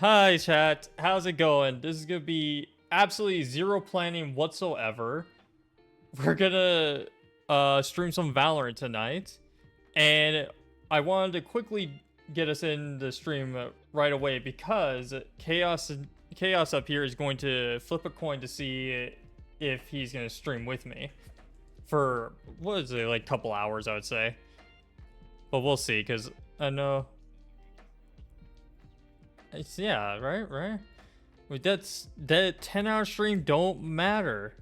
Hi chat, how's it going? This is gonna be absolutely zero planning whatsoever. We're gonna stream some Valorant tonight, and I wanted to quickly get us in the stream right away because Chaos up here is going to flip a coin to see if he's gonna stream with me for what is it, like a couple hours, I would say. But we'll see, because I know it's, yeah, right. Wait, that 10-hour stream don't matter.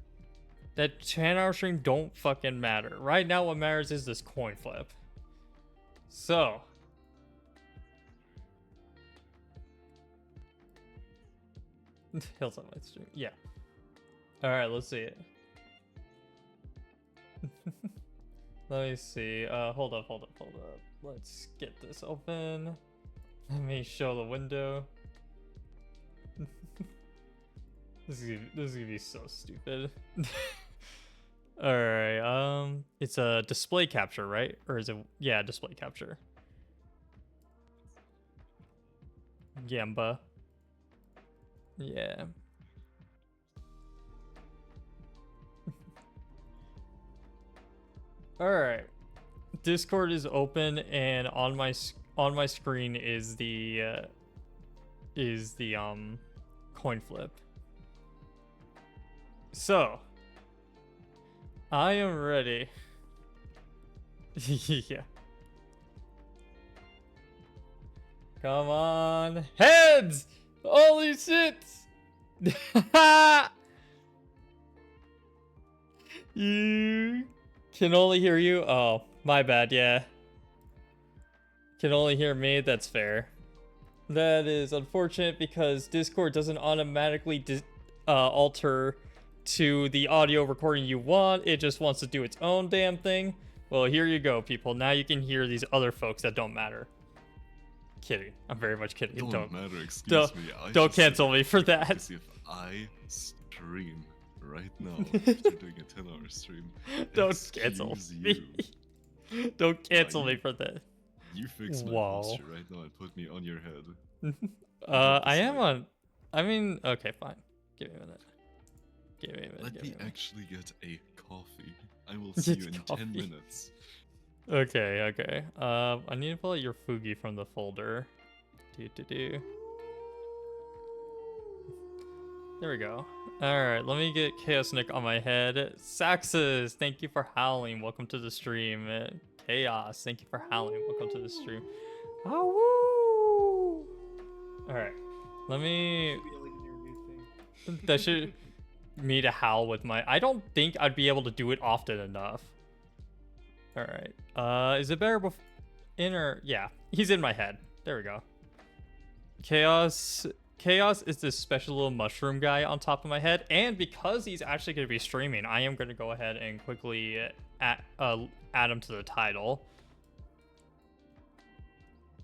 That 10-hour stream don't fucking matter. Right now what matters is this coin flip. So Hills on my stream. Yeah. Alright, let's see it. Let me see. Hold up. Let's get this open. Let me show the window. This is gonna be so stupid. Alright, it's a display capture, right? Or is it, yeah, display capture. Gamba. Yeah. Alright. Discord is open, and on my screen is the coin flip. So I am ready. Yeah. Come on. Heads! Holy shit! You can only hear you? Oh, my bad, yeah. Can only hear me? That's fair. That is unfortunate because Discord doesn't automatically alter to the audio recording you want. It just wants to do its own damn thing. Well, here you go, people. Now you can hear these other folks that don't matter. Kidding. I'm very much kidding. Don't matter, excuse me. Don't cancel me for that. If I stream right now after doing a 10-hour stream, don't cancel me. Don't cancel me for that. You fix my posture right now and put me on your head. I am on. I mean, okay, fine. Give me a minute. Let me actually get a coffee. I will see you in 10 minutes. Okay. I need to pull out your Fugi from the folder. There we go. Alright, let me get Chaos Nick on my head. Saxes, thank you for howling. Welcome to the stream. Chaos, thank you for howling. Welcome to the stream. Oh, woo! Alright, let me... That should... me to howl with my... I don't think I'd be able to do it often enough. Alright, is it better before... Inner... Yeah, he's in my head. There we go. Chaos is this special little mushroom guy on top of my head, and because he's actually going to be streaming, I am going to go ahead and quickly add him to the title.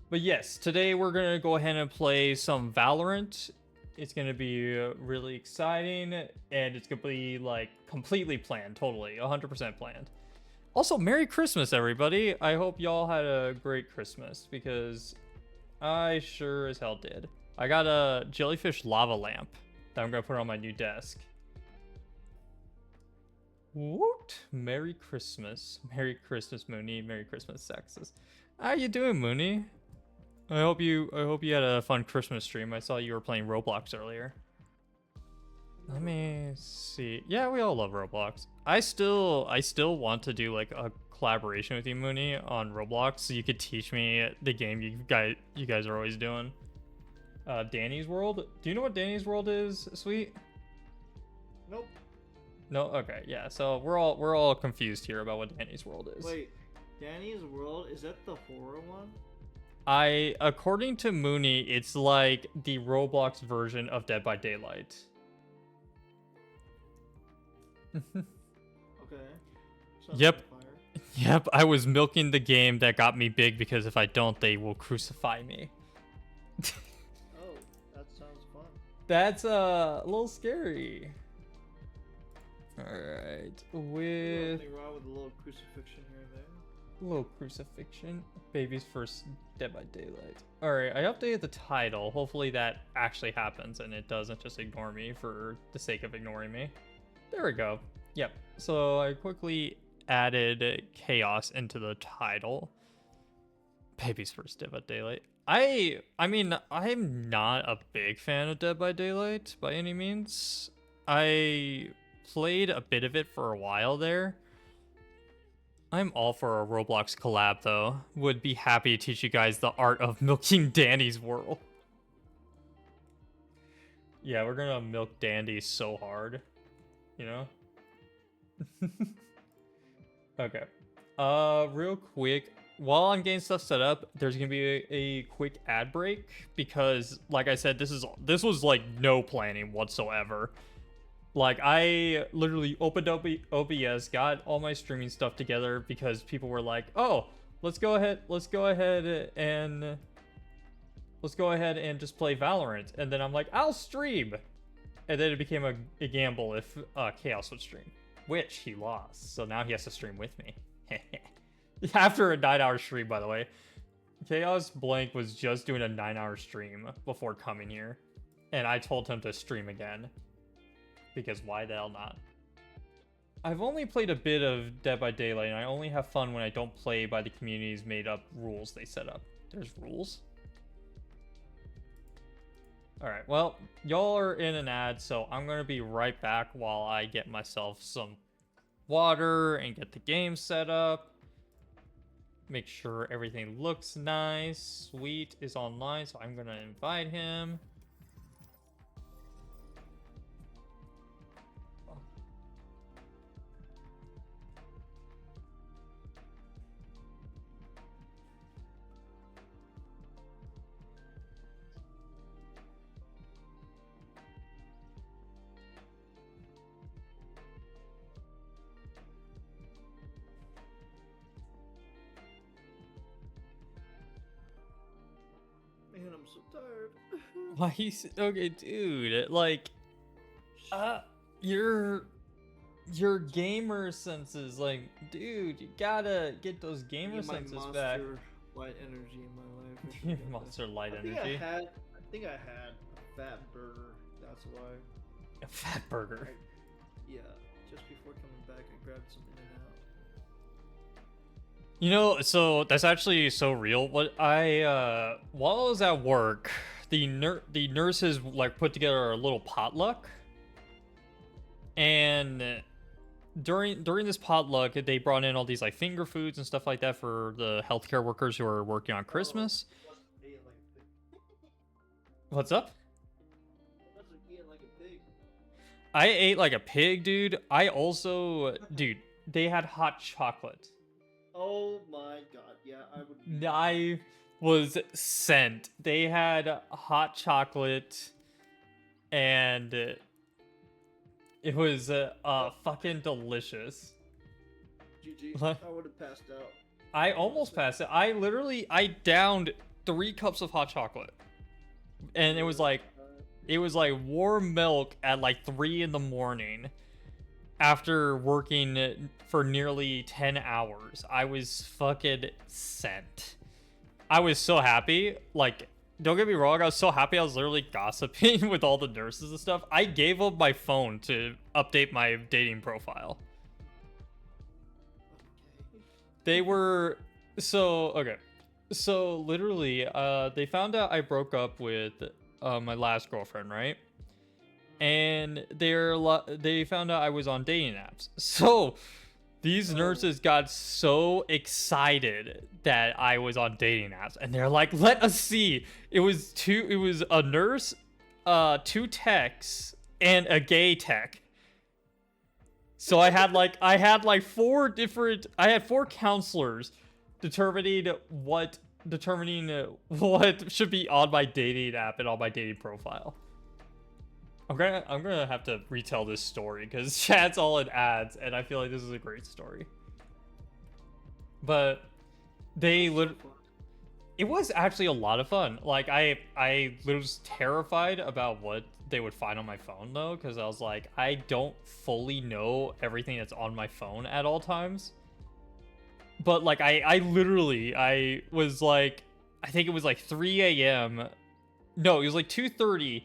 But yes, today we're going to go ahead and play some Valorant. It's going to be really exciting, and it's going to be like completely planned, totally, 100% planned. Also, Merry Christmas, everybody. I hope y'all had a great Christmas, because I sure as hell did. I got a jellyfish lava lamp that I'm going to put on my new desk. Woot! Merry Christmas. Merry Christmas, Mooney. Merry Christmas, Saxes. How you doing, Mooney? I hope you had a fun Christmas stream. I saw you were playing Roblox earlier. Let me see. Yeah, we all love Roblox. I still want to do like a collaboration with you, Mooney, on Roblox, so you could teach me the game you guys are always doing. Danny's World. Do you know what Danny's World is, Sweet? Nope. No. Okay. Yeah. So we're all confused here about what Danny's World is. Wait, Danny's World, is that the horror one? According to Mooney, it's like the Roblox version of Dead by Daylight. Okay. Sounds Yep. like fire. Yep. I was milking the game that got me big because if I don't, they will crucify me. Oh, that sounds fun. That's a little scary. All right. With Nothing wrong with a little crucifixion here and there. Little crucifixion. Baby's first Dead by Daylight. Alright, I updated the title. Hopefully that actually happens and it doesn't just ignore me for the sake of ignoring me. There we go. Yep. So I quickly added chaos into the title. Baby's first Dead by Daylight. I mean, I'm not a big fan of Dead by Daylight by any means. I played a bit of it for a while there. I'm all for a Roblox collab, though. Would be happy to teach you guys the art of milking Dandy's world. Yeah, we're gonna milk Dandy so hard. You know? Okay. Real quick. While I'm getting stuff set up, there's gonna be a quick ad break. Because, like I said, this was, like, no planning whatsoever. Like, I literally opened up OBS, got all my streaming stuff together because people were like, "Oh, let's go ahead and just play Valorant." And then I'm like, "I'll stream." And then it became a gamble if Chaos would stream, which he lost. So now he has to stream with me. After a 9-hour stream, by the way. Chaos Blank was just doing a 9-hour stream before coming here, and I told him to stream again. Because why the hell not? I've only played a bit of Dead by Daylight, and I only have fun when I don't play by the community's made-up rules they set up. There's rules? Alright, well, y'all are in an ad, so I'm going to be right back while I get myself some water and get the game set up. Make sure everything looks nice. Sweet is online, so I'm going to invite him. Man, I'm so tired. Why he's okay, dude? Like, your gamer senses, like, dude, you gotta get those gamer senses back. Light energy in my life. Monster light I energy. think I had a fat burger. That's why. A fat burger. Yeah, just before coming back, I grabbed some In-N-Out. You know, so that's actually so real. What I while I was at work, the nurses like put together a little potluck, and during this potluck, they brought in all these like finger foods and stuff like that for the healthcare workers who are working on Christmas. What's up? I ate like a pig, dude. I also, dude, they had hot chocolate. Oh my god, yeah, I was sent. They had hot chocolate, and it was fucking delicious. GG, I would have passed out. I almost passed it. I downed 3 cups of hot chocolate, and it was like warm milk at like 3 in the morning. After working for nearly 10 hours, I was fucking sent. I was so happy. Like, don't get me wrong, I was so happy. I was literally gossiping with all the nurses and stuff. I gave up my phone to update my dating profile. They were okay. So literally, they found out I broke up with my last girlfriend, right? And they found out I was on dating apps. So these nurses got so excited that I was on dating apps, and they're like, "Let us see." It was a nurse, 2 techs, and a gay tech. So I had 4 counselors determining what should be on my dating app and on my dating profile. I'm gonna have to retell this story because chat's all in ads, and I feel like this is a great story. But it was actually a lot of fun. Like I was terrified about what they would find on my phone though, because I was like, I don't fully know everything that's on my phone at all times. But like I literally I was like, I think it was like 3 a.m. No, it was like 2:30,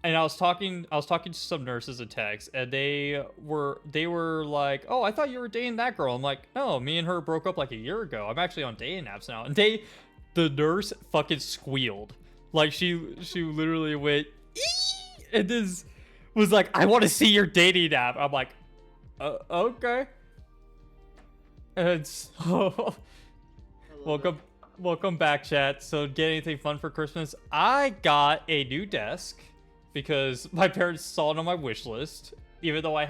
and I was talking to some nurses in text, and they were like, "Oh, I thought you were dating that girl." I'm like, "No, me and her broke up like a year ago. I'm actually on dating apps now." And the nurse fucking squealed. Like she literally went, "Ee!" And this was like, "I want to see your dating app." I'm like, okay." And so welcome back, chat. So, get anything fun for Christmas? I got a new desk because my parents saw it on my wish list. Even though I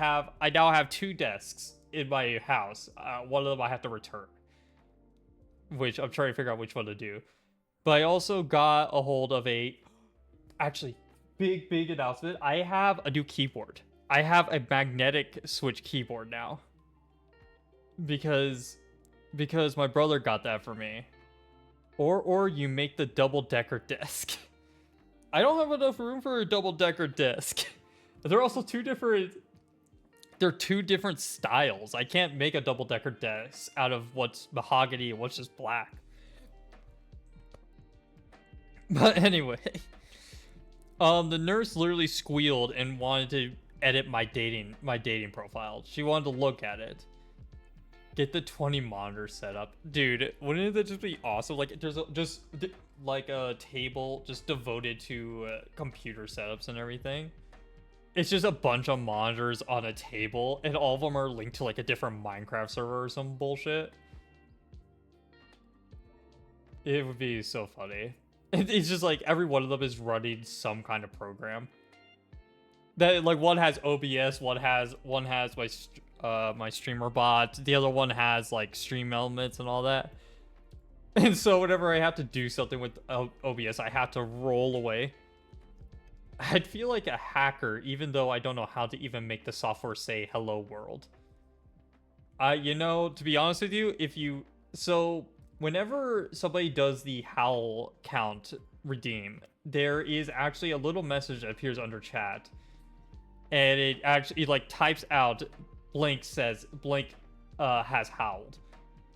now have 2 desks in my house. One of them I have to return, which I'm trying to figure out which one to do. But I also got a hold of actually, big announcement. I have a new keyboard. I have a magnetic switch keyboard now. Because my brother got that for me. Or you make the double-decker desk. I don't have enough room for a double-decker desk. They're also they're 2 different styles. I can't make a double-decker desk out of what's mahogany and what's just black. But anyway, the nurse literally squealed and wanted to edit my dating profile. She wanted to look at it. Get the 20 monitors set up. Dude, wouldn't that just be awesome? Like, there's just like a table just devoted to computer setups and everything. It's just a bunch of monitors on a table, and all of them are linked to like a different Minecraft server or some bullshit. It would be so funny. It's just like every one of them is running some kind of program. That like one has OBS, one has my streamer bot. The other one has like stream elements and all that. And so whenever I have to do something with OBS, I have to roll away. I'd feel like a hacker, even though I don't know how to even make the software say hello world. You know, to be honest with you, so whenever somebody does the howl count redeem, there is actually a little message that appears under chat. And it like types out Blink has howled.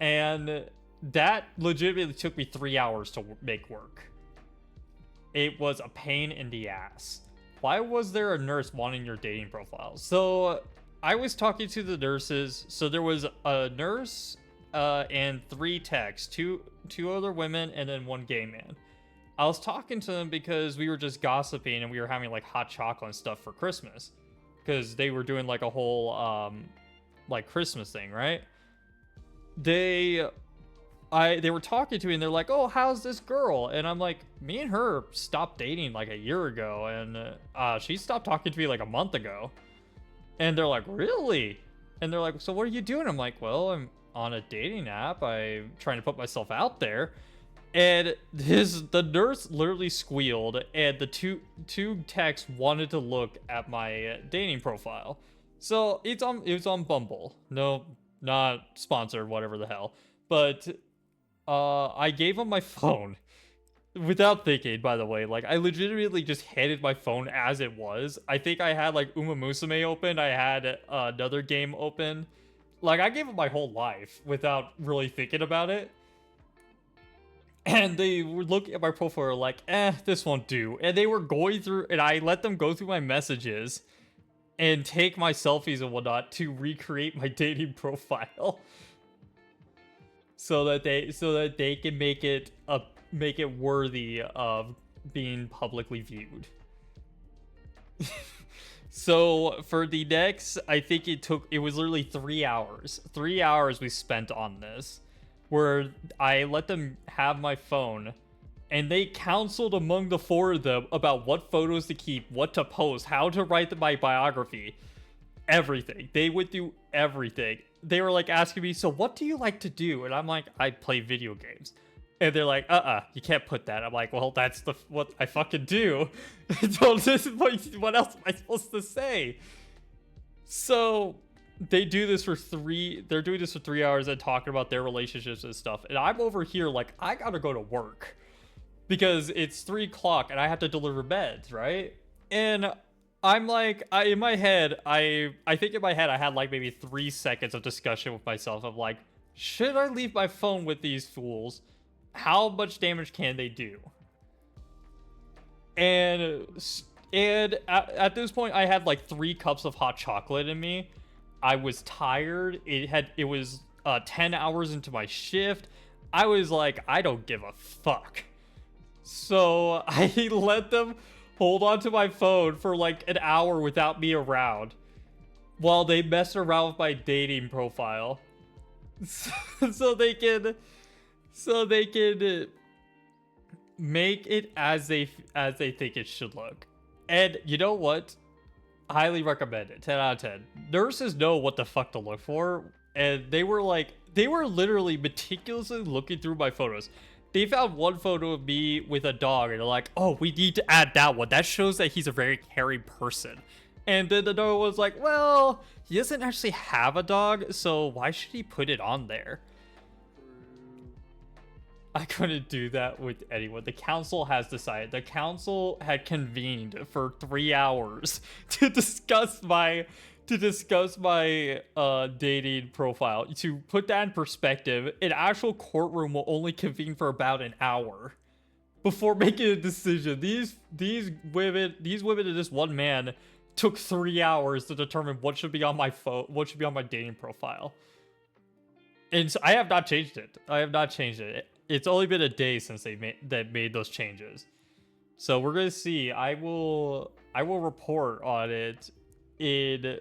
And that legitimately took me 3 hours to make work. It was a pain in the ass. Why was there a nurse wanting your dating profile? So I was talking to the nurses. So there was a nurse and 3 techs, two other women, and then 1 gay man. I was talking to them because we were just gossiping and we were having like hot chocolate and stuff for Christmas. Because they were doing like a whole like Christmas thing, right? They were talking to me and they're like, "Oh, how's this girl?" And I'm like, me and her stopped dating like a year ago, and she stopped talking to me like a month ago. And they're like, "Really?" And they're like, "So what are you doing?" I'm like, "Well, I'm on a dating app. I'm trying to put myself out there." And the nurse literally squealed, and the two techs wanted to look at my dating profile. So it was on Bumble. No, not sponsored, whatever the hell. But I gave them my phone without thinking, by the way. Like, I legitimately just handed my phone as it was. I think I had like Uma Musume open. I had another game open. Like, I gave them my whole life without really thinking about it. And they were looking at my profile like, this won't do. And they were going through, and I let them go through my messages and take my selfies and whatnot to recreate my dating profile. so that they can make it worthy of being publicly viewed. So for the next, I think it was literally 3 hours. 3 hours we spent on this, where I let them have my phone, and they counseled among the 4 of them about what photos to keep, what to post, how to write my biography, everything. They went through everything. They were like asking me, "So what do you like to do?" And I'm like, "I play video games." And they're like, you can't put that. I'm like, "Well, that's what I fucking do." So what else am I supposed to say? So they're doing this for 3 hours and talking about their relationships and stuff. And I'm over here like, I gotta go to work because it's 3 o'clock and I have to deliver meds, right? And I'm like, I think in my head I had like maybe 3 seconds of discussion with myself of like, should I leave my phone with these fools? How much damage can they do? And at this point, I had like 3 cups of hot chocolate in me. I was tired. It was 10 hours into my shift. I was like, I don't give a fuck. So I let them hold on to my phone for like an hour without me around while they mess around with my dating profile. So they can make it as they think it should look. And you know what? Highly recommend it. 10 out of 10. Nurses know what the fuck to look for, and they were literally meticulously looking through my photos. They found one photo of me with a dog, and they're like, oh, we need to add that one. That shows that he's a very caring person. And then the dog was like, well, he doesn't actually have a dog, so why should he put it on there? I couldn't do that with anyone. The council has decided. The council had convened for 3 hours to discuss my dating profile. To put that in perspective, an actual courtroom will only convene for about an hour before making a decision. These women and this one man took 3 hours to determine what should be on my phone, what should be on my dating profile. And so I have not changed it. It's only been a day since they made those changes. So we're gonna see. I will report on it in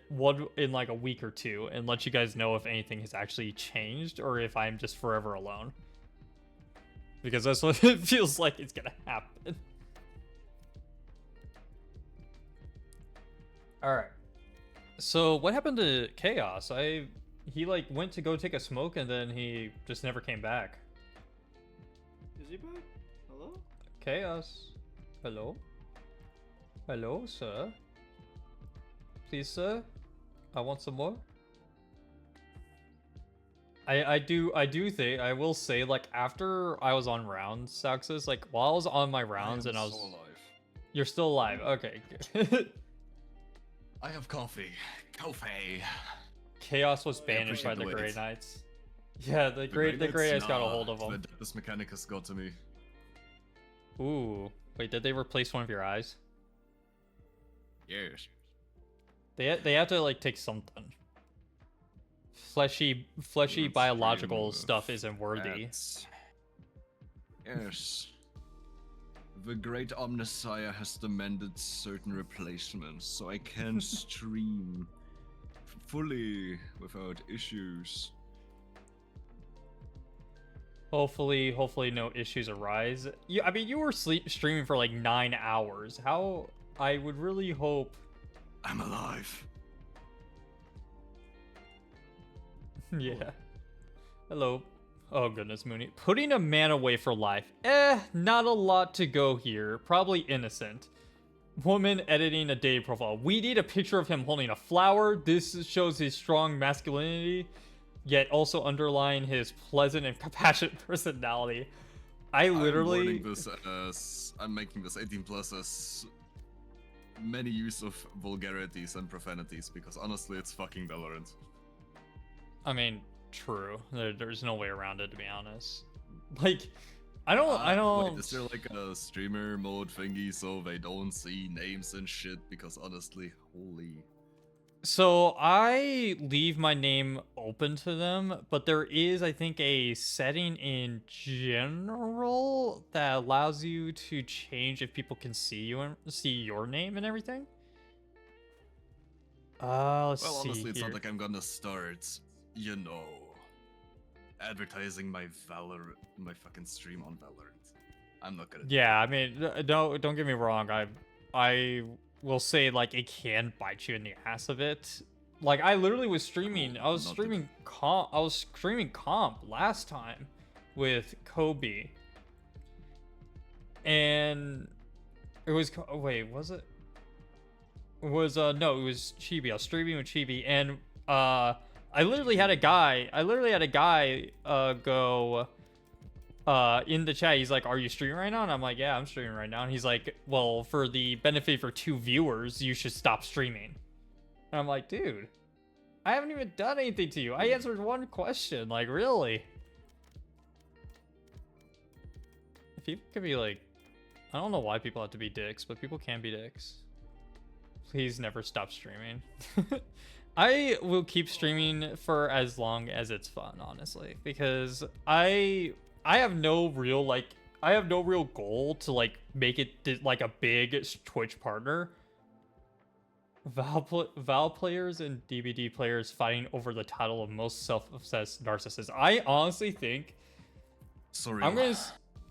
like a week or two and let you guys know if anything has actually changed or if I'm just forever alone. Because that's what it feels like it's gonna happen. Alright. So what happened to Chaos? He like went to go take a smoke and then he just never came back. Is he back? Hello? Chaos. Hello? Hello, sir? Please, sir? I want some more. I will say, like, after I was on rounds, Saxus, like, while I was on my rounds and I was... still alive. You're still alive, okay. Good. I have coffee. Coffee. Chaos was banished by the Grey Knights. Yeah, the Grey Knights got a hold of him. This Mechanicus got to me. Ooh. Wait, did they replace one of your eyes? Yes. They have to, like, take something. Fleshy biological stuff isn't worthy. Yes. The great Omnissiah has demanded certain replacements, so I can stream fully without issues. Hopefully no issues arise. I mean, you were streaming for like 9 hours. How? I would really hope. I'm alive. Yeah. Hello. Oh goodness, Mooney. Putting a man away for life. Not a lot to go here. Probably innocent. Woman editing a dating profile. We need a picture of him holding a flower. This shows his strong masculinity, yet also underlying his pleasant and compassionate personality. I'm making this 18+ as many use of vulgarities and profanities because honestly, it's fucking Valorant. I mean, true. There's no way around it, to be honest. Like, I don't. Wait, is there like a streamer mode thingy so they don't see names and shit? Because honestly, holy. So I leave my name open to them, but there is, I think, a setting in general that allows you to change if people can see you and see your name and everything. Let's see. Well, honestly, it's here. not like I'm gonna start, you know, advertising my fucking stream on Valorant. I'm not gonna. Yeah, I mean, don't get me wrong. I will say, like, it can bite you in the ass a bit. Like, I literally was streaming. I was streaming comp last time with Kobe, and it was wait, was it? It was no, it was Chibi. I was streaming with Chibi, and I literally had a guy go in the chat. He's like, are you streaming right now? And I'm like, yeah, I'm streaming right now. And he's like, well, for the benefit for 2 viewers, you should stop streaming. And I'm like, dude, I haven't even done anything to you. I answered one question. Like, really? People could be like, I don't know why people have to be dicks, but people can be dicks. Please never stop streaming. I will keep streaming for as long as it's fun, honestly, because I have no real goal to like make it like a big Twitch partner. Val players and DBD players fighting over the title of most self-obsessed narcissists. I honestly think. Sorry.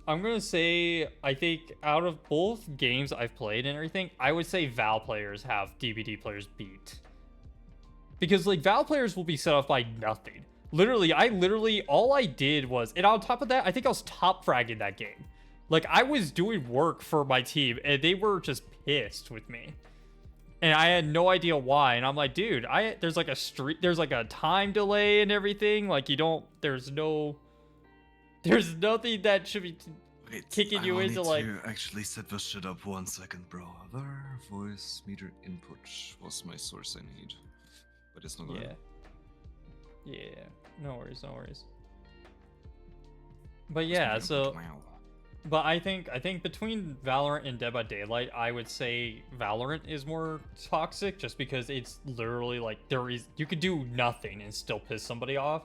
I'm gonna say I think out of both games I've played and everything, I would say Val players have DBD players beat. Because like Val players will be set off by nothing. Literally, all I did was, and on top of that, I think I was top fragging that game. Like I was doing work for my team, and they were just pissed with me. And I had no idea why. And I'm like, dude, there's like a time delay and everything. Like there's nothing that should be kicking you into like. To actually set this shit up 1 second, bro. Other voice meter input was my source I need, but it's not good. Yeah. No worries. But yeah, so. But I think between Valorant and Dead by Daylight, I would say Valorant is more toxic, just because it's literally like you could do nothing and still piss somebody off.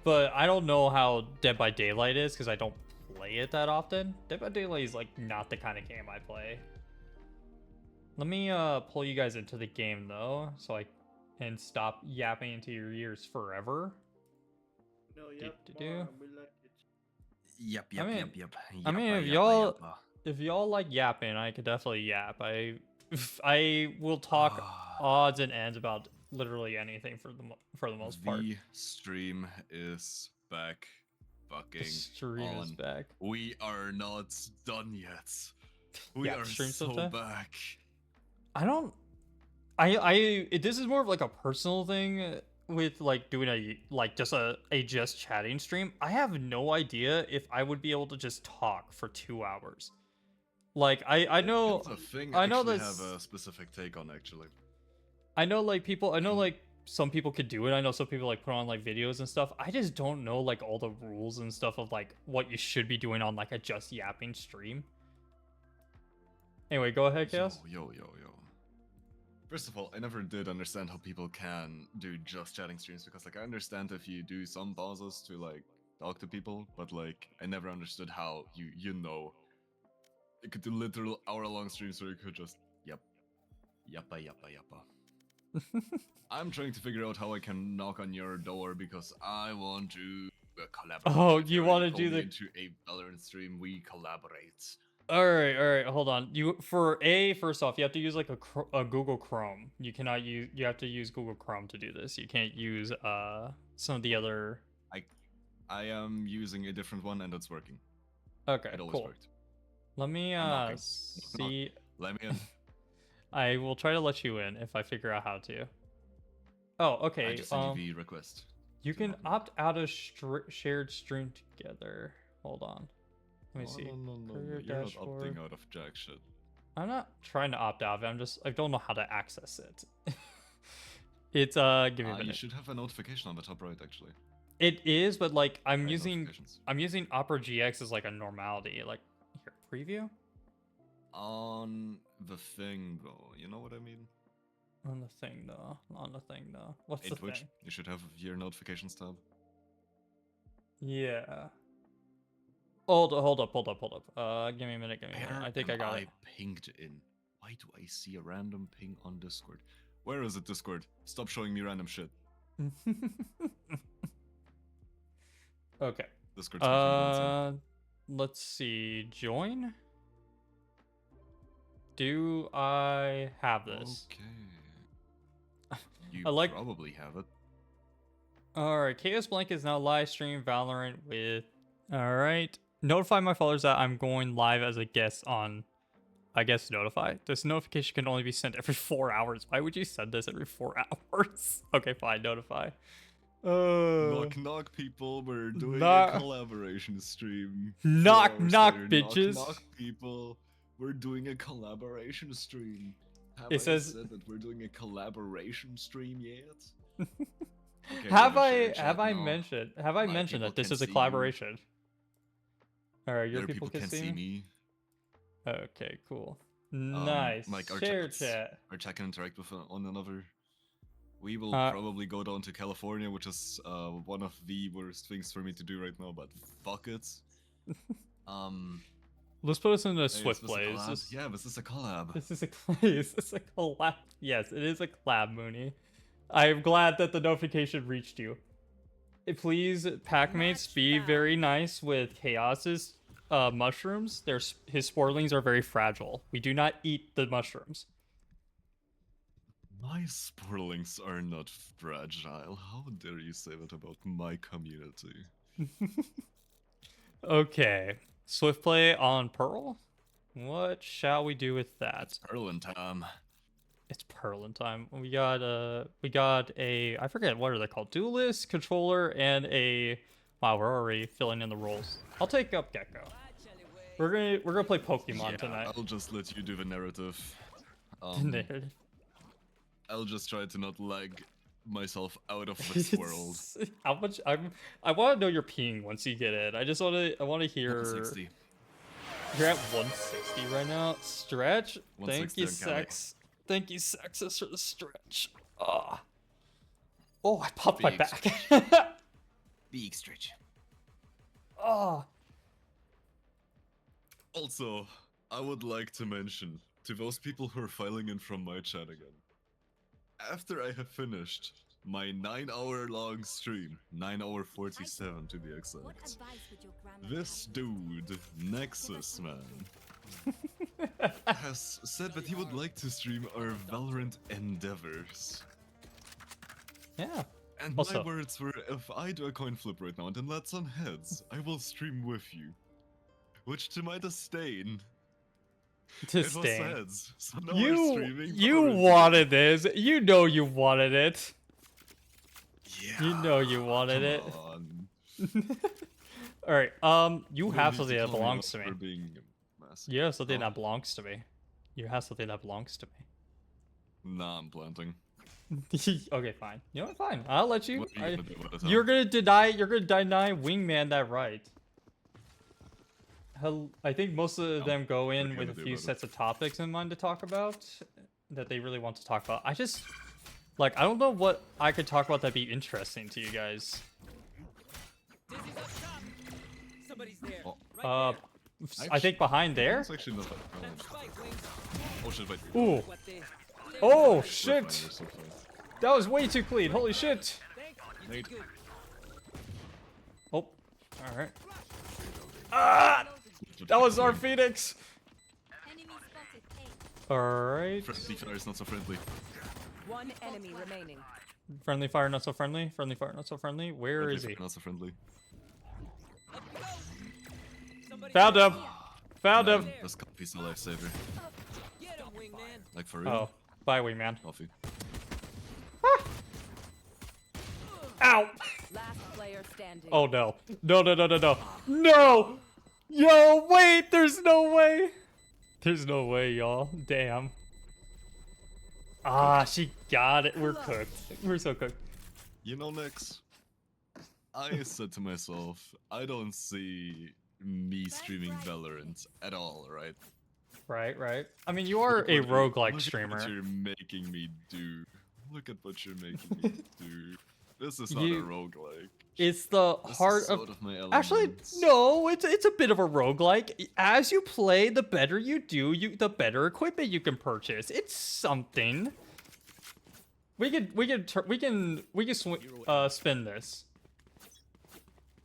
But I don't know how Dead by Daylight is because I don't play it that often. Dead by Daylight is like not the kind of game I play. Let me pull you guys into the game though, so I can stop yapping into your ears forever. No, yep. We like it. Yep. I mean, if y'all like yapping, I could definitely yap. I will talk odds and ends about literally anything for the most part. The stream is back. Fucking stream on. Is back. We are not done yet. We Yeah, are so back. This is more of like a personal thing with like doing just chatting stream. I have no idea if I would be able to just talk for 2 hours. Like I know That's a thing I know actually this have a specific take on actually. I know like some people could do it. I know some people like put on like videos and stuff. I just don't know like all the rules and stuff of like what you should be doing on like a just yapping stream. Anyway, go ahead, Chaos. Yo. First of all, I never did understand how people can do just chatting streams, because like I understand if you do some pauses to like talk to people, but like I never understood how you could do literal hour-long streams where you could just yappa. I'm trying to figure out how I can knock on your door because I want to collaborate. Oh, you want to do into a Valorant stream? We collaborate. All right, hold on. First off, you have to use like a Google Chrome. You have to use Google Chrome to do this. You can't use some of the other. I am using a different one and it's working. Okay, it always cool. Worked. Let me see. Let me in. I will try to let you in if I figure out how to. Oh, okay. I just sent you the request. You can opt out of shared stream together. Hold on. Let me see. No. You're dashboard. not opting out of jack shit. I'm not trying to opt out of it. I don't know how to access it. It's give me a minute. You should have a notification on the top right actually. It is, but like I'm using Opera GX as like a normality. Like here, preview? On the thing though, you know what I mean? On the thing though. What's the Twitch, thing? you should have your notifications tab. Yeah. Hold up. Give me a minute. I think I got it. Pinged in. Why do I see a random ping on Discord? Where is it, Discord? Stop showing me random shit. Okay. Discord's let's see. Join? Do I have this? Okay. You probably have it. Alright, Chaos Blank is now live stream Valorant with... Alright. Notify my followers that I'm going live as a guest on... I guess notify. This notification can only be sent every 4 hours. Why would you send this every 4 hours? Okay, fine. Notify. Knock, people. We're doing a collaboration stream. Knock, bitches. Knock, people. We're doing a collaboration stream. Have it I says said that we're doing a collaboration stream yet? Okay, have let me I share chat have I now. mentioned My that people this can is a see you. collaboration? All right, your Other people can see me. me. Okay, cool. Nice. Like Share chat. our chat can interact with one another. We will Uh, probably go down to California, which is one of the worst things for me to do right now, but fuck it. Let's put us in a Hey, Swift is this a play. collab? Yeah, this is a collab. This is a is this a collab? Yes, it is a collab, Mooney. I'm glad that the notification reached you. Please, Packmates, be very nice with Chaos's mushrooms. His sporlings are very fragile. We do not eat the mushrooms. My sporlings are not fragile. How dare you say that about my community? Okay, Swift play on Pearl. What shall we do with that? It's Perlin time. It's Perlin time. We got a I forget what are they called? Duelist, controller, and a wow, we're already filling in the roles. I'll take up Gecko. We're gonna play Pokemon Yeah, tonight. I'll just let you do the narrative. Narrative. I'll just try to not lag myself out of this world. How much I want to know you're peeing once you get in. I want to hear 160. You're at 160 right now. Stretch. Thank 160 you, and counting. Sex. Thank you, Sexus, for the stretch. Ah. Oh, I popped my Big back. Big stretch. Oh. Also, I would like to mention to those people who are filing in from my chat again. After I have finished my 9-hour long stream, 9-hour 47 to be exact, this dude, Nexuz man, has said that he would like to stream our Valorant endeavors. Yeah. And Also- my words were, if I do a coin flip right now and then that's on heads, I will stream with you. Which, to my disdain, To it was stay. heads. So now we're streaming You Valorant wanted this. You know you wanted it. together. You know you wanted it. On. All right. You don't have need something to that tell me belongs to off me. for being massive. You have something Oh. that belongs to me. You have something that belongs to me. Nah, I'm planting. Okay, fine. You know what? Fine. I'll let you. What are you gonna do about it, huh? You're gonna deny Wingman that right. I think most of them go what are in you with a gonna do few about it? sets of topics in mind to talk about that they really want to talk about. I just like I don't know what I could talk about that'd be interesting to you guys. Somebody's there. Oh. I think behind there. It's actually not that bad. Oh shit, wait. Ooh. What the? Oh We're fine, shit. we're so fine. That was way too clean. Holy shit. Nate. Oh. All right. Ah! That was our Phoenix. All right. Friendly fire is not so friendly. One enemy remaining. Friendly fire, not so friendly. Friendly fire, not so friendly. Where Friendly is he? fire, not so friendly. Found him. Found him. Man, this coffee's a lifesaver. Get him, wingman. Like for real. Oh, bye, wingman. Coffee. Ow! Last player standing. Oh no. No, no, no, no, no. No! Yo, wait, there's no way. There's no way, y'all. Damn. Ah, she got it. We're cooked. We're so cooked. You know, Nex, I said to myself, I don't see me streaming Valorant at all, right? Right, right. I mean, you are a Look roguelike at streamer. what you're making me do. Look at what you're making me do. This is not a You- roguelike. It's the This heart is of... out of my Actually, elements. no, it's a bit of a roguelike. As you play, the better you do, the better equipment you can purchase. It's something. We can spin this.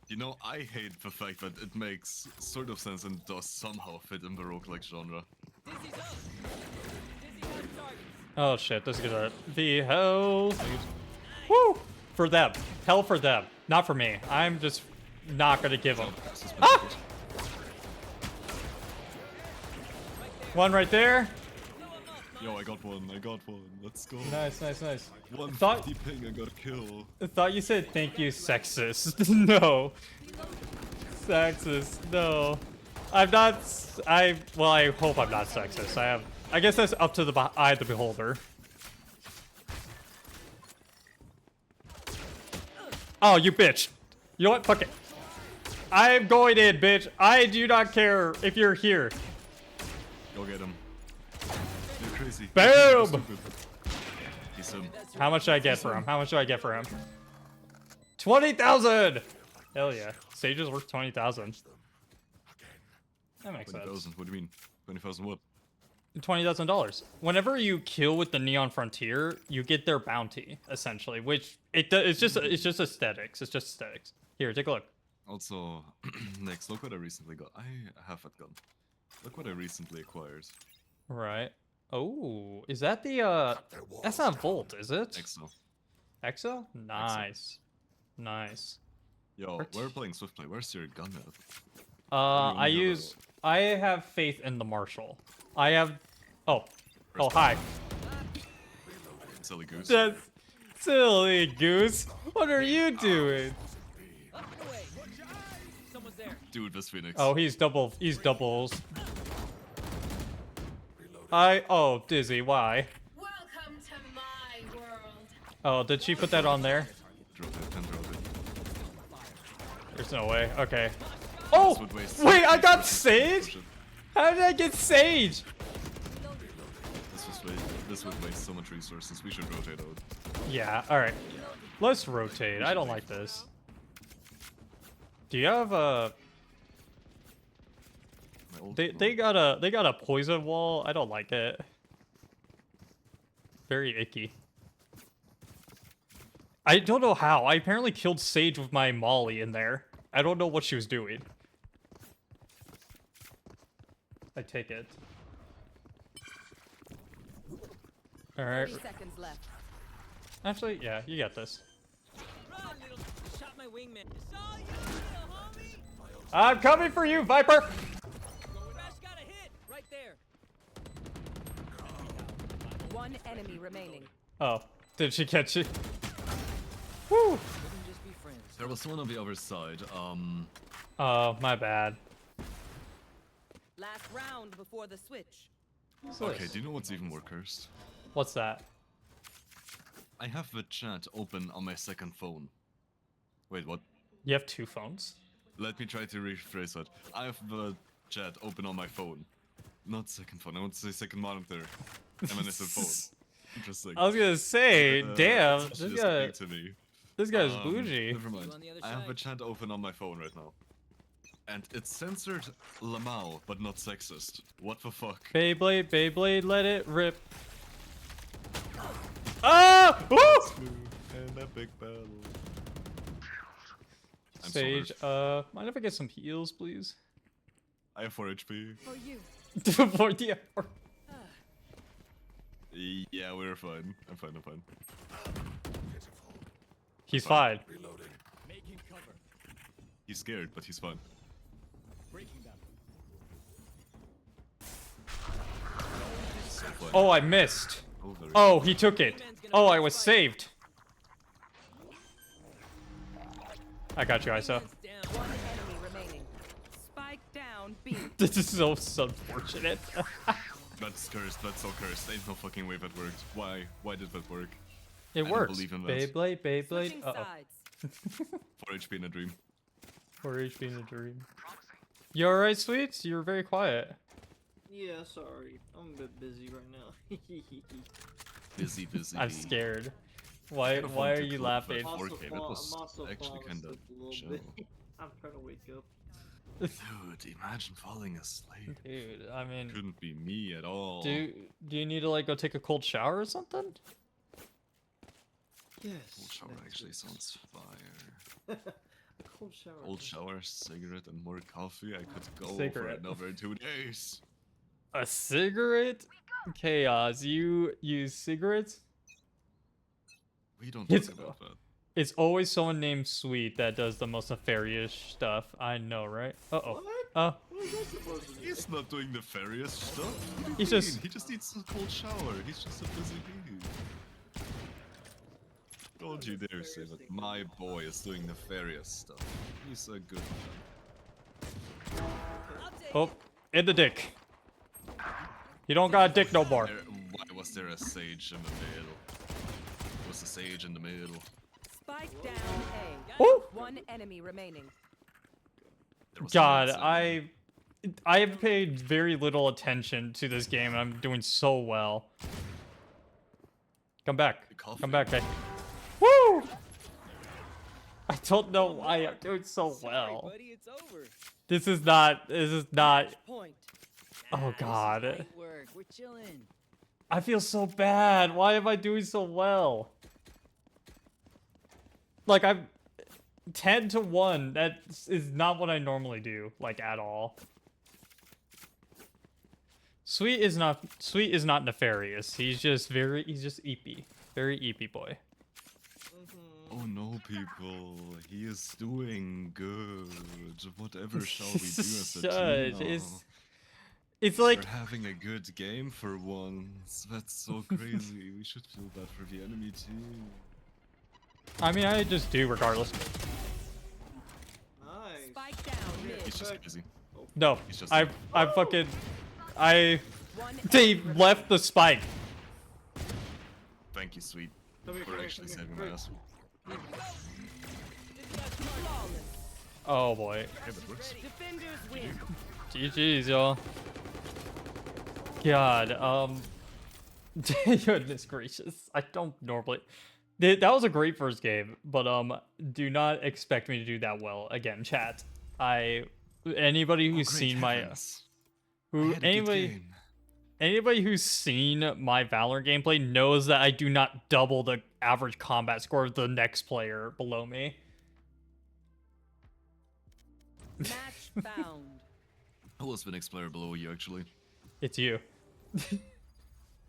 You know, I hate the fact that it makes sort of sense and does somehow fit in the roguelike genre. Dizzy's up. Dizzy's on target. Oh shit, this is gonna be hell. Woo! For them. Hell for them. Not for me. I'm just not gonna give them. Ah! One right there. Yo, I got one. Let's go. Nice, nice, nice. 150 ping, I got a kill. I thought you said thank you, sexist. No. Sexist, no. I'm not. Well, I hope I'm not sexist. I guess that's up to the eye of the beholder. Oh, you bitch. You know what? Fuck it. I'm going in, bitch. I do not care if you're here. Go get him. You're crazy. Boom! You're stupid. He's him. How much do I get for him? How much do I get for him? 20,000! Hell yeah. Sage is worth 20,000. That makes sense. 20,000. What do you mean? 20,000 what? $20,000. Whenever you kill with the Neon Frontier, you get their bounty, essentially, which it's just aesthetics. It's just aesthetics. Here, take a look. Also, next, look what I recently got. I have that gun. Look what I recently acquired. Right. Oh, is that the that's not Volt, is it? Exo. Exo? Nice. Nice. Yo, we're playing Swiftplay. Where's your gun at? I have faith in the Marshal. I have oh hi. Silly goose. That's silly goose. What are you doing? Up and away. Someone's there. Dude, this Phoenix. Oh, he's doubles. Dizzy, why? Welcome to my world. Oh, did she put that on there? Drop it, pen drop it. There's no way. Okay. Oh! This would waste Wait, I got resources. Sage? How did I get Sage? This would waste so much resources. We should rotate out. Yeah, alright. Let's rotate. I don't like this. Do you have a... My old They got a poison wall. I don't like it. Very icky. I don't know how. I apparently killed Sage with my Molly in there. I don't know what she was doing. I take it. Alright. 30 seconds left. Actually, yeah, you got this. Run, little. Shot my wingman. It's all you, little homie. I'm coming for you, Viper! Crash got a hit right there. One enemy remaining. Oh, did she catch you? Woo! We can just be friends. There was one on the other side. Oh, my bad. Last round before the switch. What's Okay, this? do you know what's even more cursed? What's that? I have the chat open on my second phone. Wait, what? You have two phones? Let me try to rephrase that. I have the chat open on my phone. Not second phone, I want to say second monitor. And then it's a phone. Interesting. I was gonna say, damn, It's this just guy, big to me. this guy's bougie. Never mind. You on the other I have the side? chat open on my phone right now. And it's censored Lamau, but not sexist. What the fuck? Beyblade, Beyblade, let it rip. Ah! Woo! And a big battle. I'm Sage, so mind if I get some heals, please? I have 4 HP. For you. For the Yeah, we're fine. I'm fine, I'm fine. He's fine. Making cover. He's scared, but he's fine. Breaking them. So fine. Oh, I missed. Oh, there Oh, he took it. Oh, I was saved. I got you, Isa. Wingman's down. One enemy remaining. Spike down, B. This is so unfortunate. That's cursed, that's so cursed. Ain't no fucking way that worked. Why? Why did that work? It don't works. believe in that. Beyblade, Beyblade. Switching Uh-oh. sides. 4 HP in a dream. 4 HP in a dream. You alright, Sweets? You're very quiet. Yeah, sorry. I'm a bit busy right now. Busy, busy. I'm scared. Why Kinda fun why are to you clip laughing? that. I'm 4K, that was also actually falling kinda asleep a little chill. bit. I'm trying to wake up. Dude, imagine falling asleep. Dude, I mean, Couldn't be me at all. do you need to like go take a cold shower or something? Yes. Cold shower that's actually good. sounds fire. A cold shower. Cold shower, cigarette, and more coffee. I could go Cigarette. for another 2 days. A cigarette? Chaos. You use cigarettes? We don't It's- talk about that. It's always someone named Sweet that does the most nefarious stuff. I know, right? Uh-oh. What? What is that supposed to do? He's not doing nefarious stuff. What do you He's mean? just- He just needs a cold shower. He's just a busy bee. Don't you dare say that my boy is doing nefarious stuff. He's a good man. I'll take Oh, in the dick. You don't got a dick no more. Why was there a sage in the middle? Was a sage in the middle? Spike down A. Woo! One enemy remaining. There was God, some I have paid very little attention to this game, and I'm doing so well. Come back. coffee. Come back, hey. Woo! I don't know why I'm doing so Sorry, well. buddy, it's over. This is not. Point. Oh, Nah, this is God. light work. We're chilling. I feel so bad. Why am I doing so well? Like, I'm 10 to 1. That is not what I normally do, like, at all. Sweet is not nefarious. He's just eepy. Very eepy boy. Oh no, people. He is doing good. Whatever shall we do as a team Shush. now? It's like, We're having a good game for once. That's so crazy. We should feel bad for the enemy team. I mean, I just do regardless. Nice. Spike down mid. He's just crazy. No, He's just I One they enemy left the spike. Thank you, sweet, Come here, for come here, actually come saving here. my ass. flawless. Oh boy. Yeah, that works. Defenders win. GG's, y'all. God, goodness gracious. I don't normally. That was a great first game, but do not expect me to do that well again, chat. Anybody who's Oh, great seen my heavens. I had a good game. anybody who's seen my Valorant gameplay knows that I do not double the average combat score of the next player below me. Match found. Who was the next player below you, actually? It's you.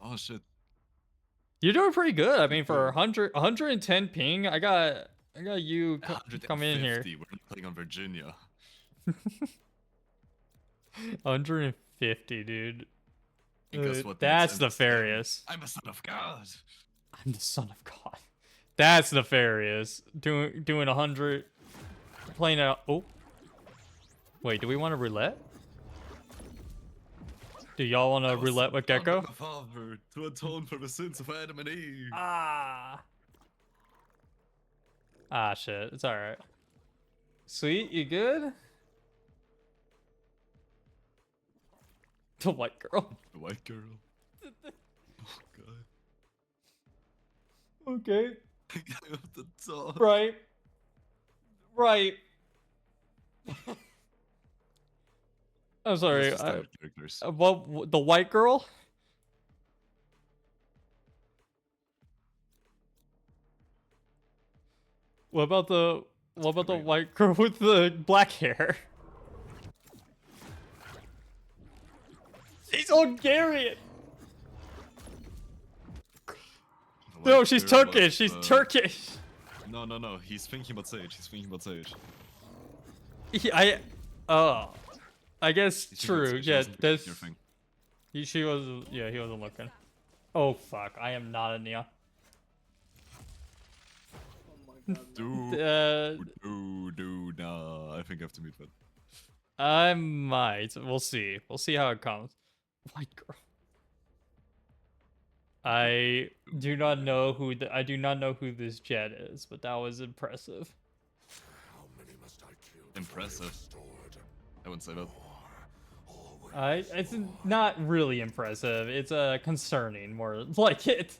Oh shit. You're doing pretty good. I mean, for 110 ping, I got you come in here. 150, we're not playing on Virginia. 150, dude. And guess what? That's makes sense? nefarious. I'm a son of God. I'm the son of God. That's nefarious. Doing 100, playing out. Oh, wait. Do we want to roulette? Do y'all want to roulette with Gecko? The Father, to atone for the sins of Adam and Eve. Ah, shit. It's all right. Sweet, you good? The white girl. The white girl. Oh god. Okay. The guy up the top. Right. Right. I'm sorry. Those are standard characters. What, the white girl? What about the great. white girl with the black hair? She's Hungarian. The No, white she's girl Turkish. was, She's Turkish. No. He's thinking about Sage. He's thinking about Sage. I guess He's thinking about true. Sage, he Yeah, wasn't picking that's. your thing. She was. Yeah, he wasn't looking. Oh fuck! I am not a Nia. Oh my god. Dude, nah. I think I have to meet that. I might. We'll see. We'll see how it comes. White girl. I do not know who this Jet is, but that was impressive. Impressive. I wouldn't say that. It's not really impressive. It's concerning, more like it.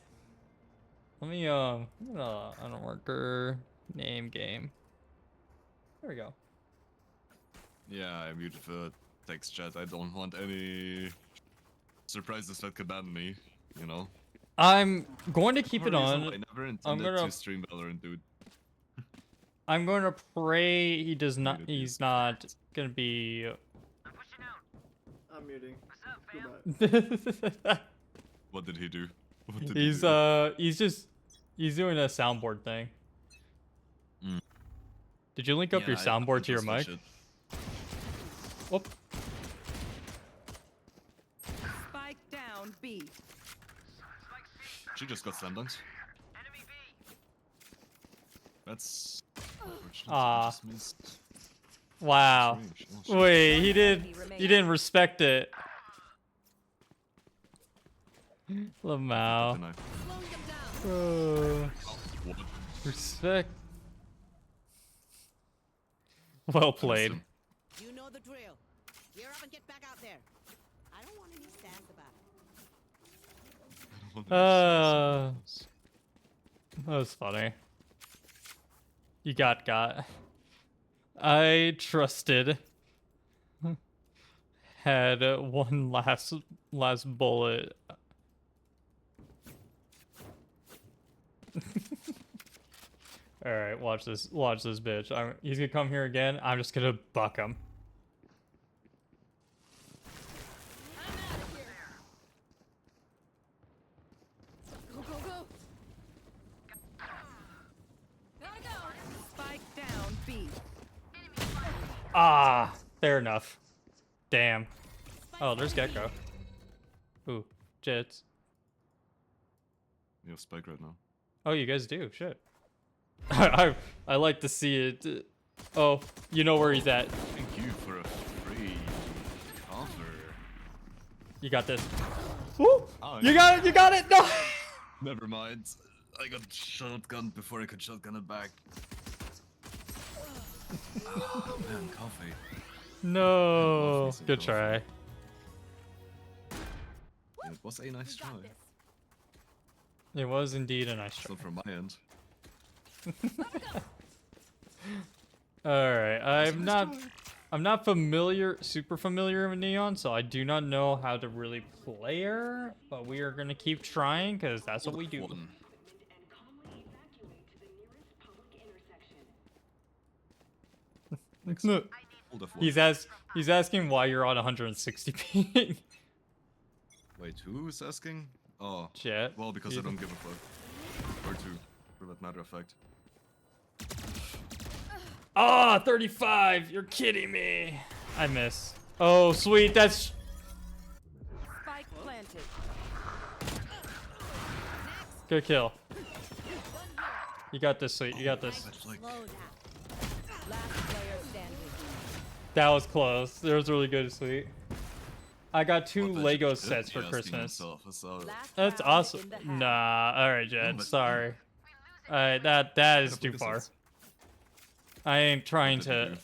Let me unworker name game. There we go. Yeah, I muted the text chat. I don't want any surprises that could ban me, you know? I'm going to keep For it a reason on. I never intended gonna- to stream Valorant, dude. I'm going to pray he does not. Muted He's you. not gonna be. I'm muting. Goodbye. What did he do? What did he he's do? he's doing a soundboard thing. Mm. Did you link up your Yeah, I soundboard to your trust that mic? shit. Whoop. Spike down B. She just got slam dunks. That's unfortunate. I Ah. just missed. Wow. Range. Oh, shit. Wait, he enemy didn't respect it. Good Lamau. night. Slowing them down. Uh, What? respect Well played. Understood. You know the drill. Gear up and get back out there. I don't want any sass about it. That was funny. You got. I trusted. Had one last bullet. All right, watch this bitch. He's gonna come here again. I'm just gonna buck him. I'm out of here. Go, go, go. Gotta go. Spike down B. Ah, fair enough. Damn. Oh, there's Gecko. Ooh, Jets. We have Spike right now. Oh, you guys do. Shit. I like to see it. Oh, you know where he's at. Thank you for a free cover. You got this. Woo! Oh, You got it. You got it. No. Never mind. I got shotgun before I could shotgun it back. Oh man, coffee. No. me some Good coffee. try. It was a nice try. Got this. It was indeed a nice try. Not from my end. All right. I'm not super familiar with Neon, so I do not know how to really play her. But we are gonna keep trying because that's what we do. One. No. Hold of one. He's asking why you're on 160 ping. Wait, who's asking? Oh, Jet. well, because I don't give a fuck. Or two, for that matter of fact. Ah, 35. You're kidding me. I miss. Oh, sweet. That's. Spike planted. Good kill. You got this, sweet. You got this. That's like, Last player standing. That was close. That was really good, sweet. I got two what the Lego shit sets he for asking Christmas. himself, I saw it. Last That's round awesome. in the half. Nah. All right, Jed. but- Sorry. Alright, that is Gotta too put this far. on. I ain't trying What did to.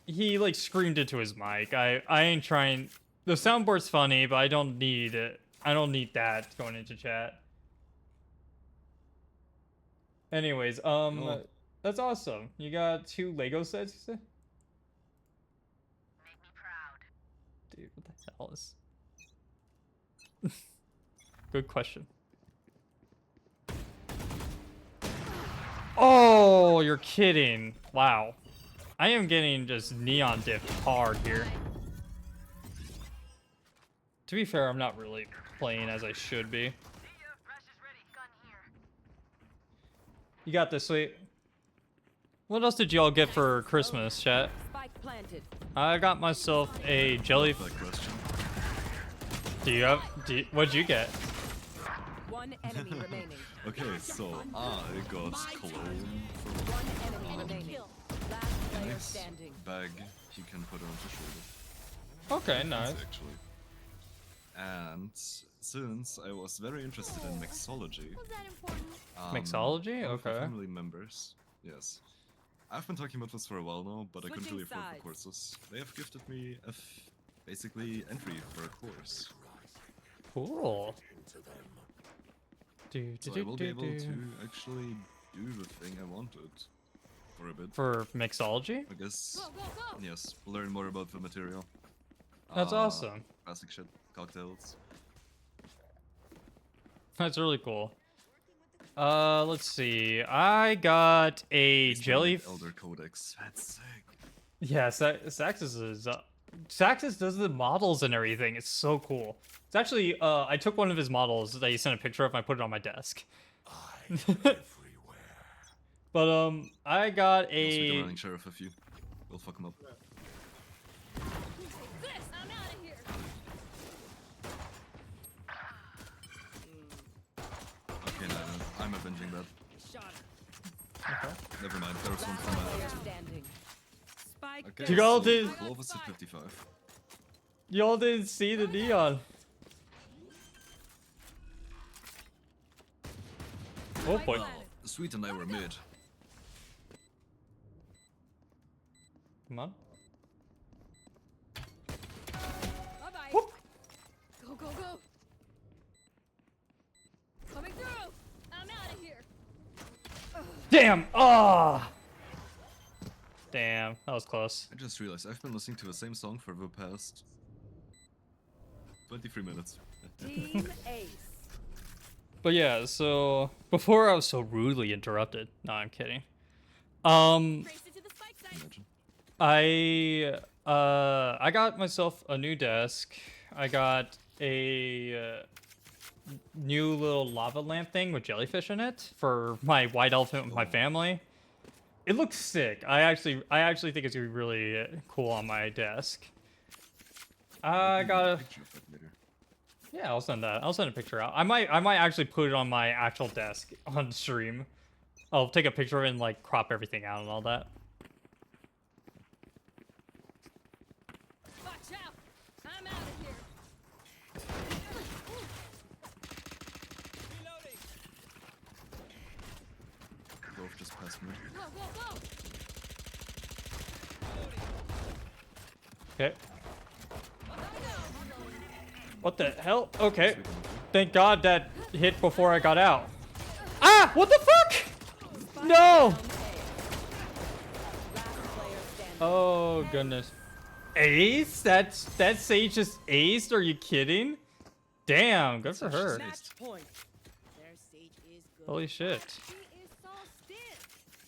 you He like screamed into his mic. I ain't trying. The soundboard's funny, but I don't need it. I don't need that going into chat. Anyways, Oh. that's awesome. You got two Lego sets, you said? Make me proud. Dude, what the hell is? Good question. Oh, you're kidding. Wow. I am getting just neon dipped hard here. To be fair, I'm not really playing as I should be. You got this, sweet. What else did y'all get for Christmas, chat? Spike planted. I got myself a jelly. That question. What'd you get? One enemy remaining. Okay, so I got cologne One enemy remaining. Last player Nice. standing. bag you can put on your shoulder. Okay, nice. Actually. And since I was very interested in mixology, Was that important? Mixology? one of my Okay. family members, yes. I've been talking about this for a while now, but I couldn't Switching really afford sides. the courses. They have gifted me basically entry for a course. Cool. Do, So do, I will do, be able do. to actually do the thing I wanted for a bit. For mixology? I guess, Go, go, go. yes, learn more about the material. That's awesome. Classic shit, cocktails. That's really cool. Let's see. I got a Based on jelly. Elder Codex. That's sick. Yeah, Saxus is. Saxus does the models and everything. It's so cool. It's actually. I took one of his models that he sent a picture of, and I put it on my desk. But I got I'll speak the a. running sheriff if you. We'll fuck him up. This, I'm out of here. Okay, no, I'm avenging that. Shot her. Never mind, there was one from Last my player left too. standing. Spike Okay, You all so did- Clovis at 55. Y'all didn't see the neon. Oh boy. Well, Sweet and I were mid. Come on. Bye bye. Whoop. Go, go, go. Coming through. I'm out of here. Damn! Ah! Damn, that was close. I just realized I've been listening to the same song for the past 23 minutes. Team Ace. But yeah, so before I was so rudely interrupted. No, I'm kidding. Race it to the spike site. Imagine. I got myself a new desk. I got a new little lava lamp thing with jellyfish in it for my white elephant with my family. It looks sick. I actually think it's gonna be really cool on my desk. I got a Picture of that later. yeah. I'll send that. I'll send a picture out. I might actually put it on my actual desk on stream. I'll take a picture of it and like crop everything out and all that. Watch out. I'm out of here. Reloading. Both just passed me. Go, go, go. Okay. What the hell? Okay. Thank God that hit before I got out. Ah! What the fuck? No! Last player standing. Oh goodness. Ace? That Sage just aced? Are you kidding? Damn, good for her. Match point. Their stage is good. Holy shit.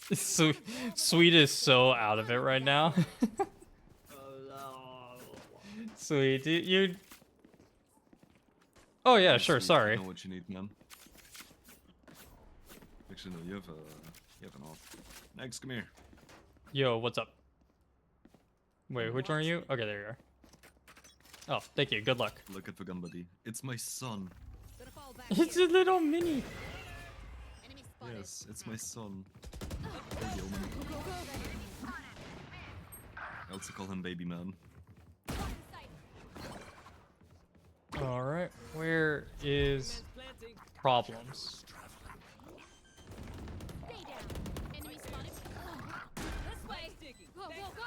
He is so stiff. Sweet is so out of it right now. Sweet, you. Oh yeah, sure. Sweet, Sorry. I know what you need, man. Actually, no, you have an off. Next, come here. Yo, what's up? Wait, which one are you? Okay, there you are. Oh, thank you. Good luck. Look at the gun, buddy. It's my son. Gonna fall back It's here. a little mini. Enemy spotted. Yes, it's my son. Baby Omen. Go, go, go. I also call him Baby Man. All right, where is Planting. problems? Stay down. Enemy spotted. This way. Sticking. Go, go, go.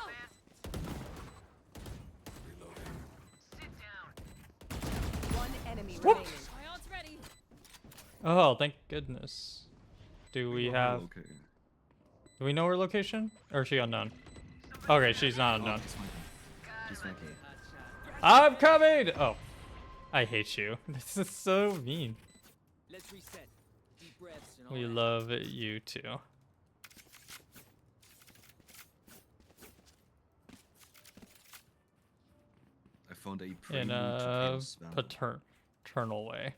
One enemy remaining. My ult's ready. Oh, thank goodness. Do we have? Okay. Do we know her location? Or is she unknown? Okay, she's not unknown. She's flanking. She's flanking. I'm coming! Oh. I hate you. This is so mean. Let's reset. Deep breaths and all We that. love you too. I found a In prelude to a Chaos Van. paternal way.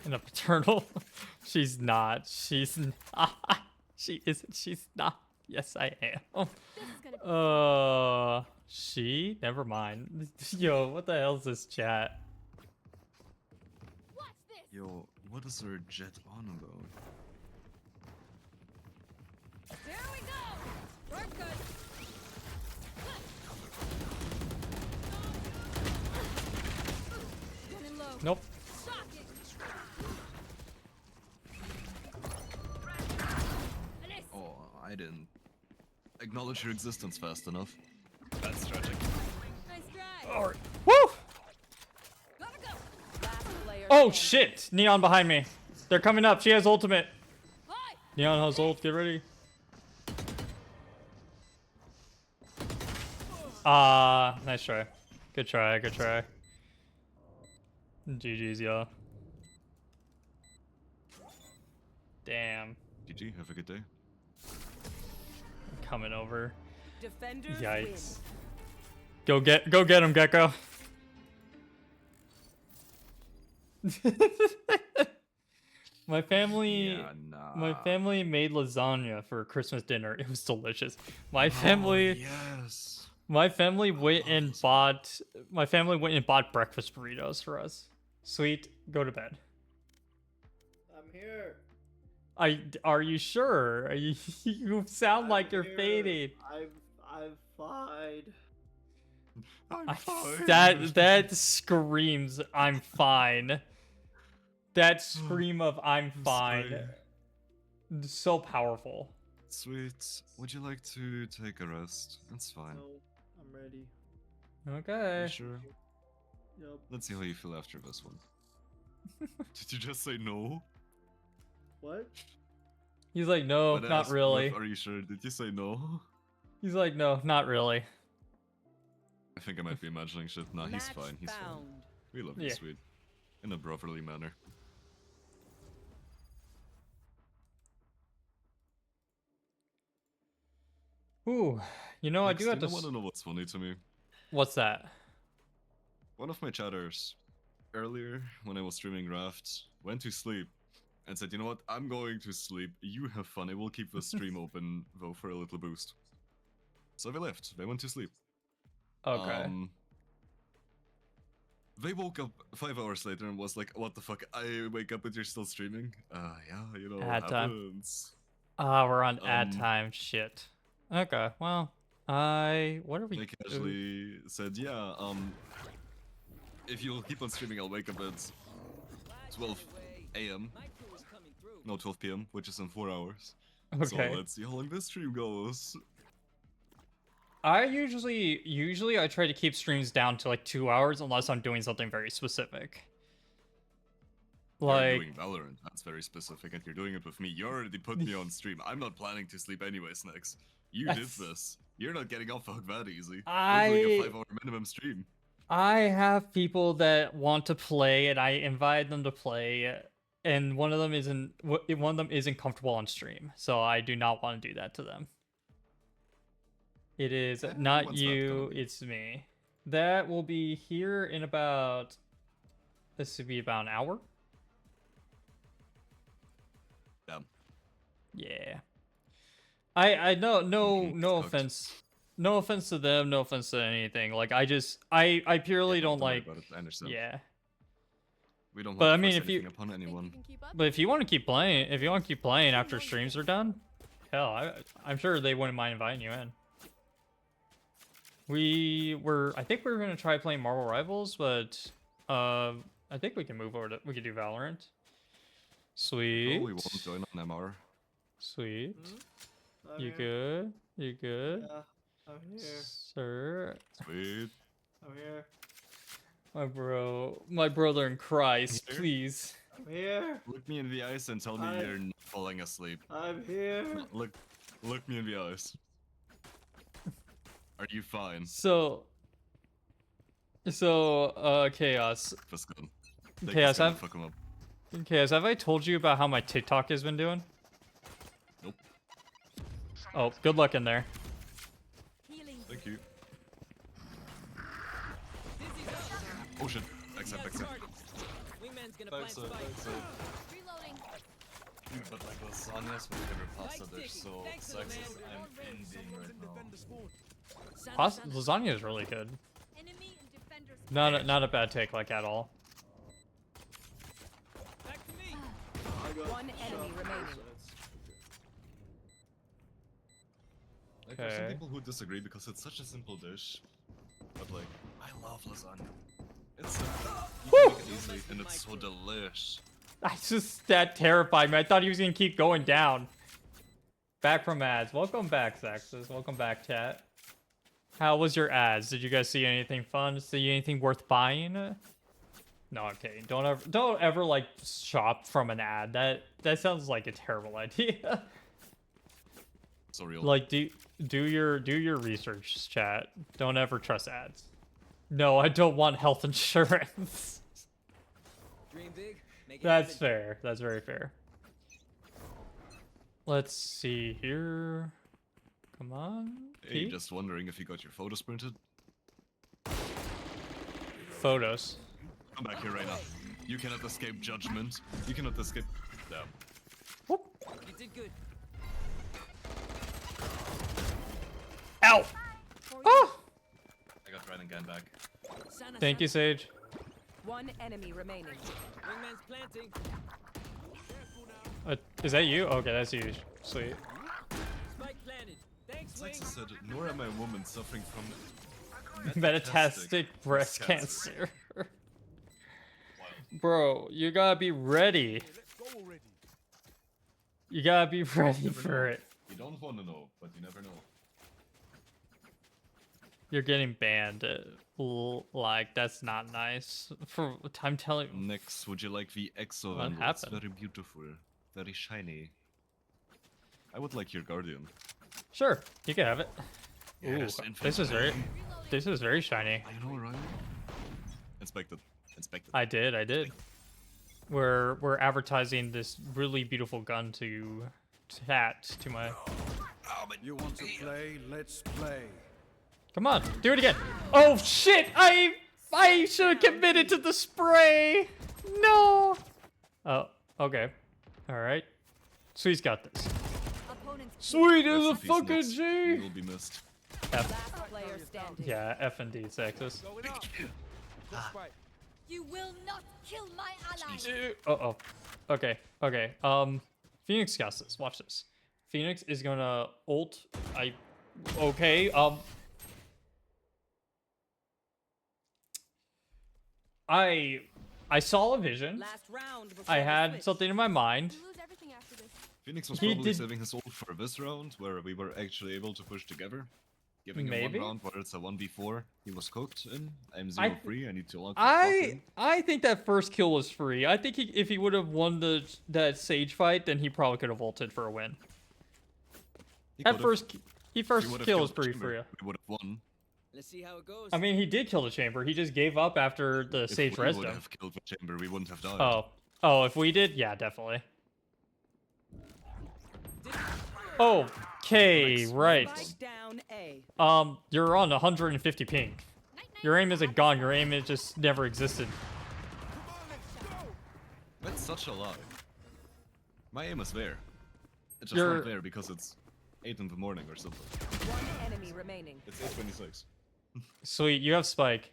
In a paternal. She's not. She's not. She isn't. She's not. Yes, I am. This is gonna be She? Never mind. Yo, what the hell is this chat? Watch this. Yo, what is her jet on about? Here we go. We're good. Running low. Nope. Shocking. An ace. Oh, I didn't acknowledge her existence fast enough. That's tragic. Nice try. Alright. Woo! Gotta go. Last player Oh standing. shit! Neon behind me. They're coming up. She has ultimate. Hi. Neon has ult. Get ready. Nice try. Good try. Good try. GG's, y'all. Damn. GG, have a good day. Coming over. Defenders Yikes. win. Go get him, Gecko. My family Yeah, nah. my family made lasagna for Christmas dinner. It was delicious. My family Yes. my family went and bought breakfast burritos for us. Sweet, go to bed. I'm here. Are you sure? You sound I'm like you're here. fading. I'm fine. I'm fine. That screams I'm fine. That scream of I'm fine. sorry. So powerful. Sweet. Would you like to take a rest? That's fine. No, I'm ready. Okay. You sure? Yup. Let's see how you feel after this one. Did you just say no? What? He's like, no, When I not asked really. Are you sure? Did you say no? He's like, no, not really. I think I might be imagining shit. Nah, he's Match fine. He's fine. found. We love you, Yeah. sweet. In a brotherly manner. Ooh, you know, I do have to. want to know what's funny to me? What's that? One of my chatters earlier when I was streaming Raft went to sleep and said, "You know what? I'm going to sleep. You have fun. I will keep the stream open though for a little boost." So they left. They went to sleep. Okay. They woke up 5 hours later and was like, "What the fuck? I wake up and you're still streaming?" Yeah, you know, Ad time. happens. We're on ad um, time. Shit. Okay. Well, what are we? They casually said, "Yeah, if you'll keep on streaming, I'll wake up at 12 a.m. My crew is coming through. No, 12 p.m., which is in 4 hours. Okay. So let's see how long this stream goes." I usually I try to keep streams down to like 2 hours unless I'm doing something very specific. You're Like, doing Valorant. That's very specific, and you're doing it with me. You already put me on stream. I'm not planning to sleep anyways, Nex. You did That's- this. You're not getting off the hook that easy. I- We're doing a 5-hour minimum stream. I have people that want to play, and I invite them to play, and one of them isn't comfortable on stream, so I do not want to do that to them. It is not when's that gonna you, be? it's me. That will be here in about. This would be about an hour. Damn. Yeah. I no It's cooked. offense. No offense to them, no offense to anything. Like I purely Yeah, don't worry like about it. I understand. yeah. We don't want But to I mean, force if you- anything upon anyone. But if you want to keep playing, after streams are done, hell, I'm sure they wouldn't mind inviting you in. I think we were gonna try playing Marvel Rivals, but I think we can move over to we could do Valorant. Sweet. Oh, we won't join on MR. Sweet. I'm You here. good? You good? Yeah, I'm here. Sir. Sweet. I'm here. My brother in Christ, Here? please. I'm here. Look me in the eyes and tell me Hi. you're not falling asleep. I'm here. Look me in the eyes. Are you fine? So, Chaos. This gun. Take Chaos, this gun and I've- fuck him up. Chaos, have I told you about how my TikTok has been doing? Nope. Oh, good luck in there. Healing. Thank you. Dizzy's up. Oh shit. Accept. Target. Wingman's gonna plant spike. Reloading. But like lasagnas with favorite pasta Spike's dish, ticking. so Thanks for the sexist. man. I'm ending right now. Lasagna is really good. Enemy and defenders. Not a bad take, like at all. Back to me. I got One enemy shot, remaining. so it's- Like, there's some Okay. people who disagree because it's such a simple dish. But like, I love lasagna. It's simple. You can make it easily, and it's so delish. That terrified me. I thought he was gonna keep going down. Back from ads. Welcome back, Zaxxas. Welcome back, chat. How was your ads? Did you guys see anything fun? See anything worth buying? No, I'm kidding. Don't ever like shop from an ad. That sounds like a terrible idea. So real. Like do your research, chat. Don't ever trust ads. No, I don't want health insurance. Dream big. Make it That's happen. fair. That's very fair. Let's see here. Come on. Hey, Pete? just wondering if you got your photos printed? Photos. Come back here right now. You cannot escape judgment. You cannot escape. Damn. You did good. Ow! Oh! I got Ryan again back. Sana, Thank you, Sana. Sage. One enemy remaining. Wingman's planting. Is that you? Okay, that's you. Sweet. Spike planted. Thanks, Wing. Sexy said, nor am I a woman suffering from Metastatic breast cancer. Bro, you gotta be ready. You gotta be ready for it. You don't don't want to know, but you never know. You're getting banned. Like, that's not nice. I'm telling you. Next, would you like the Exo What Vandal? It's happened? very beautiful, very shiny. I would like your Guardian. Sure, you can have it. Yes, Ooh, infinite this is very shiny. I know, right? Inspect it. Inspect it. I did. We're advertising this really beautiful gun to my. You want to play? Let's play. Come on, do it again. Oh shit! I should have committed to the spray. No. Oh, okay. All right. Sweet's got this. Opponent's Sweet is Rest a in peace, fucking Nix. G. You will be missed. F. last player standing. Yeah, F and D sexist. You will not kill my ally. Uh-oh. Okay. Phoenix got this. Watch this. Phoenix is gonna ult. Okay. I saw a vision. Last round. before I the had switch. something in my mind. You lose everything after this. Phoenix was He probably did- saving his ult for this round, where we were actually able to push together. Giving him Maybe. one round where it's a 1v4. He was cooked in. I'm I- 0-3. I need to lock the fuck in. I think that first kill was free. I think if he would have won that Sage fight, then he probably could have ulted for a win. He That could've. first He first would've kill killed was the pretty chamber. free. We would have won. Let's see how it goes. I mean, he did kill the chamber. He just gave up after the If Sage we rezzed would him. have killed the chamber, we wouldn't have died. Oh, if we did, yeah, definitely. Okay, Next. right. Spike down A. You're on 150 ping. Your aim isn't gone. Your aim just never existed. That's such a lie. My aim is there. It's just You're- not there because it's 8 in the morning or something. One enemy remaining. It's 8:26. Sweet, you have Spike.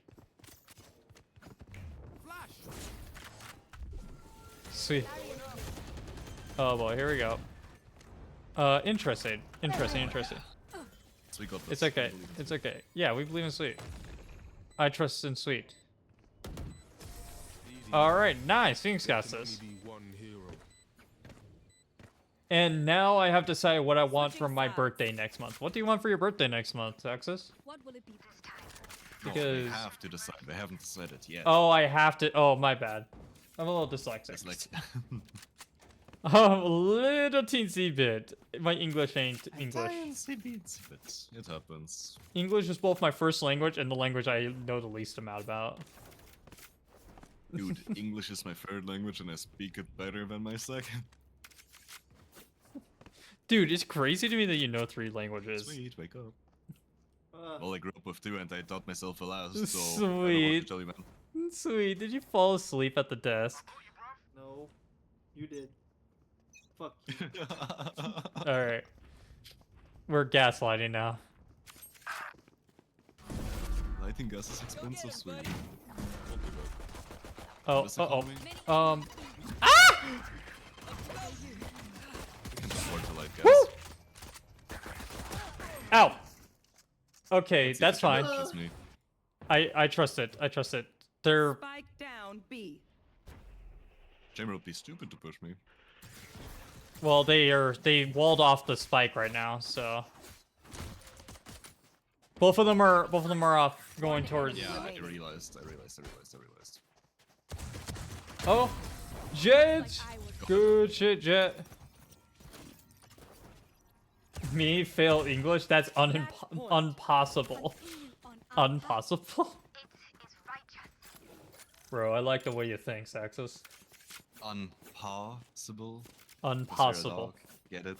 Sweet. Oh boy, here we go. Interesting. So we got this. It's okay. It's okay. Yeah, we believe in Sweet. I trust in Sweet. Alright, nice. Phoenix got this. And now I have to decide what I want for my birthday next month. What do you want for your birthday next month, Texas? What will it be this time? No, they because- have to decide. They haven't decided yet. Oh, I have to. Oh, my bad. I'm a little dyslexic. It's like A little teensy bit. My English ain't English. It happens. English is both my first language and the language I know the least amount about. Dude, English is my third language and I speak it better than my second. Dude, it's crazy to me that you know 3 languages. Sweet, wake up. Uh, Well, I grew up with 2 and I taught myself the last, so I don't know what to Sweet. tell you, man. Sweet. Did you fall asleep at the desk? no, you did. Fuck you. Alright. We're gaslighting now. Lighting gas is expensive, sweet. Oh, What's the uh-oh. economy? We can afford to light gas. Woo! Ow! Okay, Let's see if that's the chamber fine. kills me. I trust it. I trust it. They're... Spike down B. Chamber would be stupid to push me. Well, they walled off the spike right now, so... Both of them are off going towards... Yeah, I Remaining. realized. Oh! Jet! I was Good shit, Jet. Me fail English? That's unpossible. on Unpossible? Bro, I like the way you think, Saxus. Impossible. Unpossible. Get it?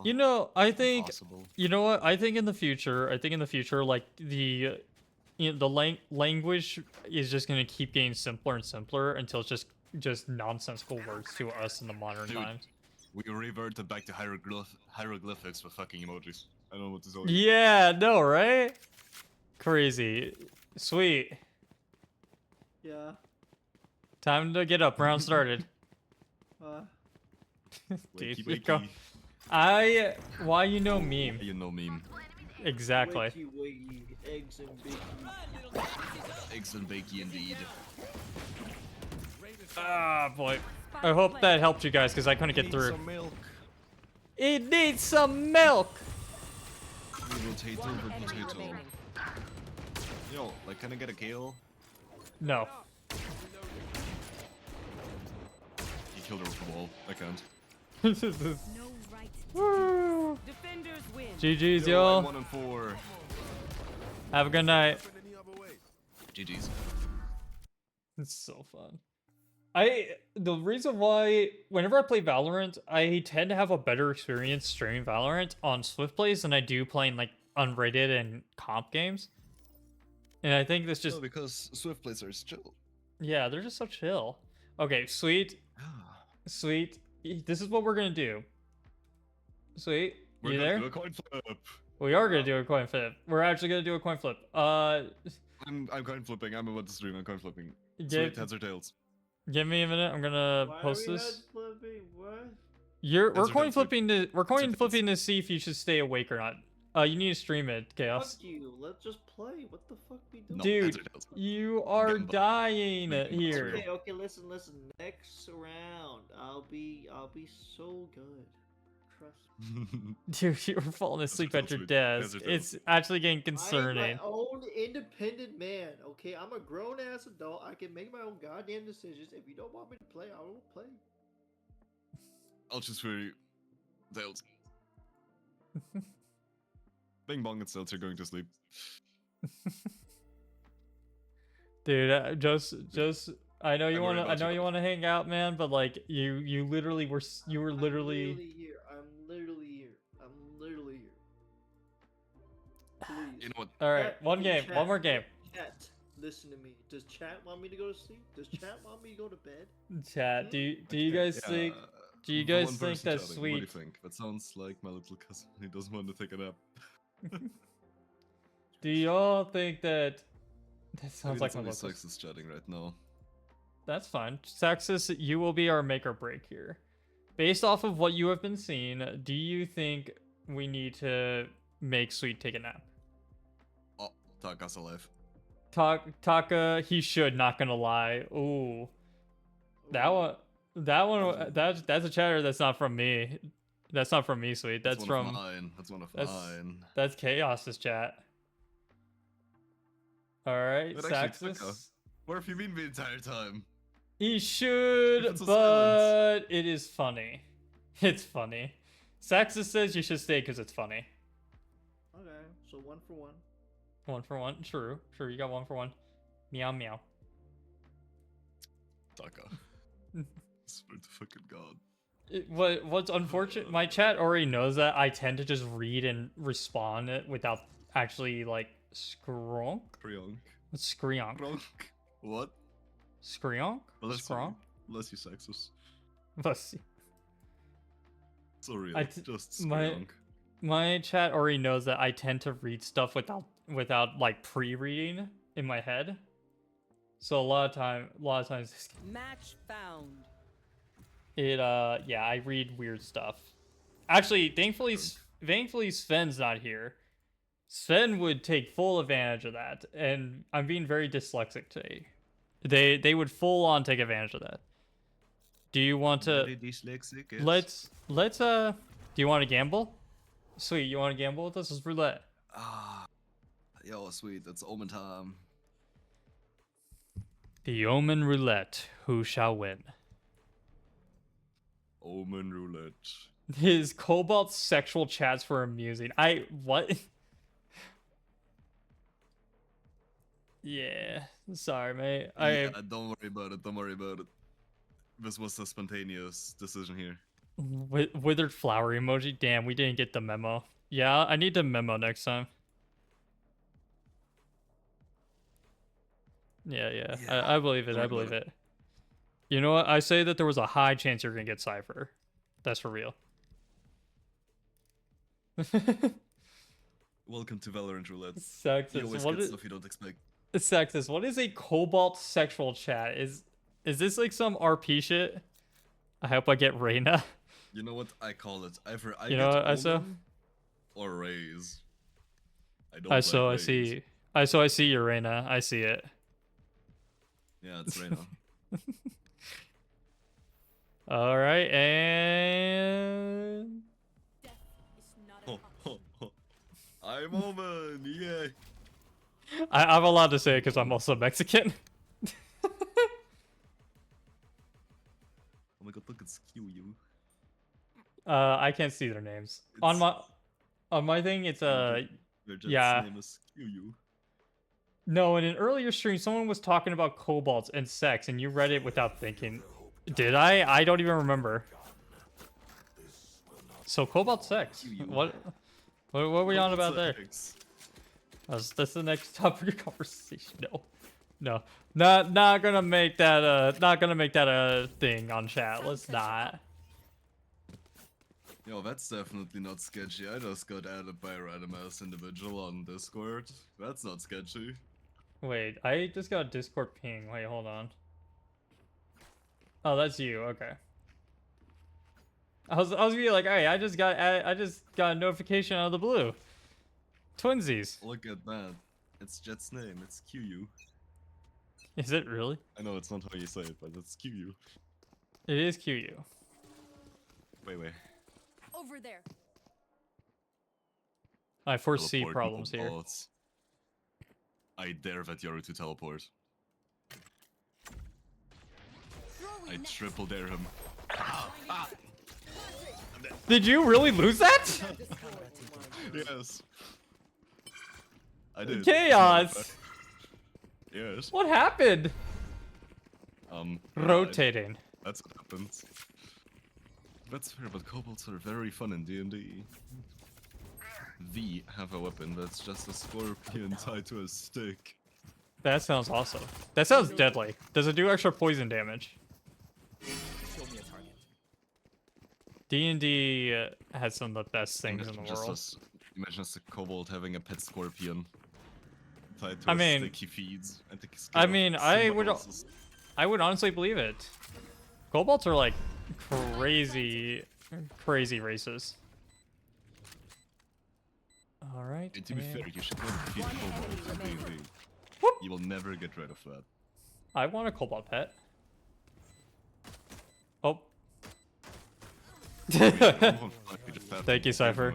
You know, I think... Impossible. You know what? I think in the future, like the language is just gonna keep getting simpler and simpler until it's just nonsensical words to us in the modern Dude. times. We reverted back to hieroglyphics with fucking emojis. I don't know what to tell you. Yeah, no, right? Crazy. Sweet. Yeah. Time to get up. Round started. Dude, Wakey, you go. wakey. Why you know meme? You know meme. Exactly. Wakey, wakey, eggs and bacon. Eggs and bakey indeed. Ah, boy. I hope that helped you guys because I couldn't get through. Some milk. It needs some milk. Potato One over enemy potato. remaining. Yo, like, can I get a kill? No. He killed her with the wall. I can't. No right. Woo. Defenders win. GG's, Yo, I'm y'all. 1 and 4. Have a good night. Any other way? GG's. It's so fun. The reason why whenever I play Valorant, I tend to have a better experience streaming Valorant on Swift plays than I do playing like unrated and comp games. And I think this just No, because Swift plays are chill. yeah, they're just so chill. Okay, sweet, sweet. This is what we're gonna do. Sweet, We're you gonna there? do a coin flip. We are gonna do a coin flip. We're actually gonna do a coin flip. I'm coin flipping. I'm about to stream. I'm coin flipping. Sweet, Give, heads or tails. give me a minute. I'm gonna Why post are we this. head flipping? What? We're Heads or coin tails, flipping to we're coin tails. flipping to see if you should stay awake or not. You need to stream it, Chaos. Fuck you. Let's just play. What the fuck we doing? No, Dude, heads or tails. you are Getting buffed. dying Making buffs here. real. Okay, listen. Next round, I'll be so good. Trust me. Dude, you were falling asleep tails, at your sweet. desk. Heads or tails. It's actually getting I am concerning. my own independent man. Okay, I'm a grown ass adult. I can make my own goddamn decisions. If you don't want me to play, I won't play. I'll choose for you. Tails. Bing bong and Stilts are going to sleep. Dude, just I know you I'm want worried to I about know you. you want to hang out, man, but like you literally were you were I'm literally literally here. I'm literally here. I'm literally here. Please. You know what? all right. Chat, One hey, game, chat, one more game. Chat, listen to me. Does chat want me to go to sleep? Does chat want me to go to bed? Chat, do you Okay, guys yeah, think? Do you the guys one think person that's chatting, What do you sweet? think? That sounds like my little cousin. He doesn't want to take a nap. Do y'all think that? That I sounds mean, like it's my only local. Sex is chatting right now. That's fine. Saxus, you will be our make or break here. Based off of what you have been seeing, do you think we need to make Sweet take a nap? Oh, Taka's alive. Taka, he should, not gonna lie. Ooh. That's a chatter that's not from me. That's not from me, Sweet. That's one from of mine. That's one of that's- mine. that's Chaos's chat. Alright, But actually, Taka, Saxus. where have you been the entire time? He should, Keep it so but silent. it is funny. It's funny. Saxus says you should stay because it's funny. Okay, so 1 for 1. 1 for 1. True. True, you got 1 for 1. Meow meow. Taka. Swear to fucking god. What's unfortunate, my chat already knows that I tend to just read and respond it without actually like skronk? Krionk. Skronk. Kronk. What? Skronk? Bless Skronk? you. Bless you, Sexus. Let's see. So real. Just my Krionk. my chat already knows that I tend to read stuff without like pre-reading in my head. So a lot of times Match found. yeah, I read weird stuff. Actually, thankfully Sven's not here. Sven would take full advantage of that, and I'm being very dyslexic today. They would full on take advantage of that. Do you want to Very dyslexic, yes. let's do you want to gamble? Sweet, you want to gamble with us? It's roulette. Ah. Yo, sweet. It's Omen time. The Omen Roulette. Who shall win? Omen roulette. His Cobalt sexual chats were amusing. What? Yeah. Sorry, mate. Yeah, don't worry about it. Don't worry about it. This was a spontaneous decision here. Withered flower emoji. Damn, we didn't get the memo. Yeah, I need the memo next time. Yeah. Yeah, I believe it. don't I worry believe about it. You know what? I say that there was a high chance you're gonna get Cypher. That's for real. Welcome to Valorant roulette. You Sexist. always What get is stuff you don't expect. sexist? What is a Cobalt sexual chat? Is this like some RP shit? I hope I get Reyna. You know what I call it? Either I You know get what, ISO? Omen or Raze. I don't ISO, like I Raze. see. ISO, I see your Reyna. I see it. Yeah, it's Reyna. All right, and My moment, yeah. I'm allowed to say it because I'm also Mexican. Oh my god, look, it's QU. I can't see their names. On my thing, it's Their Jet's yeah. name is QU. No, in an earlier stream, someone was talking about kobolds and sex, and you read it without thinking. Did I? I don't even remember. So cobalt sex. What were we on about there? That's the next topic of conversation. No, not gonna make that a thing on chat. Let's not. Yo, that's definitely not sketchy. I just got added by a random ass individual on Discord. That's not sketchy. Wait, I just got a Discord ping. Wait, hold on. Oh, that's you. Okay. I was gonna be like, hey, I just got a notification out of the blue. Twinsies. Look at that. It's Jet's name. It's QU. Is it really? I know it's not how you say it, but it's QU. It is QU. Wait. Over there. I foresee Teleport, problems here. bots. I dare Vetyoru to teleport. I triple dare him. Did you really lose that? Yes. I did. Chaos. Yes. What happened? Rotating. That's what happens. That's fair, but kobolds are very fun in D&D. V have a weapon that's just a scorpion tied to a stick. That sounds awesome. That sounds deadly. Does it do extra poison damage? D&D has some of the best things in the world. Imagine just a kobold having a pet scorpion tied to a stick he feeds. I would honestly believe it. Kobolds are like crazy races. All right. And to be fair, you should never feed kobolds in D&D. You will never get rid of that. I want a kobold pet. Oh. Thank you, Cypher.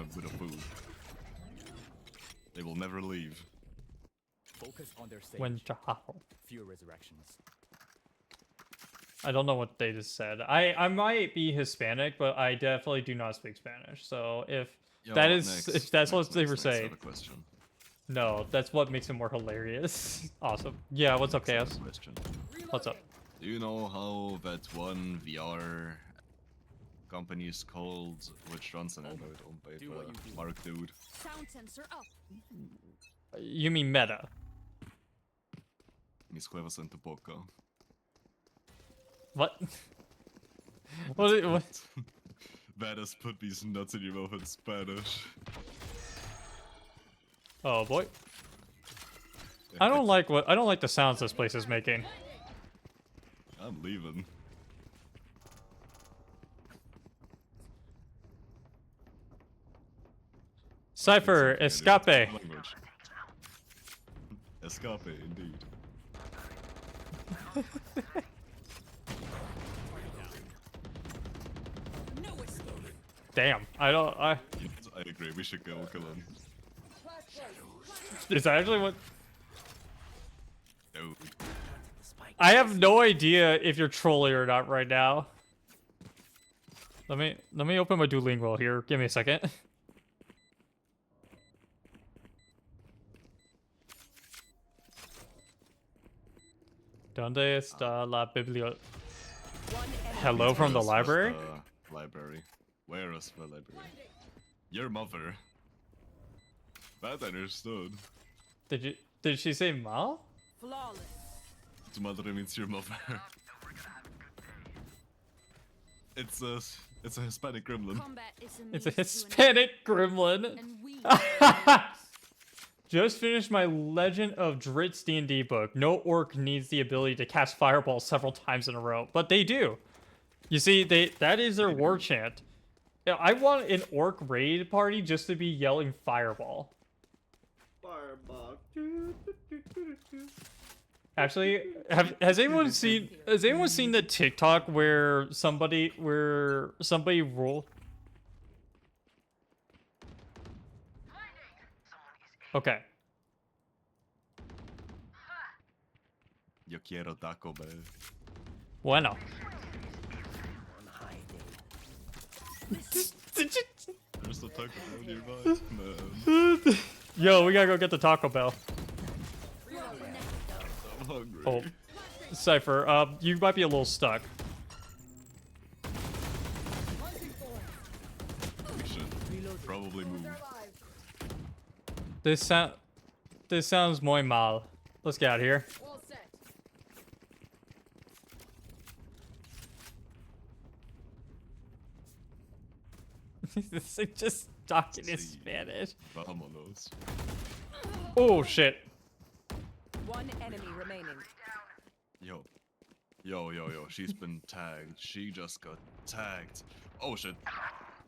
They will never leave. Focus on their stage. When Jahal. Few resurrections. I don't know what they just said. I might be Hispanic, but I definitely do not speak Spanish. So if that's what they were saying. No, that's what makes it more hilarious. Awesome. Yeah, what's up, Chaos? What's up? Do you know how that one VR company is called, which runs an Android owned by the Mark dude? Sound sensor up. You mean Meta? Mis huevos en tu boca. What? What? That has put these nuts in your mouth in Spanish. Oh boy. I don't like the sounds this place is making. I'm leaving. Cypher, escape. Escape, indeed. Damn, I agree, we should go kill him. Is that actually what? No. I have no idea if you're trolling or not right now. Let me open my Duolingo here. Give me a second. ¿Dónde está la biblioteca? Hello from the library? Library. Where is the library? Your mother. That I understood. Did she say ma? Flawless. To mother means your mother. It's a Hispanic gremlin. It's a Hispanic gremlin. Just finished my Legend of Dritz D&D book. No orc needs the ability to cast fireballs several times in a row, but they do. You see, that is their war chant. I want an orc raid party just to be yelling fireball. Fireball. Actually, has anyone seen the TikTok where somebody roll? Okay. Yo quiero Taco Bell. Bueno. There's a Taco Bell nearby, man. Yo, we gotta go get the Taco Bell. I'm hungry. Oh, Cypher, you might be a little stuck. We should probably move. This sounds muy mal. Let's get out of here. All set. This is just talking in Sí. Spanish. Vámonos. Oh shit. One enemy remaining. Yo. Yo. She's been tagged. She just got tagged. Oh shit.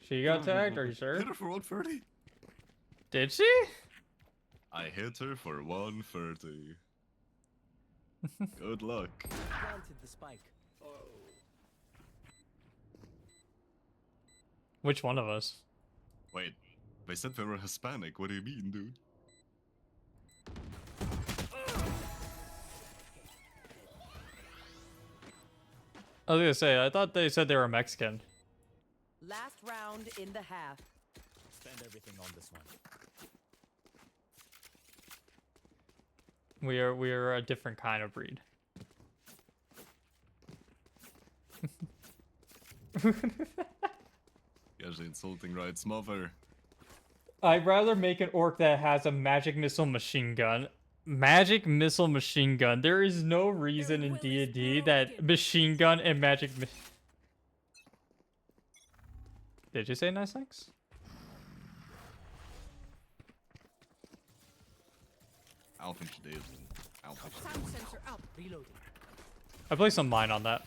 She got tagged, are you sure? Hit her for 130. Did she? I hit her for 130. Good luck. Planted the spike. Oh. Which one of us? Wait. They said they were Hispanic. What do you mean, dude? I was gonna say, I thought they said they were Mexican. Last round in the half. Spend everything on this one. We are a different kind of breed. You guys are insulting Riot's mother. I'd rather make an orc that has a magic missile machine gun. Magic missile machine gun. There is no reason in D&D that machine gun and magic Did you say nice things? I don't think she did. I don't think she Sound sensor out. Reloading. I placed some mine on that.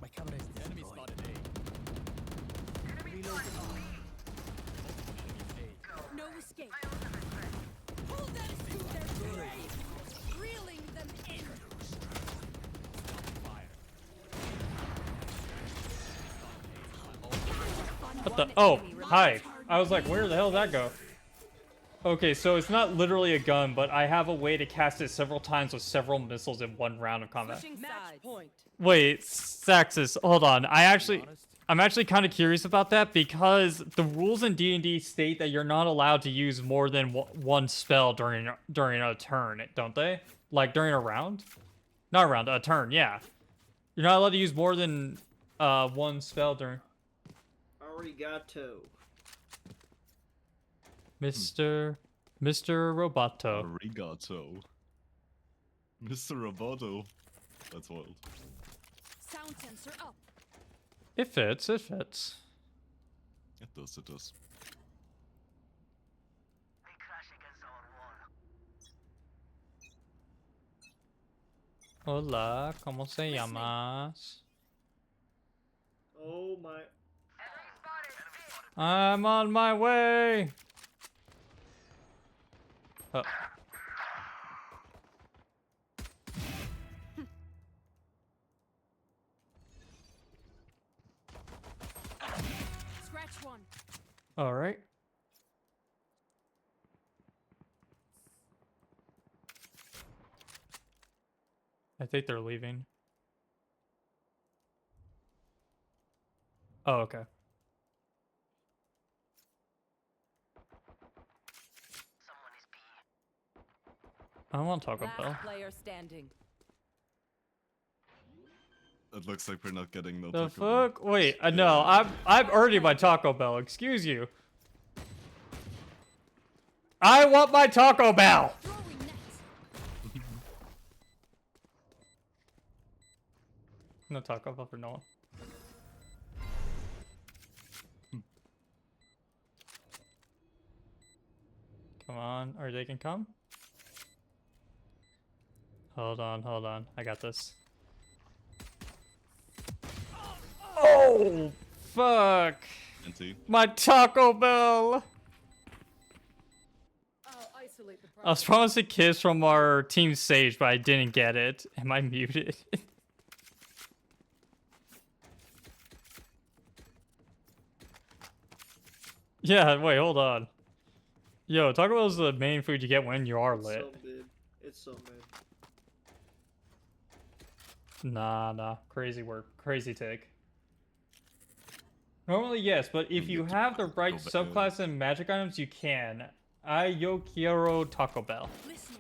My camera is Enemy destroyed. spotted A. Reloading. No escape. Hold that to their grave. Reeling them in. What the? One Oh, enemy hi. remaining. I was like, where the hell did that go? Okay, so it's not literally a gun, but I have a way to cast it several times with several missiles in one round of combat. Switching Match sides. point. Wait, Saxus, hold on. Honest, I'm actually kind of curious about that because the rules in D&D state that you're not allowed to use more than one spell during a turn, don't they? Like during a round? Not a round, a turn, yeah. You're not allowed to use more than one spell during... Arigato. Mr. Roboto. Arigato. Mr. Roboto. That's wild. Sound sensor up. It fits, it fits. It does, it does. Hola, ¿cómo se llamas? Oh my. I'm on my way! Oh. Scratch one. Alright. I think they're leaving. Oh, okay. I don't want Taco Bell. Last player standing. It looks like we're not getting no The Taco Bell. fuck? Wait, no, I'm earning my Taco Bell. Excuse you. I want my Taco Bell. Throwing net. No Taco Bell for Noah. Come on, or they can come. Hold on. I got this. Oh, fuck. NT. My Taco Bell. I'll isolate the I was promised a kiss from our team Sage, but I didn't get it. Am I muted? Yeah, wait, hold on. Yo, Taco Bell is the main food you get when you are It's lit. so mid. It's so mid. Nah. Crazy work. Crazy take. Normally, yes, but if you have the right subclass and magic items, you can. Yo quiero Taco Bell. Listening.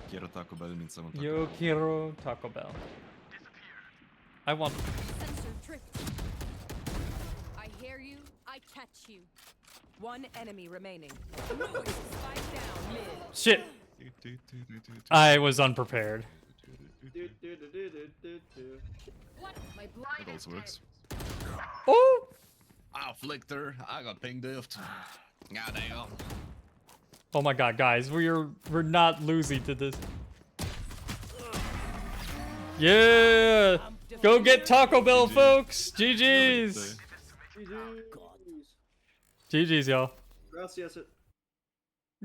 Quiero Taco Bell means someone Taco Yo Bell. quiero Taco Bell. I want. Sensor tripped. I hear you. I catch you. One enemy remaining. Spike down mid. Shit. I was unprepared. What? My That blind. also works. Oh! Ah, Flicker, I got ping diffed. Goddamn. Oh my god, guys, we're not losing to this. Yeah! Go get Taco Bell, folks! GG's! GG's, y'all. Gracias.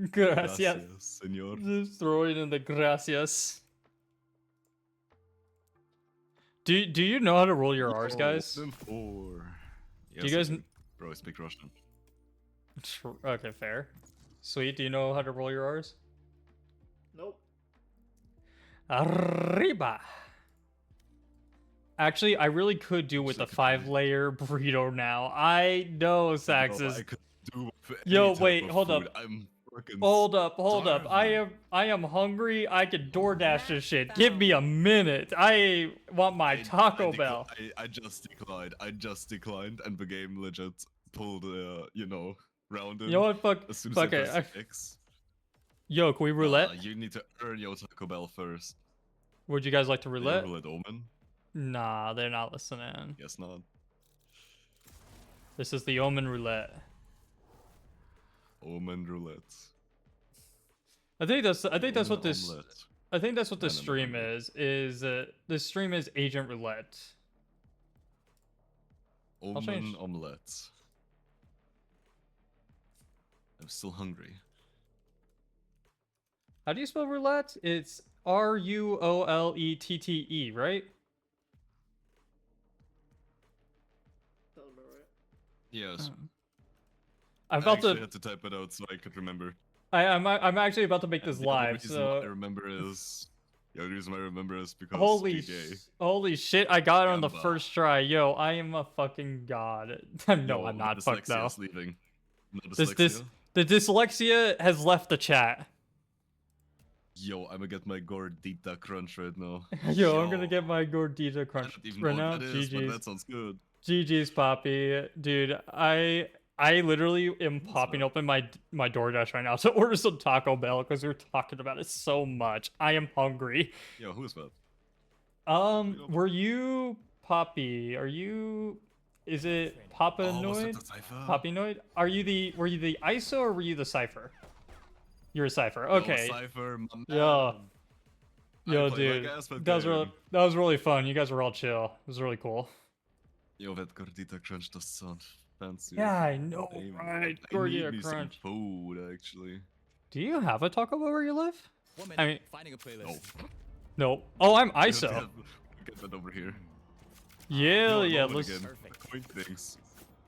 Gracias. senor. Just throw it in the gracias. Do you know how to roll your R's, guys? Them four. Do you guys... Bro, I speak Russian. Okay, fair. Sweet, do you know how to roll your R's? Nope. Arriba! Actually, I really could do with the 5-layer burrito now. I know, Saxus. I could do with Yo, any type wait, of hold food. up. I'm fucking Hold up. starving. I am hungry. I can DoorDash this shit. Give me a minute. I want my Taco Bell. I just declined, and the game legit pulled, round in. You know what? As soon as Fuck I it. pressed X. Yo, can we roulette? You need to earn your Taco Bell first. Would you guys like to roulette? Roulette Omen? Nah, they're not listening. Guess not. This is the Omen Roulette. Omen Roulette. I think that's what Omen this. Omelette. I think that's what this No, stream no. is. This stream is Agent Roulette. Omen change- Omelette. I'm still hungry. How do you spell roulette? It's RUOLETTE, right? Sounds about right. Yes. I'm I about actually to. had to type it out so I could remember. I'm actually about to make And this the only live. reason why I So remember is. The only reason I remember is because holy GTA. shit! I got it on the Gamba. first try. Yo, I am a fucking god. No, Yo, I'm the not. Fuck no. dyslexia's leaving. No This dyslexia? the dyslexia has left the chat. Yo, I'm gonna get my gordita crunch right now. Yo, I'm gonna get my gordita I crunch don't even right know now. what that is, but GG's. that sounds good. GG's, Poppy. Dude, I literally am popping open my DoorDash right now to order some Taco Bell because we're talking about it so much. I am hungry. Yo, who's that? Were you Poppy? Are you? Is it Oh, was that Papanoid? the Cypher? Poppynoid? Were you the ISO or were you the Cypher? You're a Cypher. Yo, Okay. Cypher, my man. Yo. I Yo, play dude. like ass with That was game. really fun. You guys were all chill. It was really cool. Yo, that gordita crunch does sound fancy. Yeah, I know, I- right? I Gordita need me some crunch. food, actually. Do you have a Taco Bell where you live? One minute, I mean- finding a No. playlist. No. Oh, I'm I don't ISO. have- Get that over here. Yeah, No, yeah. Moment Let's. again. Perfect. Coin things.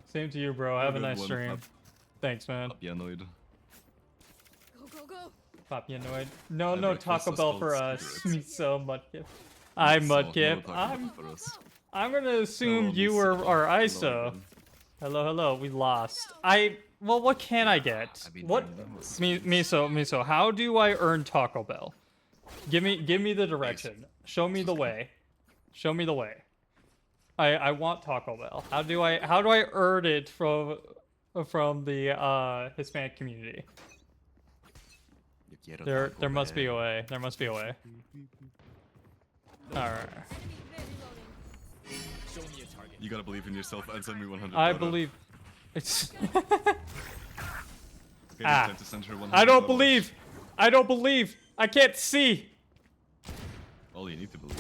Same to you, bro. Have a Good nice one, stream. Pop. Thanks, man. Pianoid. Go, go, go. Poppy annoyed. No, My no breakfast Taco is Bell called for us. cigarettes. Me so Mudkip. I'm So, no Mudkip. Taco Bell I'm. for us. I'm gonna assume Hello, you Miss were Taco. our Hello ISO. again. Hello, hello. We lost. Well, what can I get? I mean, What? I Miso. How do I earn Taco Bell? Give me the direction. Show me the way. Show me the way. I want Taco Bell. How do I earn it from the Hispanic community? Yo quiero There Taco must be a Bell. way. There must be a way. All right. Enemy reloading. Show me a target. You gotta believe in yourself and send me 100. I $. believe. It's. Okay, Ah. time to send her $100. I don't believe. I don't believe. I can't see. All you need to believe.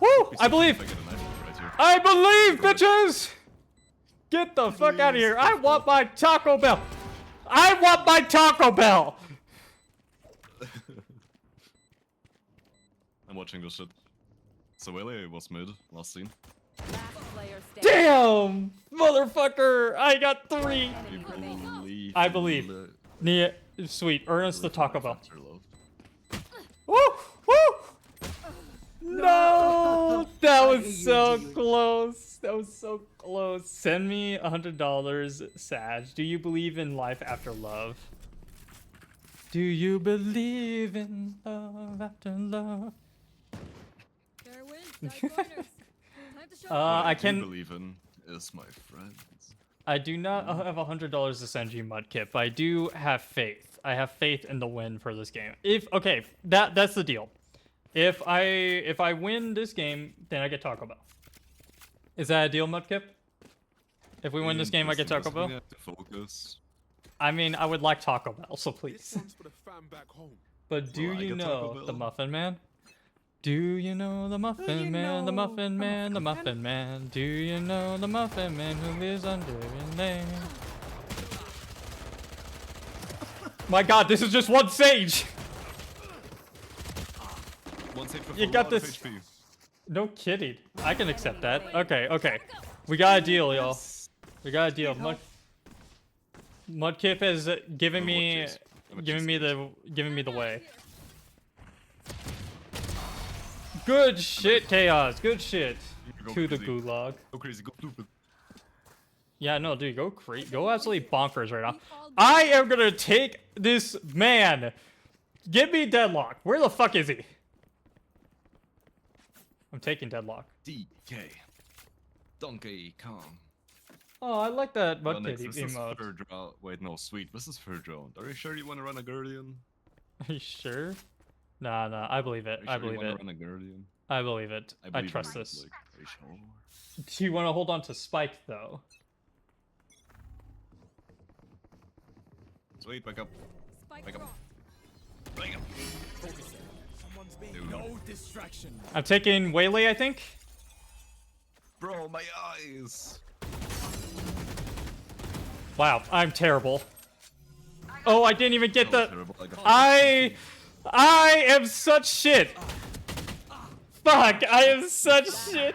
Woo! Be I so believe. if I get a knife right here. I believe, bitches! Get the fuck out of here. I want my Taco Bell. I want my Taco Bell. I'm watching this shit. So LA was mid, last scene. Last player standing. Damn! Motherfucker! I got 3! Enemy remaining. I believe. Nia, sweet. Earn us the Taco Bell. After love. Woo! Woo! No! That I was hate you, so dude. close. That was so close. Send me $100, Sag. Do you believe in life after love? Do you believe in love after love? Fair winds, die corners. Time to show I I can. believe in is my friends. I do not have $100 to send you, Mudkip, but I do have faith. I have faith in the win for this game. Okay, that's the deal. If I win this game, then I get Taco Bell. Is that a deal, Mudkip? If we win this game, I get Taco Bell. We have to focus. I mean, I would like Taco Bell, so please. for the fam back home. But do Well, I you get Taco know Bell. the Muffin Man? Do you know the Muffin Man? The Muffin Man, the Muffin Man. Do you know the Muffin Man who lives under your name? My God, this is just one Sage. One save for You full got lot of this. HP. No kidding. I can accept that. Okay. We got a deal, y'all. We got a deal. Mudkip has given me, giving me the way. Good shit, Chaos. Good shit. Go To the crazy. gulag. Go crazy, go stupid. Yeah, no, dude, go absolutely bonkers right now. I am gonna take this man. Give me Deadlock. Where the fuck is he? I'm taking Deadlock. DK. Donkey Kong. Oh, I like that Well, Mudkip Nexus, this is emote. third round. Wait, no, sweet. This is third round. Are you sure you want to run a Guardian? Are you sure? Nah, I believe it. Are you I sure you believe wanna it. Run a Guardian? I believe it. I believe trust in it, this. like, are you sure? Do you want to hold on to Spike, though? Sweet, back up. Spike Wake up. drop. Bring him. Someone's being Dude. no distraction. I'm taking Waylay, I think. Bro, my eyes. Wow, I'm terrible. Oh, I didn't even get That was the... terrible. got I am such shit. Fuck, I am such shit.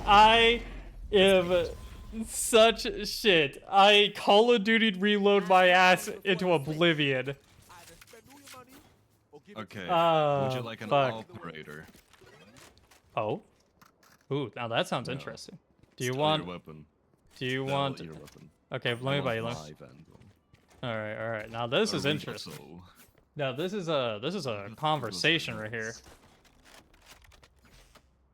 I am such shit. I Call of Duty reload my ass into oblivion. Either spend all your money or give it Okay. Oh, Would you like an fuck. operator? Oh. Ooh, now that sounds No. interesting. Do you Sell want... your weapon? Do you Sell want... your weapon. Okay, I let me buy you want one. my Vandal. Alright. Now this is Or interesting. Repo. Now this is a conversation right here.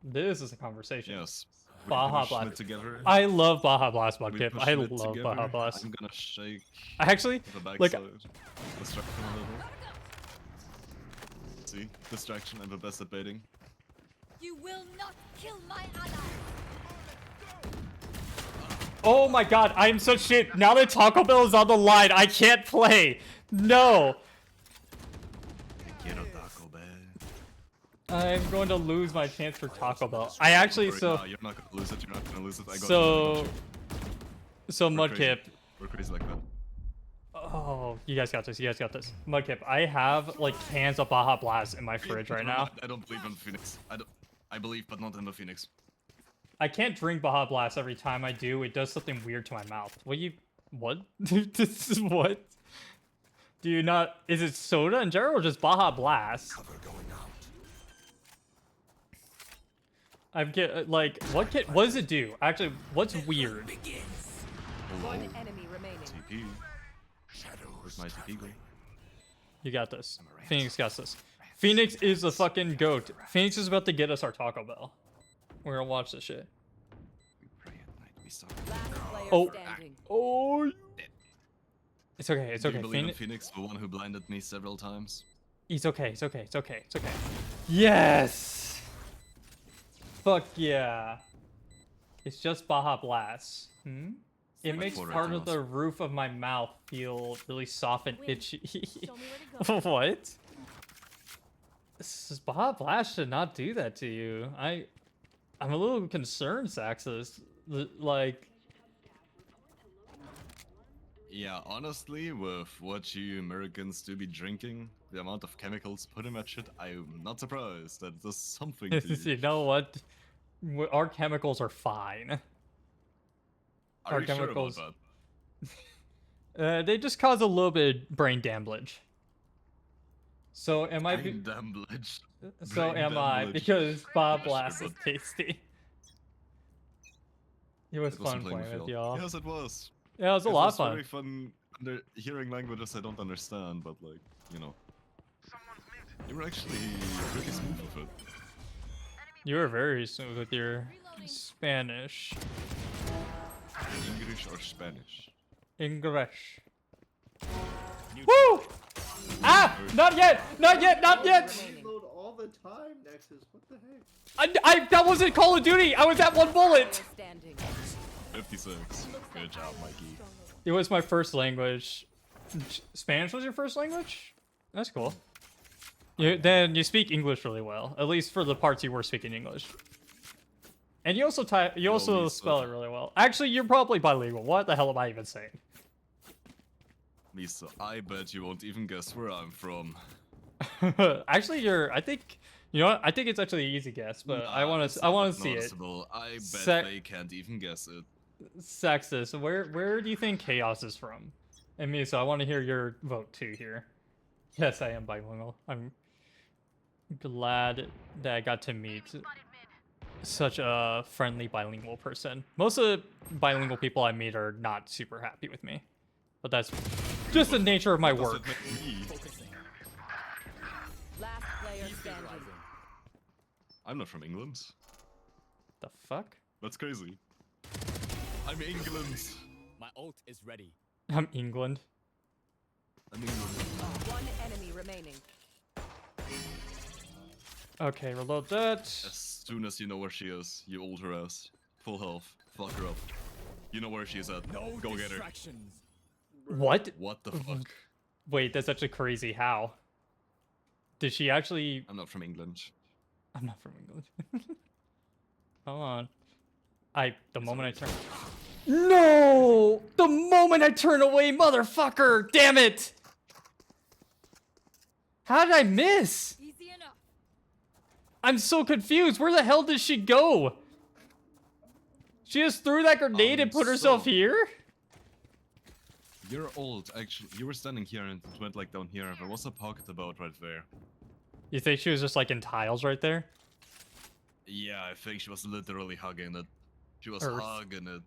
This is a conversation. Yes. We Baja push it Blast. together. I love Baja Blast, We Mudkip. push I it love together. Baja Blast. I'm gonna shake I actually, the backside. like, Distraction a little. See? Distraction, I'm the best at baiting. You will not kill my ally. oh my God, I'm such shit. Now that Taco Bell is on the line, I can't play. No. Quiero Taco Bell. I'm going to lose my chance for Taco Bell. I actually, Or, so, nah, you're not gonna lose it, you're not gonna lose it. I got so, you. so We're crazy. Mudkip. We're crazy like that. Oh, you guys got this. You guys got this. Mudkip, I have like cans of Baja Blast in my fridge right now. I don't believe in Phoenix. I believe, but not in the Phoenix. I can't drink Baja Blast every time I do. It does something weird to my mouth. What? This is what? Do you not? Is it soda in general or just Baja Blast? Like, what does it do? Actually, what's weird? One enemy remaining. TP. Where's my TP going? You got this. Phoenix got this. Phoenix is the fucking goat. Phoenix is about to get us our Taco Bell. We're gonna watch this shit. We pray at night, we suck. Last player Oh. standing. Oh. It's okay. It's Do okay. you believe in Phoenix. Phoenix, the one who blinded me several times? It's okay. It's okay. It's okay. It's okay. Yes. Fuck yeah. It's just Baja Blast. It makes four part of items. the roof of my mouth feel really soft and Win. itchy. Show me where to go. What? Baja Blast should not do that to you. I'm a little concerned, Saxus. Like, Yeah, honestly, with what you Americans do be drinking, the amount of chemicals put in that shit, I'm not surprised that it does something to you. you know what? Our chemicals are fine. Are Our you sure about chemicals. that? They just cause a little bit of brain damage. So am I? Brain damage. So Brain am I? damage. Because Bob Yeah, Blast sure, is bud. tasty. It was It wasn't fun playing with y'all. y'all. Yes, it was. Yeah, it was a lot of fun. Very fun hearing languages I don't understand, but like, you know. You were actually pretty smooth with it. You were very smooth with your Spanish. English or Spanish? English. Woo! Ah! Not yet! Not yet! Not yet! Reload all the time, Nexus. What the heck? That wasn't Call of Duty. I was at one bullet. Standing. 56. Good job, Mikey. It was my first language. Spanish was your first language? That's cool. Then you speak English really well, at least for the parts you were speaking English. And you also spell it really well. Actually, you're probably bilingual. What the hell am I even saying? Lisa, I bet you won't even guess where I'm from. Actually, I think, you know what? I think it's actually an easy guess, but I want to see it. I bet they can't even guess it. Sextus, where do you think Chaos is from? And Misa, I want to hear your vote too here. Yes, I am bilingual. I'm glad that I got to meet such a friendly bilingual person. Most of the bilingual people I meet are not super happy with me, but that's just the nature of my work. Last player standing. I'm not from England. The fuck? That's crazy. I'm England. My ult is ready. I'm England. I'm England. One enemy remaining. Okay, reload that. As soon as you know where she is, you ult her ass. Full health. Fuck her up. You know where she is at. No Go get her. distractions. What? What the fuck? Wait, that's actually crazy. How? Did she actually... I'm not from England. I'm not from England. Hold on. The moment I turn... No! The moment I turn away, motherfucker! Damn it! How did I miss? Easy enough. I'm so confused. Where the hell did she go? She just threw that grenade and put herself here? You're old, actually. You were standing here and it went like down here. There was a pocket about right there. You think she was just like in tiles right there? Yeah, I think she was literally hugging it. She was Earth. hugging it.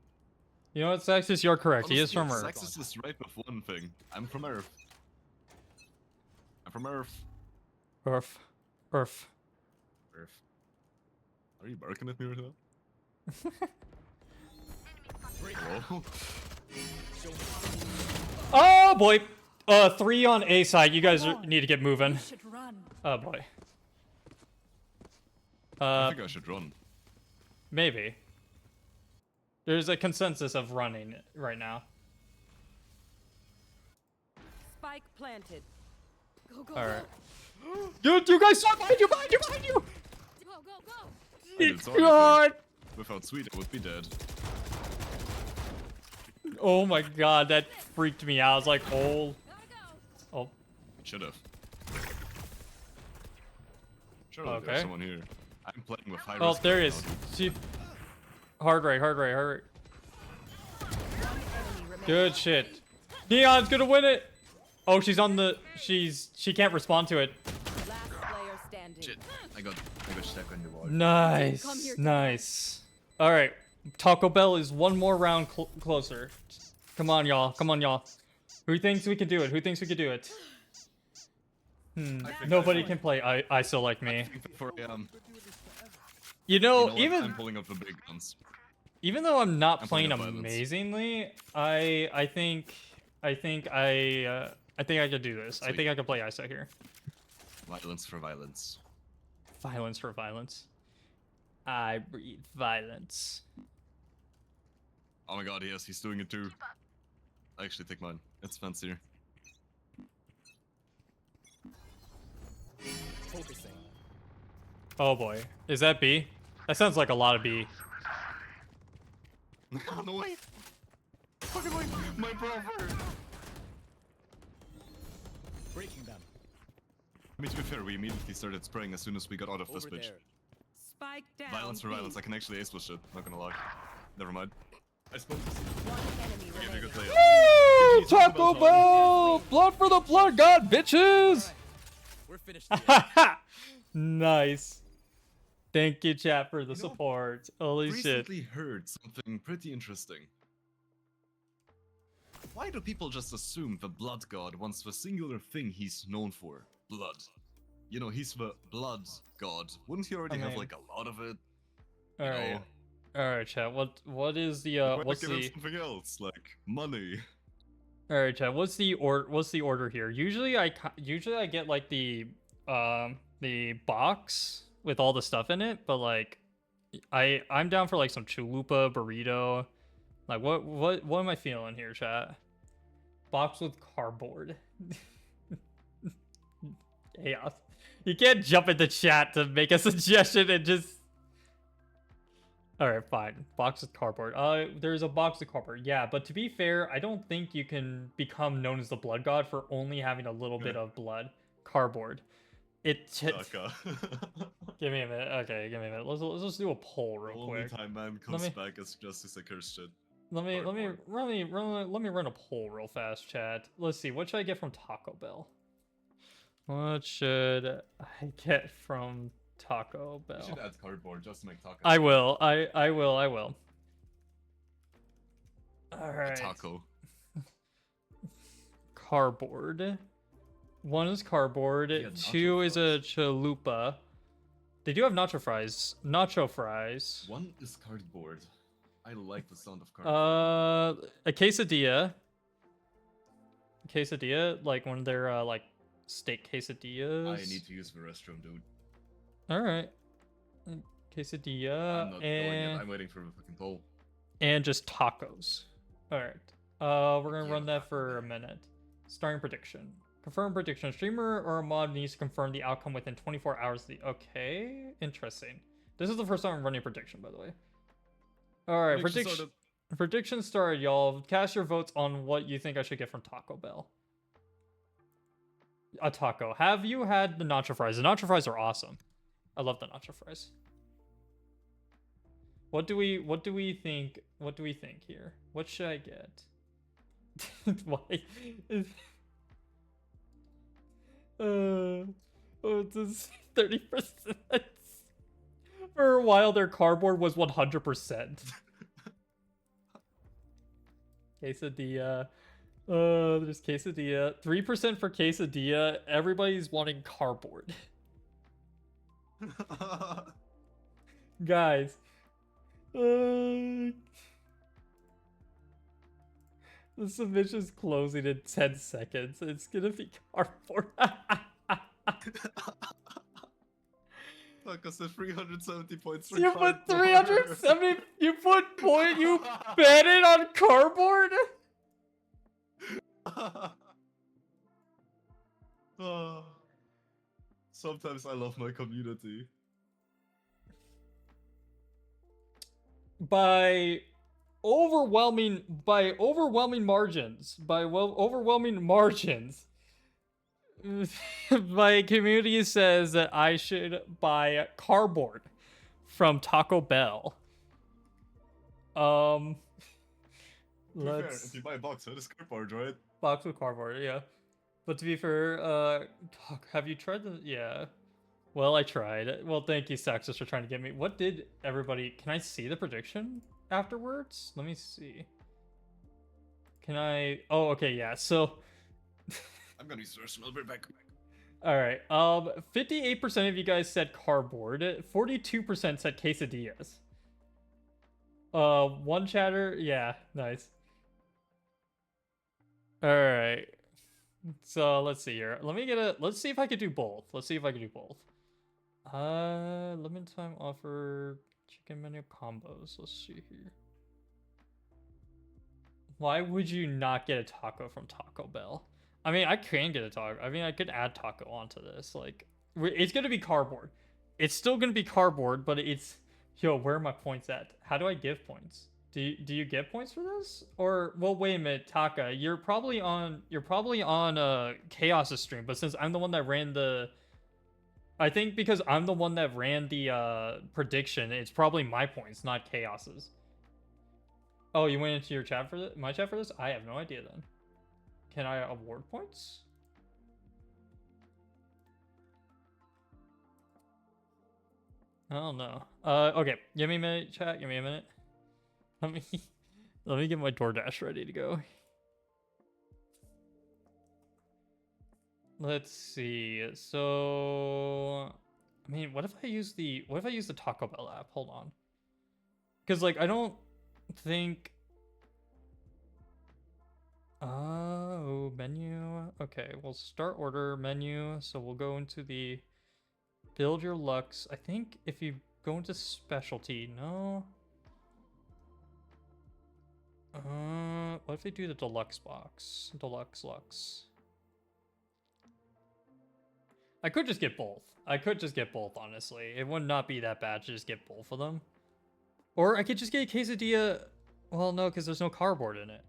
You know what, Sextus? You're correct. He is from Earth. Sextus is right with one thing. I'm from Earth. I'm from Earth. Earth. Earth. Earth. Are you barking at me right now? Hello? Oh boy! 3 on A side. You guys need to get moving. You should run. Oh boy. I think I should run. Maybe. There's a consensus of running right now. Spike planted. Go, go, All right. go. Dude, you guys saw behind you! Behind you! Behind you! Go, go, go. It's already God! Without Sweet, I would be dead. Oh my god, that freaked me out. I was like, oh. Gotta go. Oh. Should have. Surely Okay. there's someone here. I'm playing with high Oh, risk there right he is. now, dude. See. Hard right, hard right, hard right. Good shit. Neon's gonna win it! Oh, she's on the... She can't respond to it. Last player standing. Shit. I got stuck on the wall. Come Nice. here, Nice. Alright. Taco Bell is one more round closer. Come on, y'all. Come on, y'all. Who thinks we can do it? Who thinks we can do it? Nobody can play ISO like me. You know, I'm even pulling up the big guns. even though I'm not I'm playing playing up violence. amazingly, I think I think I could do this. I Sweet. think I could play ISO here. Violence for violence. Violence for violence. I breed violence. Oh my god, yes, he's doing it too. I actually take mine. It's fancier. Focusing. Oh boy. Is that B? That sounds like a lot of B. No way! Fucking wait! My brother! Breaking them. I mean, to be fair, we immediately started spraying as soon as we got out of this Over bitch. there. Spike down. Violence for B. violence. I can actually ace with shit. Not gonna lie. Never mind. I spoke. One enemy Okay, remaining. good play. Woo! GG, Taco Taco Bell Bell! Blood for the blood god, bitches! We're finished here. Nice. Thank you, chat, for the You know, support. Holy shit. Recently heard something pretty interesting. Why do people just assume the blood god wants the singular thing he's known for? Blood. You know, he's the blood god. Wouldn't he already have mean- like a lot of it? You Alright. know? Alright, chat. What is the Why not what's give him the something else, like money? Alright, chat. What's the order here? Usually I get like the box with all the stuff in it, but like I'm down for like some chalupa burrito. Like what am I feeling here, chat? Box with cardboard. Chaos. You can't jump into chat to make a suggestion and just. Alright, fine. Box with cardboard. There's a box of cardboard. Yeah, but to be fair, I don't think you can become known as the blood god for only having a little bit of blood. Cardboard. Taka. Give me a minute. Okay, give me a minute. Let's just do a poll The real only quick. time man Let comes me- back as justice a cursed shit. Let me Cardboard. run a poll real fast, chat. Let's see. What should I get from Taco Bell? What should I get from Taco You should Bell? add cardboard just to make taco. I will. I will. All A right. taco. Cardboard. One is cardboard. Yeah, Two nacho is a chalupa. They do have nacho fries. Nacho fries. One is cardboard. I like the sound of cardboard. A quesadilla. Quesadilla, like when they're like steak quesadillas. I need to use the restroom, dude. All right. Quesadilla I'm not going yet. and I'm waiting for the fucking poll. just tacos. All right. We're gonna Yeah, run that Taco for a Bell. minute. Starting prediction. Confirm prediction. Streamer or a mod needs to confirm the outcome within 24 hours. Okay, interesting. This is the first time I'm running a prediction, by the way. All right, Prediction prediction. started. Prediction started, y'all. Cast your votes on what you think I should get from Taco Bell. A taco. Have you had the nacho fries? The nacho fries are awesome. I love the nacho fries. What do we think? What do we think here? What should I get? Why? Oh, it's just 30%. For a while, their cardboard was 100%. Quesadilla. There's quesadilla. 3% for quesadilla. Everybody's wanting cardboard. Guys. The submission's closing in 10 seconds. It's gonna be cardboard. Fuck us at 370 points. for You put cardboard. 370. You put point. You bet it on cardboard. Ah. Sometimes I love my community. By overwhelming margins. My community says that I should buy cardboard from Taco Bell. To be fair, Let's if you buy a box, it is cardboard, right? box with cardboard, yeah. But to be fair, have you tried the? Yeah. Well, I tried. Well, thank you, Saxus, for trying to get me. What did everybody? Can I see the prediction afterwards? Let me see. Can I? Oh, okay, yeah. So. I'm gonna use the restroom. I'll be back. All right. 58% of you guys said cardboard. 42% said quesadillas. One chatter. Yeah, nice. All right. So let's see here. Let's see if I could do both. Limit time offer chicken menu combos. Let's see here. Why would you not get a taco from Taco Bell? I mean, I can get a taco. I mean, I could add taco onto this. Like, it's gonna be cardboard. It's still gonna be cardboard, but it's yo. Where are my points at? How do I give points? Do you get points for this? Or well, wait a minute, Taka. You're probably on Chaos's stream, but since I'm the one that ran the I think because I'm the one that ran the prediction, it's probably my points, not Chaos's. Oh, you went into your chat for my chat for this? I have no idea then. Can I award points? I don't know. Okay. Give me a minute, chat. Give me a minute. Let me let me get my DoorDash ready to go. Let's see. So, I mean, what if I use the Taco Bell app? Hold on. Because like I don't think. Oh, menu. Okay, we'll start order menu. So we'll go into the build your Lux. I think if you go into specialty, no. What if they do the deluxe box? Deluxe Lux. I could just get both. I could just get both, honestly. It would not be that bad to just get both of them. Or I could just get a quesadilla. Well, no, because there's no cardboard in it.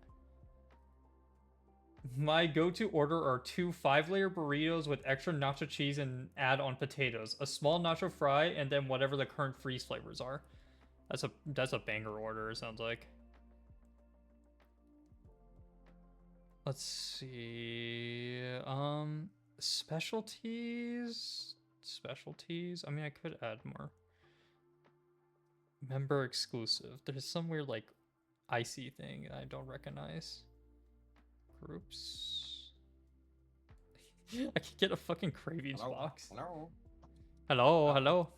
My go-to order are 2 5-layer burritos with extra nacho cheese and add-on potatoes, a small nacho fry, and then whatever the current freeze flavors are. That's a banger order, it sounds like. Let's see. Specialties. I mean, I could add more. Member exclusive. There's some weird like icy thing I don't recognize. Groups. I could get a fucking cravings box. Hello. Hello.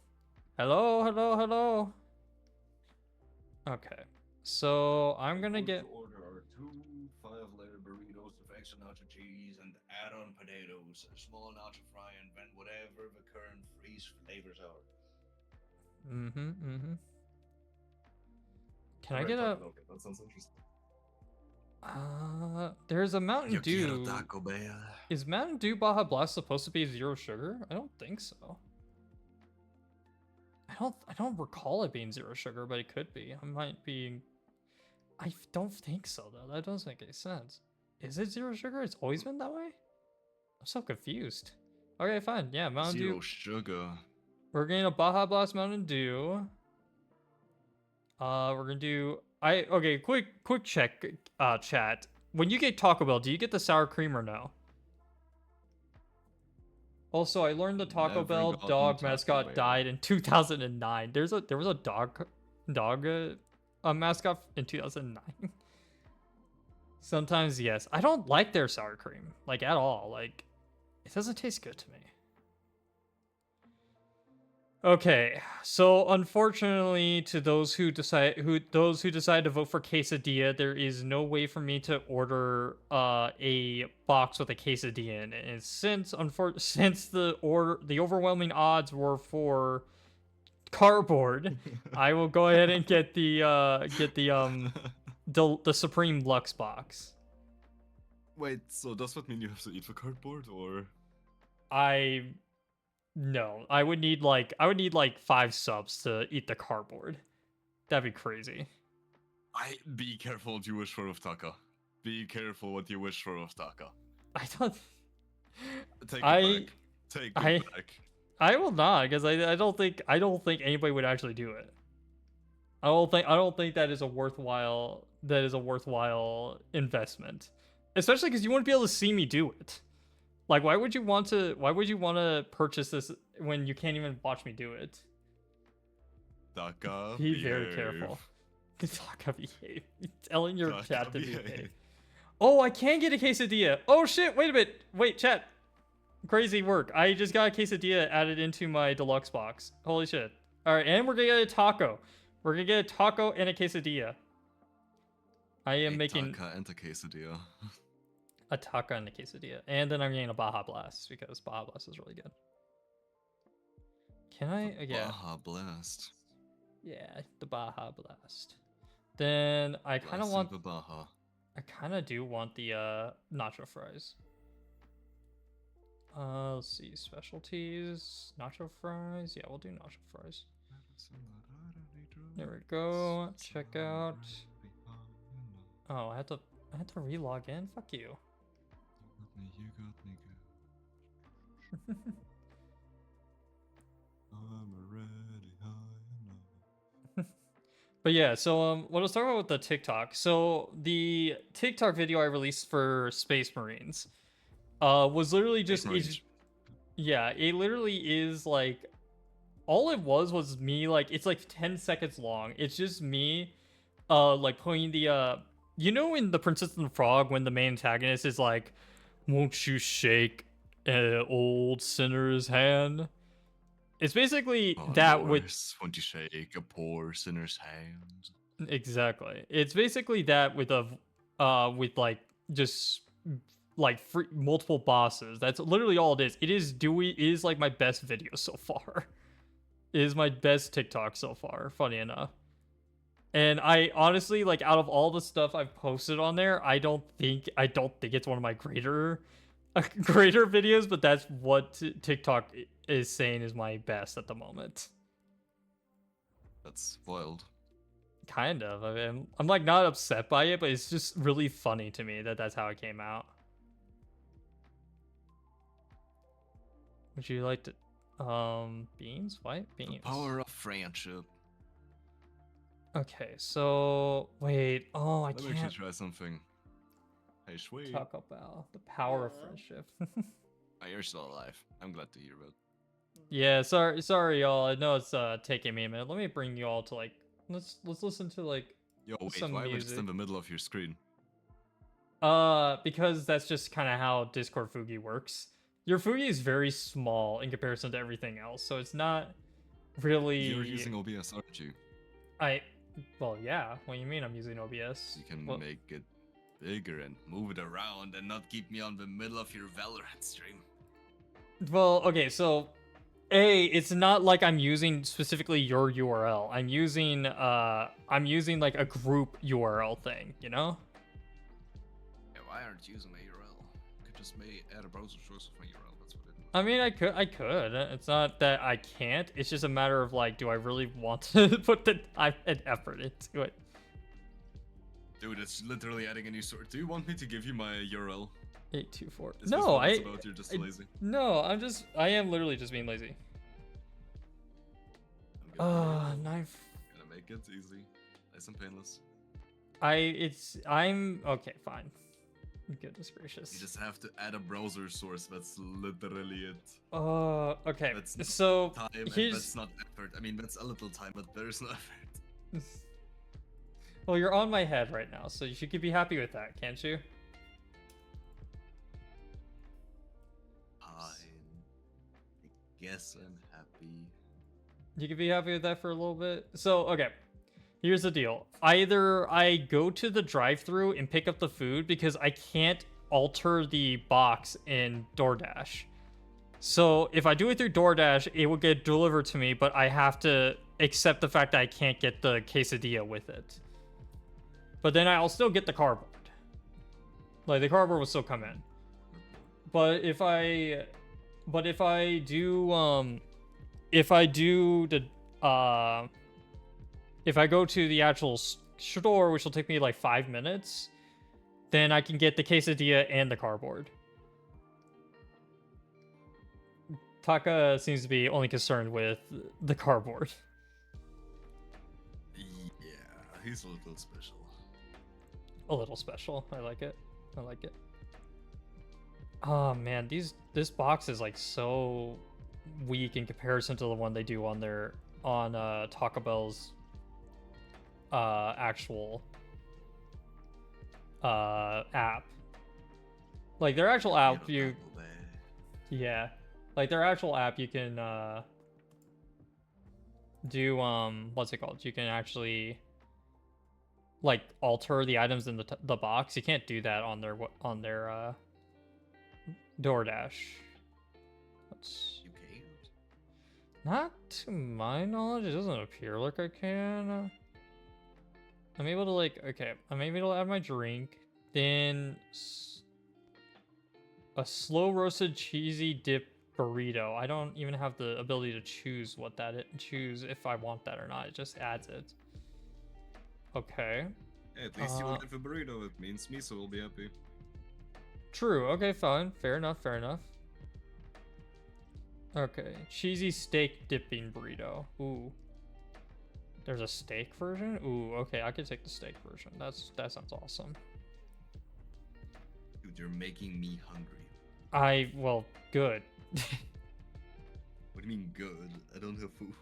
Okay. So I'm gonna get. Order are 2 5-layer burritos with extra nacho cheese and add-on potatoes, a small nacho fry, and then whatever the current freeze flavors are. Can I get a? Okay, that sounds interesting. There's a Mountain Yo quiero Dew. Taco Bell. Is Mountain Dew Baja Blast supposed to be 0 sugar? I don't think so. I don't recall it being 0 sugar, but it could be. I don't think so though. That doesn't make any sense. Is it 0 sugar? It's always been that way? I'm so confused. Okay, fine. Yeah, Mountain Zero Dew. sugar. We're getting a Baja Blast Mountain Dew. We're gonna do. Okay. Quick check. Chat. When you get Taco Bell, do you get the sour cream or no? Also, I learned the Taco Never Bell gotten dog Taco mascot Bell. died in 2009. There was a dog mascot in 2009. Sometimes yes. I don't like their sour cream like at all. Like it doesn't taste good to me. Okay, so unfortunately, to those who decide to vote for quesadilla, there is no way for me to order a box with a quesadilla in it. And since the overwhelming odds were for cardboard, I will go ahead and get the Supreme Lux box. Wait, so does that mean you have to eat the cardboard, or? No, I would need like 5 subs to eat the cardboard. That'd be crazy. Be careful what you wish for with Taka. Be careful what you wish for with Taka. I don't. Take it back. Take it back. I will not, because I don't think anybody would actually do it. I don't think that is a worthwhile investment, especially because you wouldn't be able to see me do it. Like, why would you want to purchase this when you can't even watch me do it? Taka, Be very careful. Taka, behave. Telling your Taka, chat to behave. behave. Oh, I can get a quesadilla. Oh shit! Wait a minute. Wait, chat. Crazy work. I just got a quesadilla added into my deluxe box. Holy shit! All right, and we're gonna get a taco. We're gonna get a taco and a quesadilla. I am making Taka and a quesadilla. a taco and a quesadilla, and then I'm getting a Baja Blast because Baja Blast is really good. Can I? Yeah. Baja Blast. Yeah, the Baja Blast. Then I kind of Blasting want. the Baja. I kind of do want the nacho fries. Let's see, specialties, nacho fries. Yeah, we'll do nacho fries. There we go. Check out. Oh, I had to relog in. Fuck you. You got me good. But yeah, so what I was talking about with the TikTok. So the TikTok video I released for Space Marines was literally Space just Marines. yeah, it literally is like all it was me, like it's like 10 seconds long. It's just me like putting the you know in The Princess and the Frog when the main antagonist is like, won't you shake an old sinner's hand? It's basically Oh, that with Norse, won't you shake a poor sinner's hand? exactly. It's basically that with like just like multiple bosses. That's literally all it is. It is Dewey is like my best video so far. It is my best TikTok so far, funny enough. And I honestly like out of all the stuff I've posted on there, I don't think it's one of my greater videos, but that's what TikTok is saying is my best at the moment. That's wild. Kind of. I mean, I'm like not upset by it, but it's just really funny to me that that's how it came out. Would you like to beans? White beans. The power of friendship. Okay, so wait. Oh, I Let me actually can't try something. Hey, Shui. talk about the power of Yeah. friendship. Oh, you're still alive. I'm glad to hear about. Yeah, sorry, y'all. I know it's taking me a minute. Let me bring you all to like let's listen to like Yo, wait, some why am I just music. in the middle of your screen? Because that's just kind of how Discord Fugi works. Your Fugi is very small in comparison to everything else, so it's not really. You're using OBS, aren't you? Well, yeah. What do you mean I'm using OBS? You can Well, make it bigger and move it around and not keep me on the middle of your Valorant stream. well, okay, so it's not like I'm using specifically your URL. I'm using like a group URL thing, you know? Yeah, why aren't you using my URL? You could just add a browser source of my URL. That's what it is. I mean, I could. It's not that I can't. It's just a matter of like, do I really want to put the time and effort into it? Dude, it's literally adding a new source. Do you want me to give you my URL? 824. Is this No, what it's about? You're just lazy. No, I am literally just being lazy. I'm gonna Knife. make it easy, nice and painless. I'm okay, fine. Goodness You gracious. just have to add a browser source. That's literally it. Okay. That's not So time, and here's that's not effort. I mean, that's a little time, but there's no effort. well, you're on my head right now, so you should be happy with that, can't you? Fine. I guess I'm happy. You could be happy with that for a little bit. So, okay. Here's the deal. Either I go to the drive-thru and pick up the food because I can't alter the box in DoorDash. So, if I do it through DoorDash, it will get delivered to me, but I have to accept the fact that I can't get the quesadilla with it. But then I'll still get the cardboard. Like, the cardboard will still come in. But if I go to the actual store, which will take me like 5 minutes, then I can get the quesadilla and the cardboard. Taka seems to be only concerned with the cardboard. Yeah, he's a little special. A little special. I like it. I like it. Oh man, this box is like so weak in comparison to the one they do on Taco Bell's actual app. Like their actual app, yeah, like their actual app, you can do what's it called? You can actually like alter the items in the box. You can't do that on their DoorDash. You can't? Not to my knowledge. It doesn't appear like I can. I'm able to like, okay, I'm able to add my drink. Then a slow roasted cheesy dip burrito. I don't even have the ability to choose choose if I want that or not. It just adds it. Okay. Hey, at least you'll get the burrito. It means Miso will be happy. True. Okay, fine. Fair enough. Fair enough. Okay. Cheesy steak dipping burrito. Ooh. There's a steak version? Ooh, okay, I could take the steak version. That sounds awesome. Dude, you're making me hungry. Well, good. What do you mean good? I don't have food.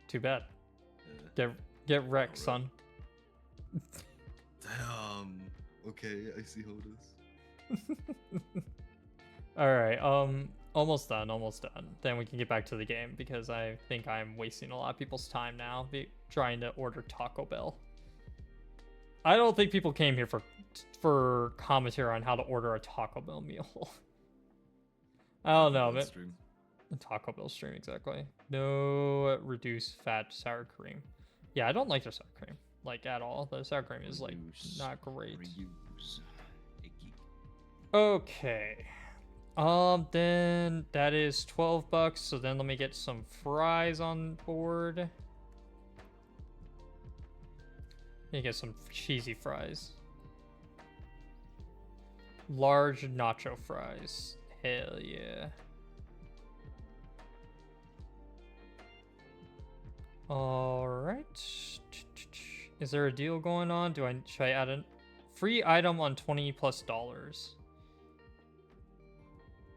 Too bad. Uh, Get wrecked, bro. son. Damn. Okay, I see how it is. Alright, almost done. Then we can get back to the game because I think I'm wasting a lot of people's time now trying to order Taco Bell. I don't think people came here for commentary on how to order a Taco Bell meal. I don't know, but Stream. Taco Bell stream, exactly. No reduced fat sour cream. Yeah, I don't like their sour cream, like, at all. The sour cream is, like, not great. Reuse. Icky. Okay. Then that is $12, so then let me get some fries on board. Let me get some cheesy fries. Large nacho fries. Hell yeah. Alright. Is there a deal going on? Should I add a free item on $20+?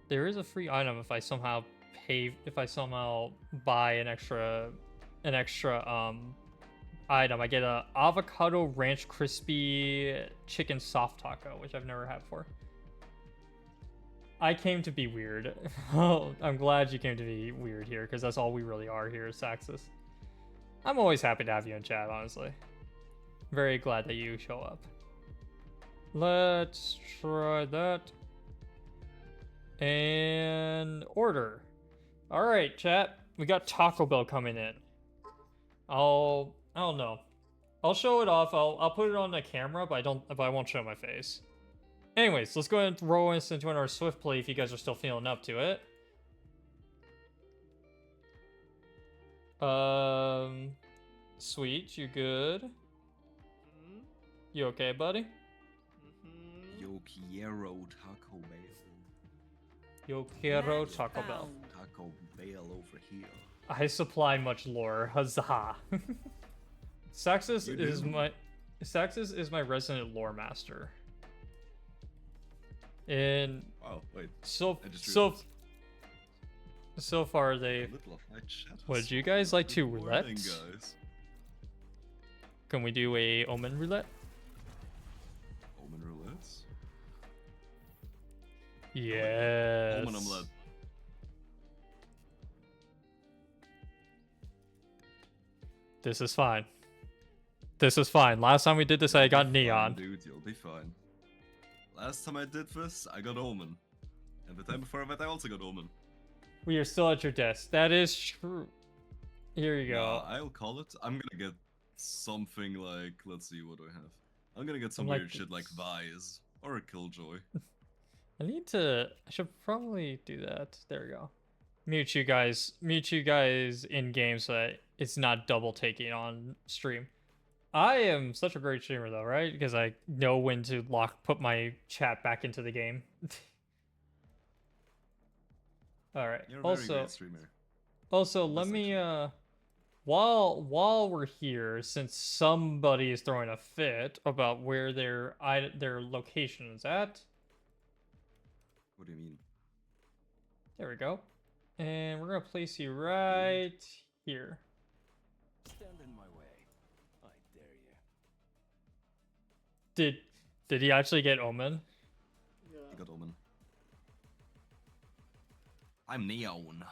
There is a free item if I somehow buy an extra item. I get a avocado ranch crispy chicken soft taco, which I've never had before. I came to be weird. Oh, I'm glad you came to be weird here, because that's all we really are here at Saxus. I'm always happy to have you in chat, honestly. Very glad that you show up. Let's try that. And order. Alright, chat. We got Taco Bell coming in. I don't know. I'll show it off. I'll put it on the camera, but I won't show my face. Anyways, let's go ahead and roll us into our Swift play if you guys are still feeling up to it. Sweet, you good? Mm-hmm. You okay, buddy? Mm-hmm. Yo quiero Taco Bell. Yo quiero Match Taco Bell. found. Taco Bell over here. I supply much lore. Huzzah. Saxus You is do. my resident lore master. And Oh, wait. so I just so realized. so far they Little high chat. would you guys like to Good roulette? morning, guys. Can we do a omen roulette? Omen roulettes? Yes. Omen omelette. This is fine. This is fine. Last time we did this, I got You'll be fine, neon. dude, you'll be fine. Last time I did this, I got Omen. And the time before that, I also got Omen. We are still at your desk. That is true. Here you go. I'll call it. I'm gonna get something like, let's see, what do I have? I'm gonna get some like weird shit like Vise or a Killjoy. I should probably do that. There we go. Mute you guys in game so that it's not double taking on stream. I am such a great streamer though, right? Because I know when to put my chat back into the game. All right. You're a very great streamer. Also, let That's me while we're here, since somebody is throwing a fit about where their location is at. What do you mean? There we go. And we're gonna place you right here. Stand in my way. I dare you. Did he actually get Omen? Yeah. I got Omen. I'm Neon.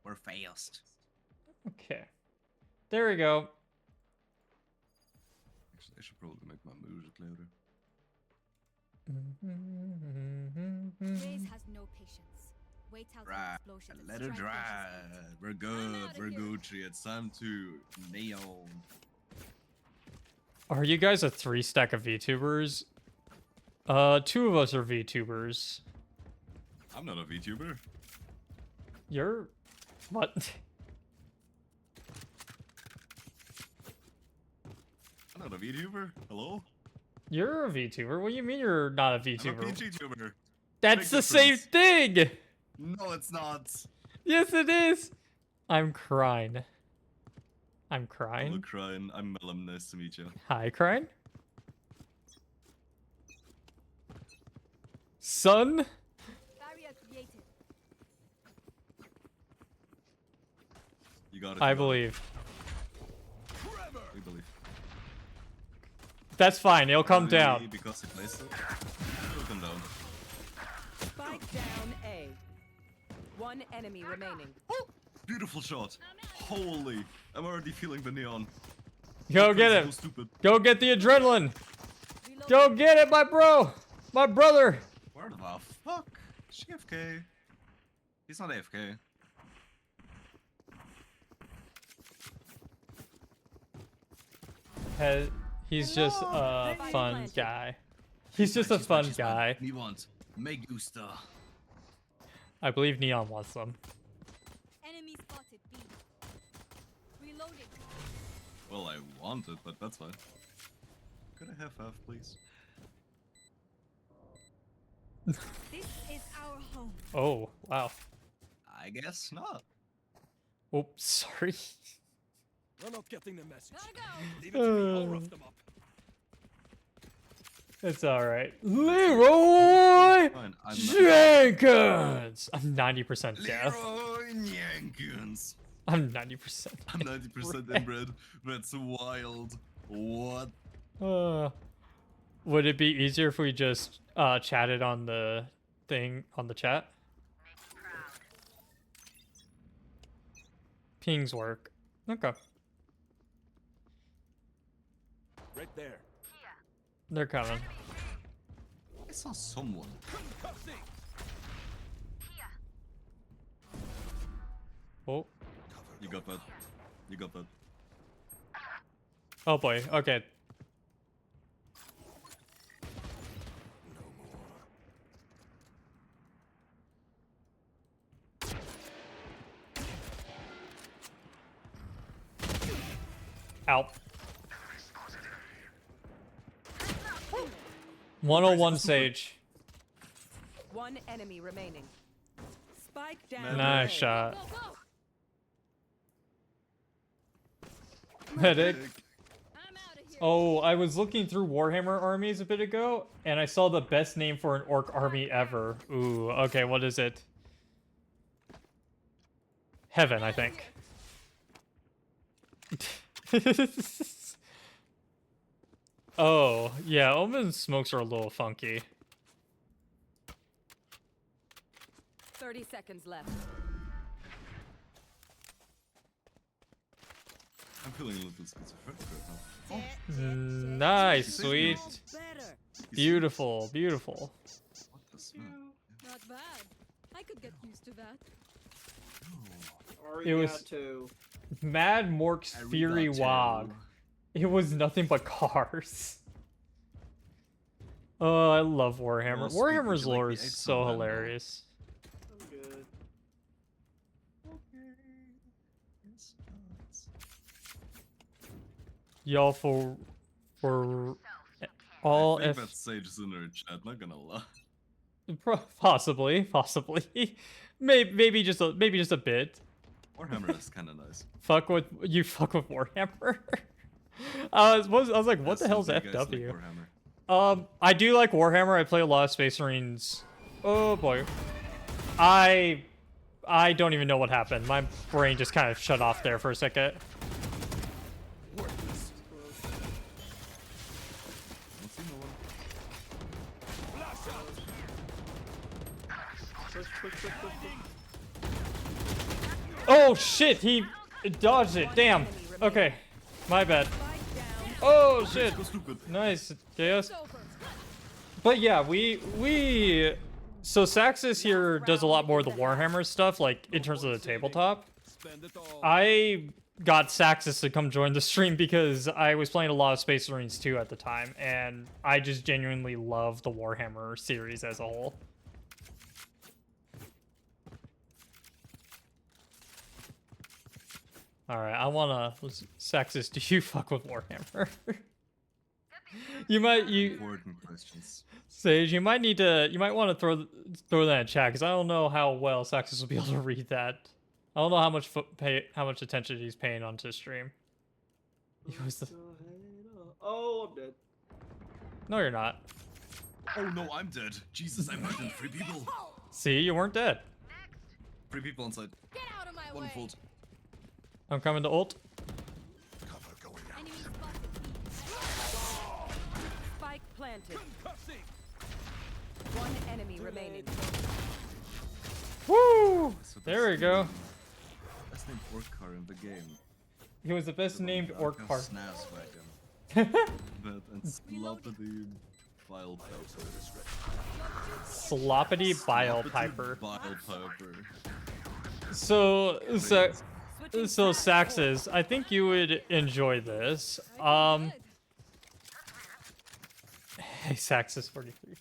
We're fast. Okay. There we go. Actually, I should probably make my music louder. Blaze has no patience. Wait out Right, the explosion. and let it strike dry. viciously. We're good. outta We're here. Gucci. It's time to Neon. Are you guys a 3-stack of VTubers? 2 of us are VTubers. I'm not a VTuber. You're what? I'm not a VTuber. Hello? You're a VTuber. What do you mean you're not a I'm a VTuber? PGTuber. That's Big the same difference. thing. No, it's not. Yes, it is. I'm crying. I'm Hello, crying. crying. I'm Melum. Nice to meet you. Hi, crying. Son? Barrier created. You got it. I you got it. believe. We believe. That's fine, it'll come Really, down. Because he placed it. It'll come down. Spike down A. One enemy remaining. Beautiful shot. Holy. I'm already feeling the neon. Go get So him. stupid. Go get the adrenaline. Go get it, my bro. My brother. Where the fuck? Is she AFK? He's not AFK. He's just a fun guy. He's just a fun guy. Me want. Me gusta. I believe Neon wants them. Enemy spotted B. Reloading. Well, I want it, but that's fine. Could I have half, please? This is our home. Oh, wow. I guess not. Oops, sorry. We're not getting the message. Gotta go. Leave it to me, I'll rough them up. It's alright. Leroy Fine. I'm Jenkins! I'm 90% deaf. Leroy Jenkins. I'm 90%. I'm 90% inbred. That's wild. What? Would it be easier if we just chatted on the thing on the chat? Pings work. Okay. Right there. They're coming. I saw someone. Concussing. Oh. You got that. You got that. Oh boy. Okay. Out. 101 Sage. One enemy remaining. Spike down. Nice A. shot. Go, go. Medic. I'm out of here. Oh, I was looking through Warhammer armies a bit ago, and I saw the best name for an orc army ever. Ooh, okay, what is it? Heaven, I think. Oh, yeah, Omen's smokes are a little funky. 30 seconds left. I'm feeling a little schizophrenic right Nice, sweet. Better. Beautiful, beautiful. What the smell? Not bad. I could get used to that. It was- Arigato. Mad Mork's Fury Arigato. Wog. It was nothing but cars. Oh, I love Warhammer. Well, sweet, Warhammer's would you like lore the is eggs so from Vandal? hilarious. I'm good. Y'all for all I think F that Sage is in her chat, not gonna lie. possibly maybe just a bit. Warhammer is kinda nice. Fuck with Warhammer. I was like, what Yes, the hell's you guys like FW? Warhammer. I do like Warhammer. I play a lot of Space Marines. Oh boy, I don't even know what happened. My brain just kind of shut off there for a second. Worthless. Don't see no one. Flash out. Push, push, push, push, push. Oh shit, he dodged it. Damn. Okay, my bad. Spike down. Oh shit. Go stupid. Nice, Chaos. It's over. But yeah, so Saxis here does a lot more of the Warhammer stuff, like in terms of the tabletop. Spend it all. I got Saxis to come join the stream because I was playing a lot of Space Marines 2 at the time, and I just genuinely love the Warhammer series as a whole. Alright, I wanna... Saxis, do you fuck with Warhammer? Important questions. Sage, you might want to throw that in chat because I don't know how well Saxis will be able to read that. I don't know how much attention he's paying onto stream. It was the... Oh, I'm dead. No, you're not. Oh no, I'm dead. Jesus, I murdered 3 people. See, you weren't dead. 3 people on site. Get out of my One way. fold. I'm coming to ult. Cover going out. Enemy spotted. Spike planted. Concussing. One enemy remaining. Woo! So There we that's go. the best named orc car in the game. He was the best named orc car. Snaz wagon. But and sloppity bile piper. Sloppity bile Sloppity piper. Bile piper. So Switching so sides. Saxes, I think you would enjoy this. Hey Saxes 43.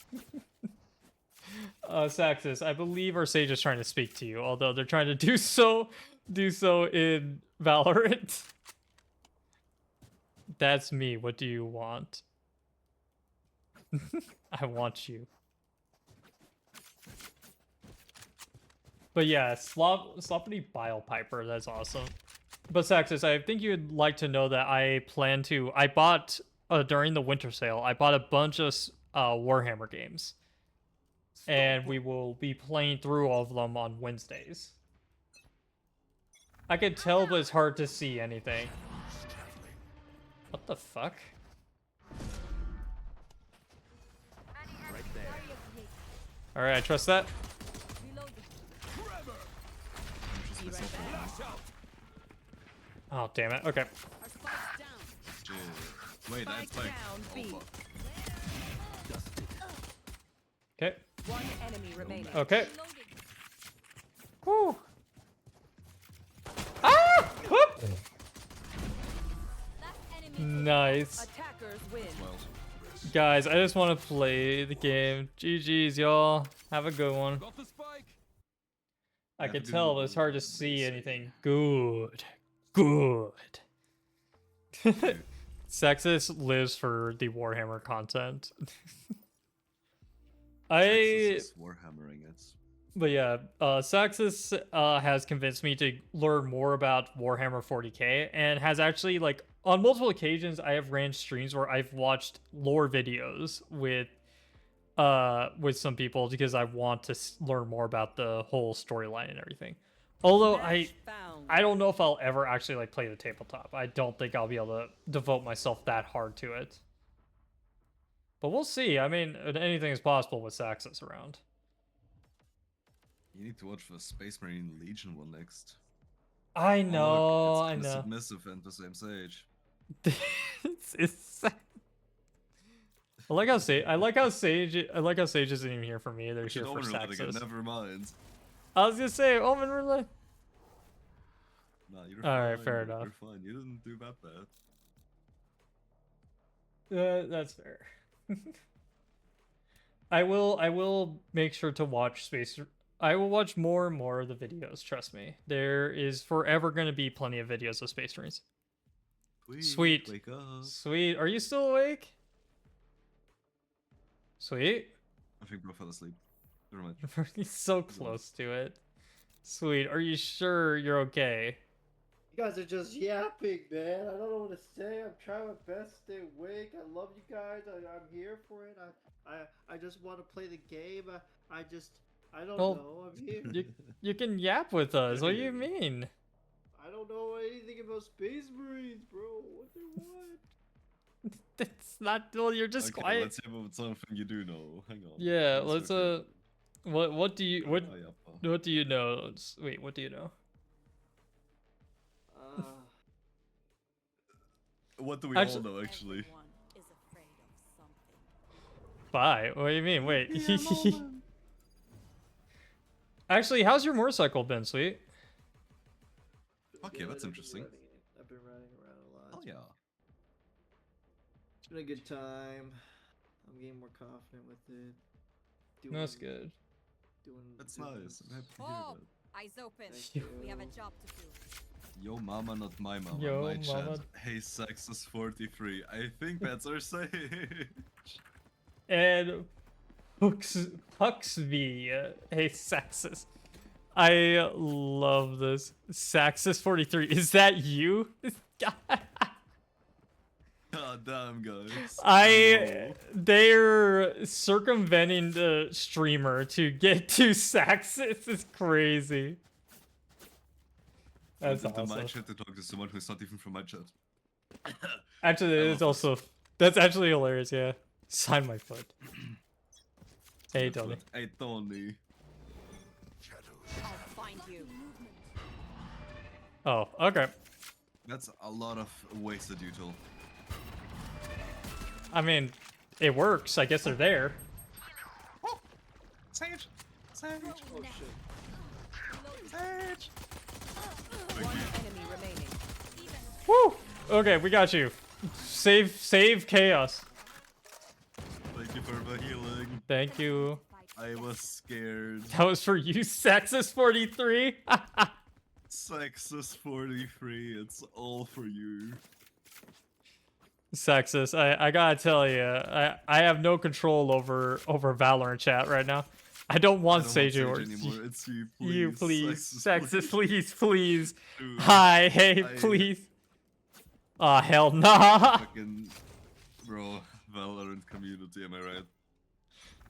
Saxes, I believe our sage is trying to speak to you, although they're trying to do so in Valorant. That's me. What do you want? I want you. But yeah, Sloppity Bile Piper, that's awesome. But Saxis, I think you'd like to know that I bought, during the winter sale, I bought a bunch of Warhammer games. And we will be playing through all of them on Wednesdays. I can tell, but it's hard to see anything. What the fuck? Right there. Alright, I trust that. Flash out. Oh, damn it. Okay. Our spike's down. Shit. Wait, that's Spike like. down, Oh, B. fuck. Okay. One enemy remaining. Okay. Woo. Ah! Whoop! Nice. Attackers win. Well, Guys, I just want to play the game. GG's, y'all. Have a good one. Got the spike. I Have a can good tell, one. but it's hard to see anything. Good. Good. Sexus lives for the Warhammer content. Texas is warhammering it. But yeah, Saxus has convinced me to learn more about Warhammer 40k, and has actually, like, on multiple occasions, I have ran streams where I've watched lore videos with some people because I want to learn more about the whole storyline and everything. Although Match found. I don't know if I'll ever actually like play the tabletop. I don't think I'll be able to devote myself that hard to it. But we'll see. I mean, anything is possible with Saxus around. You need to watch the Space Marine Legion one next. I Oh, know, look, I it's know. submissive and the same sage. it's I like how Sage isn't even here for me. They're here for Saxus. Never mind. I was gonna say Omen Relay. Nah, you're Alright, fine. fair enough. You're fine. You didn't do that bad. That's fair. I will make sure to watch Space. I will watch more and more of the videos. Trust me. There is forever going to be plenty of videos of Space Marines. Sweet. Wake up. Sweet. Are you still awake? Sweet. I think bro fell asleep. Never mind. He's so close to it. Sweet. Are you sure you're okay? You guys are just yapping, man. I don't know what to say. I'm trying my best to stay awake. I love you guys. I'm here for it. I just want to play the game. I don't Well, know. I'm here. You can yap with us. What do you mean? I don't know anything about Space Marines, bro. What they want? It's not. Well, you're just Okay, quiet. let's hear about something you do know. Hang on. Yeah. Let's Let's What do you Oh, yeah, pa. what do you know? Wait. What do you know? What do we Actu- all know, actually? Everyone is afraid of something. Bye. What do you mean? Wait. Actually, how's your motorcycle been, Sweet? Fuck yeah, Good, that's I've been interesting. I've been riding around a lot. Oh yeah. It's been a good time. I'm getting more confident with it. That's good. That's doing- nice. I'm happy to hear Oh, that. eyes open. Thank We have a you. job to do. Yo mama, not my mama. Yo, my mama. chat. Hey, Sexus 43. I think that's our sage. And Puxby. Hey, Saxus. I love this. Saxus 43. Is that you? damn, guys. They're circumventing the streamer to get to Saxus. It's crazy. That's Into my awesome. chat to talk to someone who's not even from my chat. Actually, I it is love also that's actually hilarious. Yeah, sign my foot. Hey, That's Tony. what- Hey, Tony. I'll find you. Oh, okay. That's a lot of wasted util. I mean, it works. I guess they're there. Sage! Sage! Oh shit. Sage! One enemy remaining. Woo! Okay, we got you. Save chaos. Thank you for the healing. Thank you. I was scared. That was for you, Saxus 43. Sexus 43, it's all for you. Saxus, I gotta tell you, I have no control over Valorant chat right now. I don't want I don't Sage want or Sage anymore. It's you, please. you, please. Sexus, Saxus, please, please. Dude, Hi, hey, I- please. Aw, hell nah. Fucking bro, Valorant community, am I right?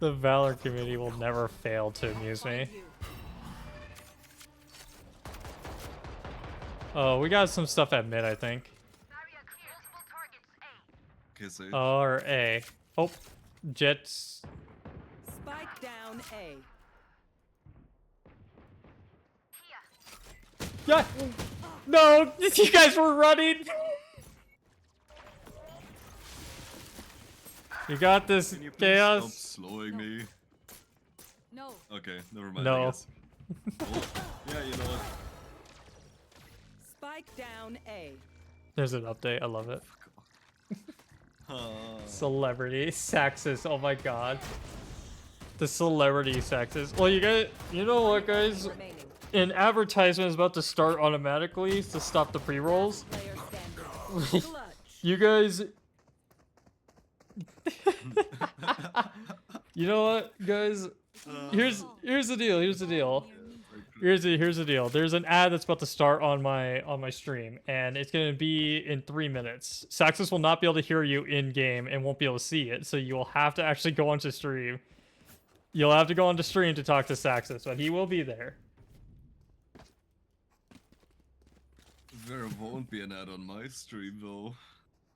The Valorant community will never fail to amuse me. Oh, we got some stuff at mid, I think. Okay, Sage. Or A. Oh, Jets. Spike down A. Yeah. No, you guys were running. You got this, Can you please Chaos. stop slowing me? No. Okay, never mind. No. I guess. Well, yeah, you know what? Spike down A. There's an update. I love it. Uh, Celebrity Saxus. Oh my god. The celebrity Saxus. Well, you know what, guys? Remaining. An advertisement is about to start automatically to stop the pre-rolls. Player standing. Clutch. You guys. You know what, guys? Here's the deal. Here's the deal. Here's the deal. There's an ad that's about to start on my stream, and it's gonna be in 3 minutes. Saxus will not be able to hear you in game and won't be able to see it, so you will have to actually go onto stream. You'll have to go onto stream to talk to Saxus, but he will be there. there won't be an ad on my stream though.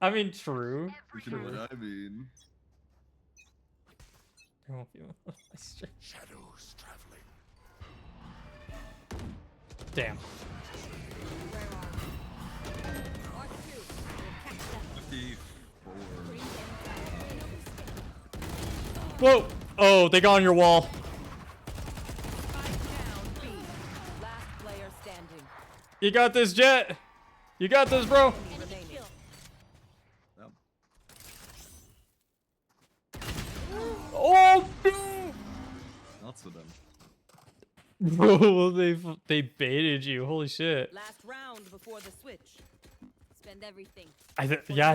I mean, true. If you know what I mean. There won't be one on my stream. Shadows traveling. Damn. R2. Catch them. 54. Whoa! Oh, they got on your wall. Spike down B. Last player standing. You got this, Jet. You got this, bro. Remaining. Yep. Oh, no! Not so them. Bro, they baited you. Holy shit. Last round before the switch. Spend everything. I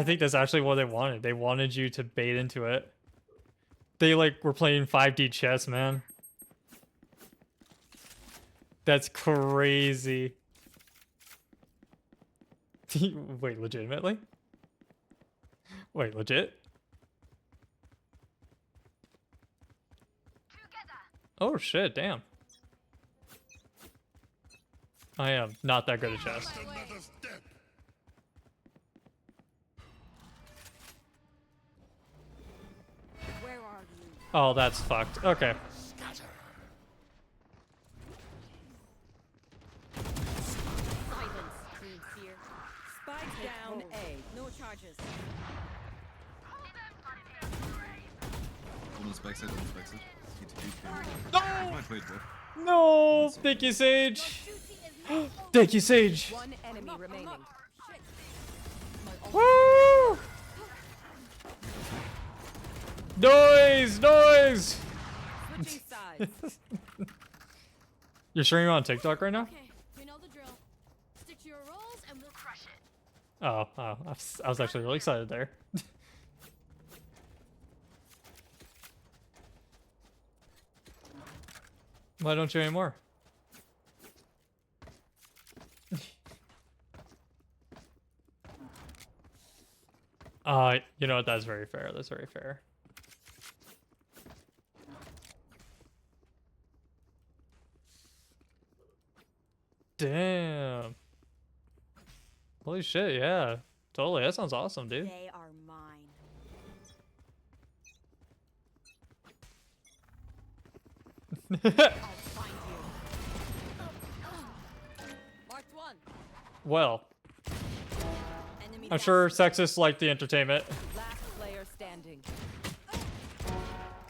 think that's actually what they wanted. They wanted you to bait into it. They like were playing 5D chess, man. That's crazy. Wait, legitimately? Wait, legit? Oh shit, damn. I am not that good at chess. Another step. Where are you? Oh, that's fucked. Okay. Scatter. Silence. Clean fear. Spike down A. No charges. Almost backside, almost backside. No! Might wait, bro. No! Thank you, Sage. Thank you, Sage. One enemy remaining. Woo! Noise! Noise! Switching sides. You're streaming on TikTok right now? Okay, you know the drill. Stick to your roles and we'll crush it. Oh, I was actually really excited there. Why don't you anymore? You know what? That's very fair. That's very fair. Damn. Holy shit, yeah. Totally. That sounds awesome, dude. They are mine. I'll find you. Marked one. Well, Enemy I'm sure down. sexists like the entertainment. Last player standing.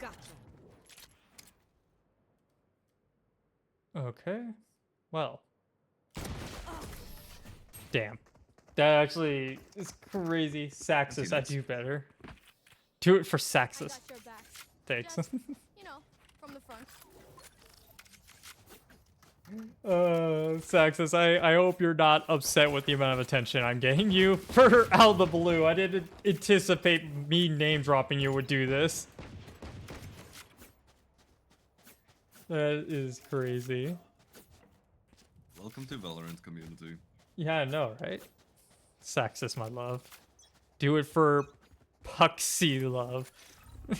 Gotcha. Okay. Well. Damn. That actually is crazy. Saxus, I do better. Do it for I Saxus. got your back. Thanks. Just, you know, from the front. Saxus, I hope you're not upset with the amount of attention I'm getting you for out of the blue. I didn't anticipate me name dropping you would do this. That is crazy. Welcome to Valorant community. Yeah, I know, right? Saxus, my love. Do it for Puxy love. Where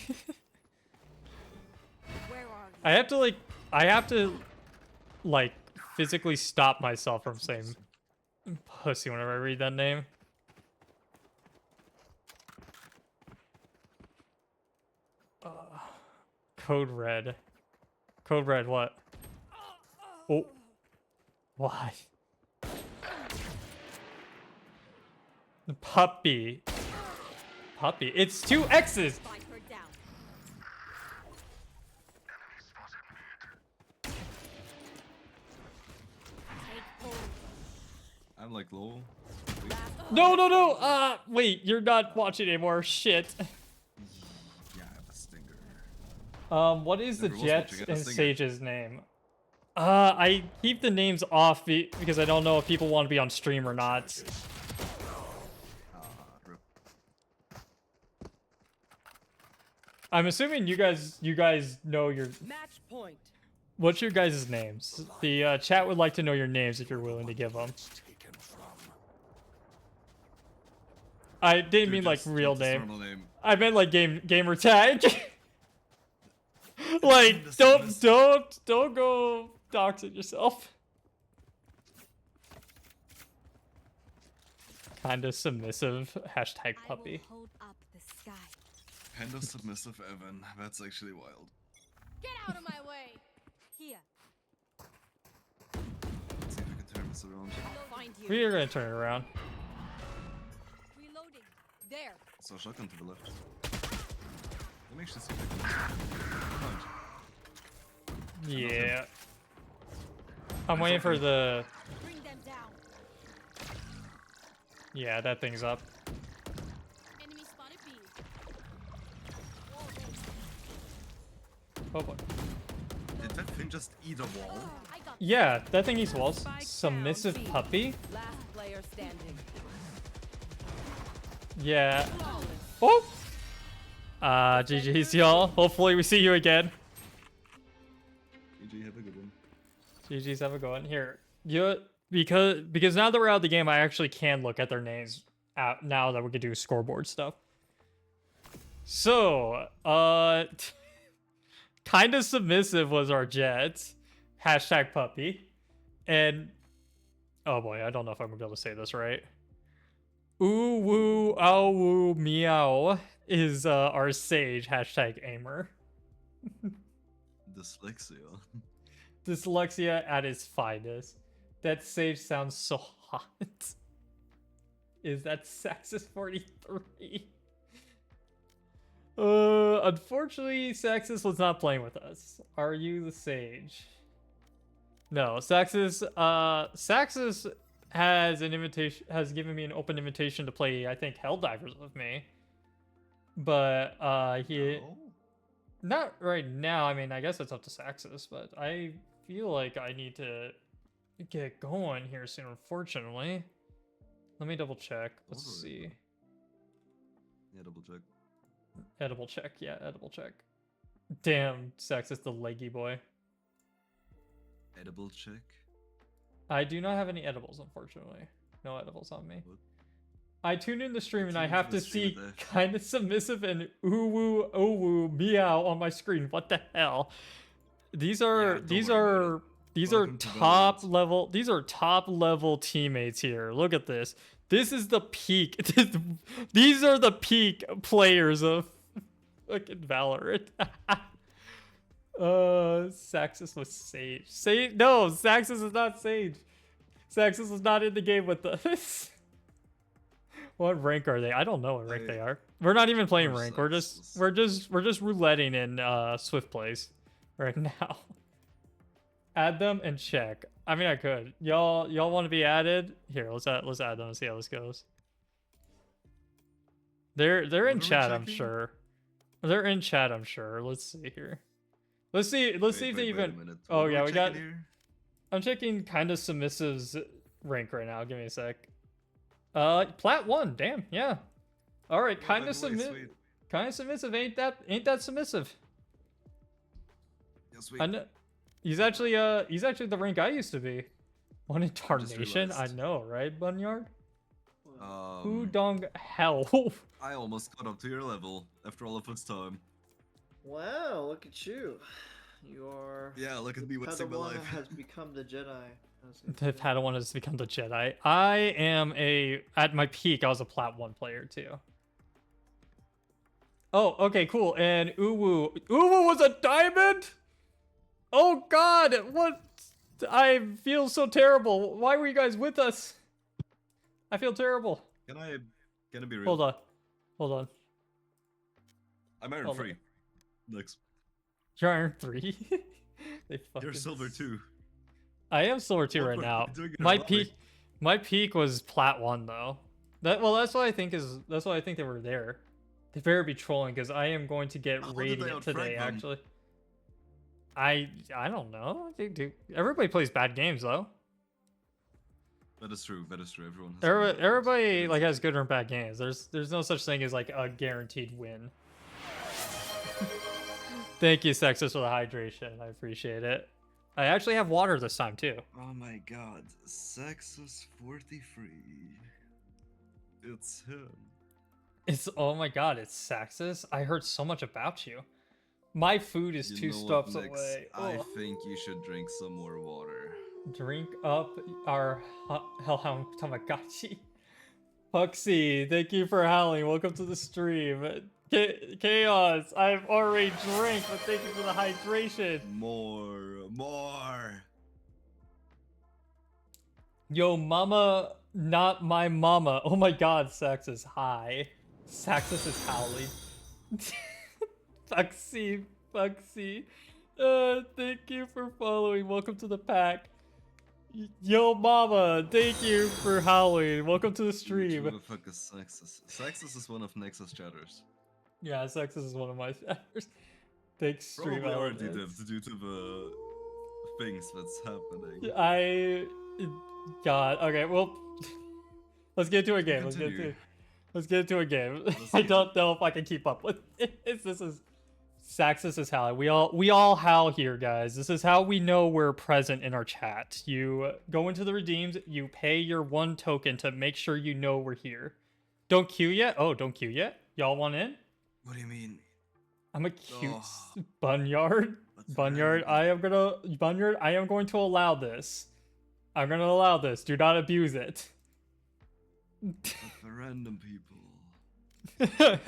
are you? I have to like physically stop myself from saying pussy whenever I read that name. Code Red. Code Red, what? Oh. Why? The puppy. Puppy. It's 2 X's. Find her down. Take hold. I'm like low. No. Wait, you're not watching anymore. Shit. Yeah, I have a stinger. What is the Never was Jets watching it, a and stinger. Sage's name? I keep the names off because I don't know if people want to be on stream or not. Rip. I'm assuming you guys know your Match point. what's your guys' names. The chat would like to know your names if you're willing to give them. Taken from. I didn't Dude, mean like just real just name. normal name. I meant like gamer tag. Like This is- don't go doxing yourself. Kinda submissive. Hashtag puppy. I will hold up the sky. Panda submissive Evan. That's actually wild. Get out of my way. Here. Let's see if we can turn this around. I'll find you. We are gonna turn it around. Reloading. There. So shotgun to the left. Let me actually see if I can. Right. Yeah. I'm waiting for the. Bring them down. Yeah, that thing's up. Enemy spotted B. Oh boy. Did that thing just eat a wall? I got Yeah, that thing eats walls. Spike down Submissive B. puppy. Last player standing. Yeah. Oh. GG's y'all. Hopefully we see you again. GG, have a good one. GG's, have a go on here. Because now that we're out of the game, I actually can look at their names out now that we can do scoreboard stuff. So, kind of submissive was our Jets. Hashtag puppy. And oh boy, I don't know if I'm gonna be able to say this right. Ooh woo ow woo meow is our Sage. Hashtag aimer. Dyslexia. Dyslexia at its finest. That Sage sounds so hot. Is that Saxus 43? Unfortunately, Saxus was not playing with us. Are you the Sage? No, Saxus has given me an open invitation to play, I think, Helldivers with me. But he Oh. not right now. I mean, I guess it's up to Saxus, but I feel like I need to get going here soon, unfortunately. Let me double check. Let's Alright. see. Yeah, double check. Edible check. Yeah, edible check. Damn, Saxus the leggy boy. Edible check. I do not have any edibles, unfortunately. No edibles on me. What? I tune in the stream and I Tune have into to the stream see with that. kind of submissive and ooh woo meow on my screen. What the hell? These are don't worry about these are Welcome to top Valorant. level. These are top level teammates here. Look at this. This is the peak. These are the peak players of fucking Valorant. Saxus was Sage. Sage? No, Saxus is not Sage. Saxus is not in the game with us. What rank are they? I don't know what rank they are. We're not even playing Or rank. We're just Saxus. rouletting in Swift plays right now. Add them and check. I mean, I could. Y'all want to be added? Here, let's add them and see how this goes. They're in What are we chat, I'm checking? sure. They're in chat, I'm sure. Let's see here. Let's see if they even. Oh yeah, we got. I'm checking kind of submissive's rank right now. Give me a sec. Plat 1. Damn, yeah. All right, kind of submissive. Kind of submissive. Ain't that submissive? Yes, sweet. I know. He's actually the rank I used to be. One in Tarnation. I realized. know, right, Bunyard? Well, Who dong hell? I almost caught up to your level after all of this time. wow, look at you. You are. Yeah, look at me with Sigma Padawan Life. has become the Jedi. The Padawan has become the Jedi. I am at my peak. I was a Plat 1 player too. Oh, okay, cool. And Uwu was a diamond. Oh God, what? I feel so terrible. Why were you guys with us? I feel terrible. Can I be real? Hold on. I'm Iron Hold on. 3. Next. You're Iron 3. They fucking. You're Silver 2. I am Silver 2 What right were now. you doing in My our lobby? peak was Plat 1 though. That's why I think they were there. They better be trolling because I am going to get How did they radiant outfrag today. them? Actually, I don't know. Everybody plays bad games though. That is true. Everyone has some bad Everybody games. like has good or bad games. There's no such thing as like a guaranteed win. Thank you, Sexus, for the hydration. I appreciate it. I actually have water this time too. Oh my god. Sexus 43. It's him. Oh my god, it's Saxus. I heard so much about you. My food is You two know what, stops Nix? away. I Oh. think you should drink some more water. Drink up our Hellhound Tamagotchi. Puxy, thank you for howling. Welcome to the stream. Chaos, I've already drank, but thank you for the hydration. More. Yo, mama, not my mama. Oh my god, Saxus, hi. Saxus is howling. Puxy. Thank you for following. Welcome to the pack. Yo, mama, thank you for howling. Welcome to the stream. Who the fuck is Sexus? Sexus is one of Nexus chatters. Yeah, Sexus is one of my favorites. Thanks, stream Probably already elements. did due to the things that's happening. God. Okay, well, let's get into a game. Continue. Let's get into a game. Let's I get don't know if I can keep up with it. This is Saxus is howling. We all howl here, guys. This is how we know we're present in our chat. You go into the redeems. You pay your 1 token to make sure you know we're here. Don't queue yet? Oh, don't queue yet? Y'all want in? What do you mean? I'm a cute Oh. Bunyard. What's Bunyard, wrong? Bunyard, I am going to allow this. I'm gonna allow this. Do not abuse it. But the random people.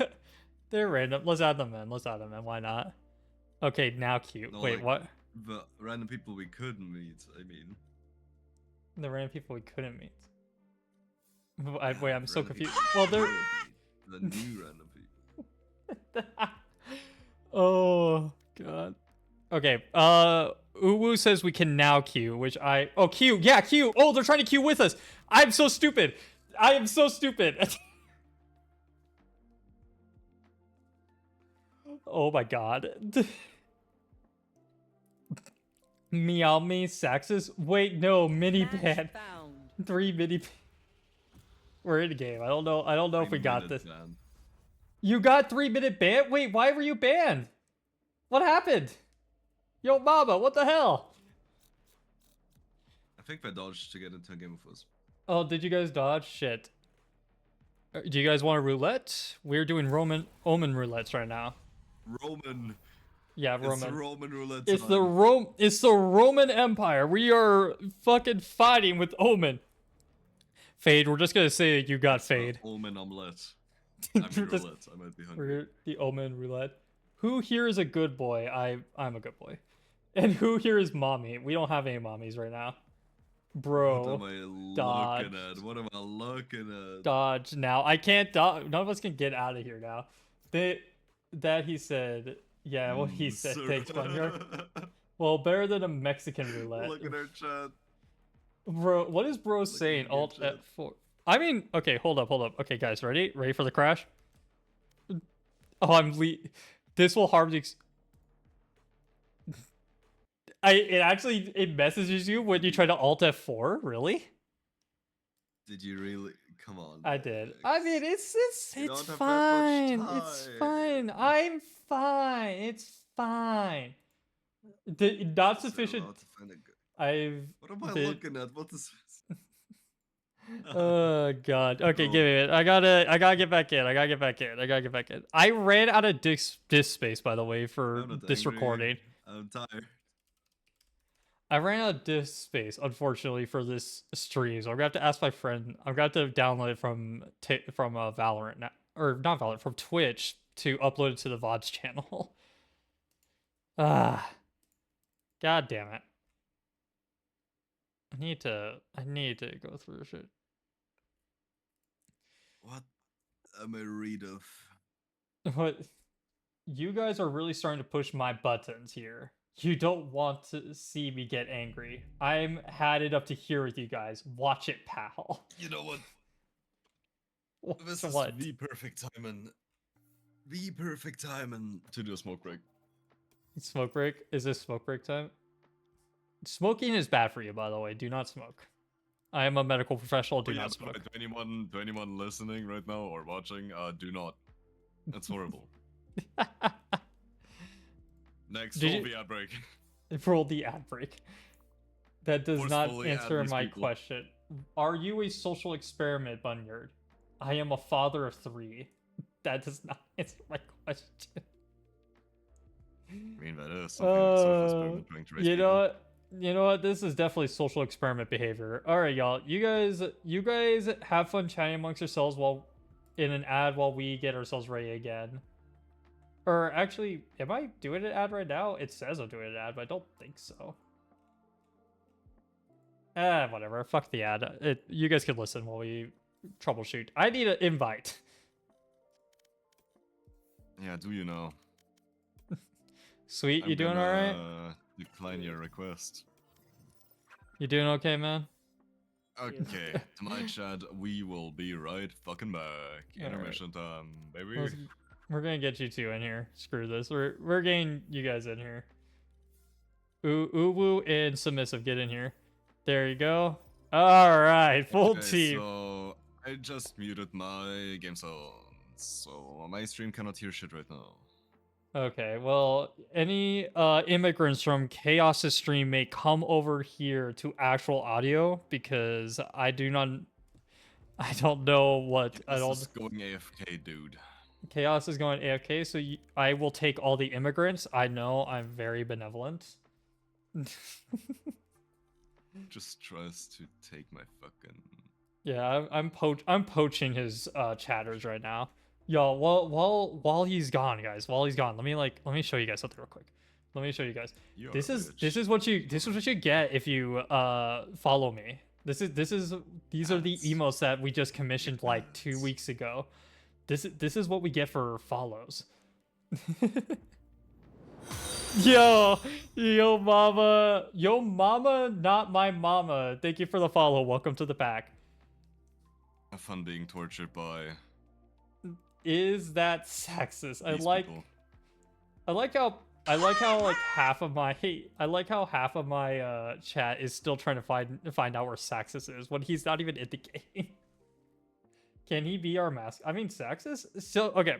They're random. Let's add them in. Why not? Okay, now cute. No, Wait, like, what? The random people we couldn't meet, I mean. The random people we couldn't meet. Wait, I'm The so random confused. people Well, we they're. couldn't meet. The new random people. Oh god. Okay. Uwu says we can now queue, which queue. Yeah, queue. Oh, they're trying to queue with us. I'm so stupid. I am so stupid. Oh my god. Meow me, Saxus. Wait, no, mini Match ban. found. 3 mini. We're in a game. I don't know if we got 3 minute this. ban. You got 3-minute ban? Wait, why were you banned? What happened? Yo, mama, what the hell? I think they dodged to get into a game with us. Oh, did you guys dodge? Shit. Do you guys want a roulette? We're doing Omen roulettes right now. Roman. Yeah, It's the Roman. Roman roulette It's time. the Roman Empire. We are fucking fighting with Omen. Fade, we're just gonna say you got It's the Fade. Omen omelette. I mean We're just- roulette. I might be hungry. We're the Omen roulette. Who here is a good boy? I'm a good boy. And who here is mommy? We don't have any mommies right now. Bro. What am I dodge. looking at? What am I looking at? Dodge now. I can't dodge. None of us can get out of here now. That he said. Yeah, well he said. Sir. Thanks, Bunyer. Well, better than a Mexican roulette. Look at our chat. Bro, what is bro at saying? your Alt chat. F4. I mean, okay, hold up. Okay, guys, ready? Ready for the crash? Oh, this will harm the. It messages you when you try to Alt F4. Really? Did you really? Come on. I did. Max. I mean, it's You don't have that much fine. It's fine. time. I'm fine. It's fine. Not So sufficient. hard to find a good- I've. What am I did- looking at? What is this? Oh god. Okay, Oh. give me it. I gotta get back in. I gotta get back in. I ran out of disk space, by the way, for I'm not this angry. recording. I'm tired. I ran out of disk space, unfortunately, for this stream. So I'm gonna have to ask my friend. I'm gonna have to download it from Valorant now, or not Valorant, from Twitch to upload it to the VODs channel. Ah, god damn it! I need to go through shit. What am I read of? What? You guys are really starting to push my buttons here. You don't want to see me get angry. I'm had it up to here with you guys. Watch it, pal. You know what? What? This What? is the perfect time to do a smoke break. Smoke break? Is this smoke break time? Smoking is bad for you, by the way. Do not smoke. I am a medical professional. Do Oh, yeah, not but smoke. to anyone listening right now or watching, do not. That's horrible. Next, Did roll you- the ad break. Roll the ad break. That does not Forcefully add answer these my people. question. Are you a social experiment, Bunyard? I am a father of 3. That does not answer my question. I mean, that is something like social experiment trying to raise You know people. what? You know what? This is definitely social experiment behavior. All right, y'all. You guys have fun chatting amongst yourselves while in an ad while we get ourselves ready again. Or actually, am I doing an ad right now? It says I'm doing an ad, but I don't think so. Whatever. Fuck the ad. You guys can listen while we troubleshoot. I need an invite. Yeah, do you know? Sweet, you I'm doing all right? gonna decline your request. You doing okay, man? Okay, to my chat, we will be right fucking back. Alright. Intermission time, baby. We're gonna get you two in here. Screw this. We're getting you guys in here. Uwu and submissive, get in here. There you go. All right, full Okay, team. So I just muted my game sound, so my stream cannot hear shit right now. Okay, well, any immigrants from Chaos's stream may come over here to actual audio because I don't know what This is going AFK, dude. Chaos is going AFK, so I will take all the immigrants. I know I'm very benevolent. Just tries to take my fucking. Yeah, I'm poaching his chatters right now. Yo, while he's gone, guys, while he's gone, let me show you guys something real quick. Let me show you guys. You are This a is bitch. what you get if you follow me. These are the Ads. emotes that we just commissioned like 2 Ads. weeks ago. This is what we get for follows. Yo, mama, not my mama. Thank you for the follow. Welcome to the pack. Have fun being tortured by. Is that sexist? These people. I like how like half of my chat is still trying to find out where Saxus is when he's not even in the game. Can he be our mask? I mean, Saxus. So okay,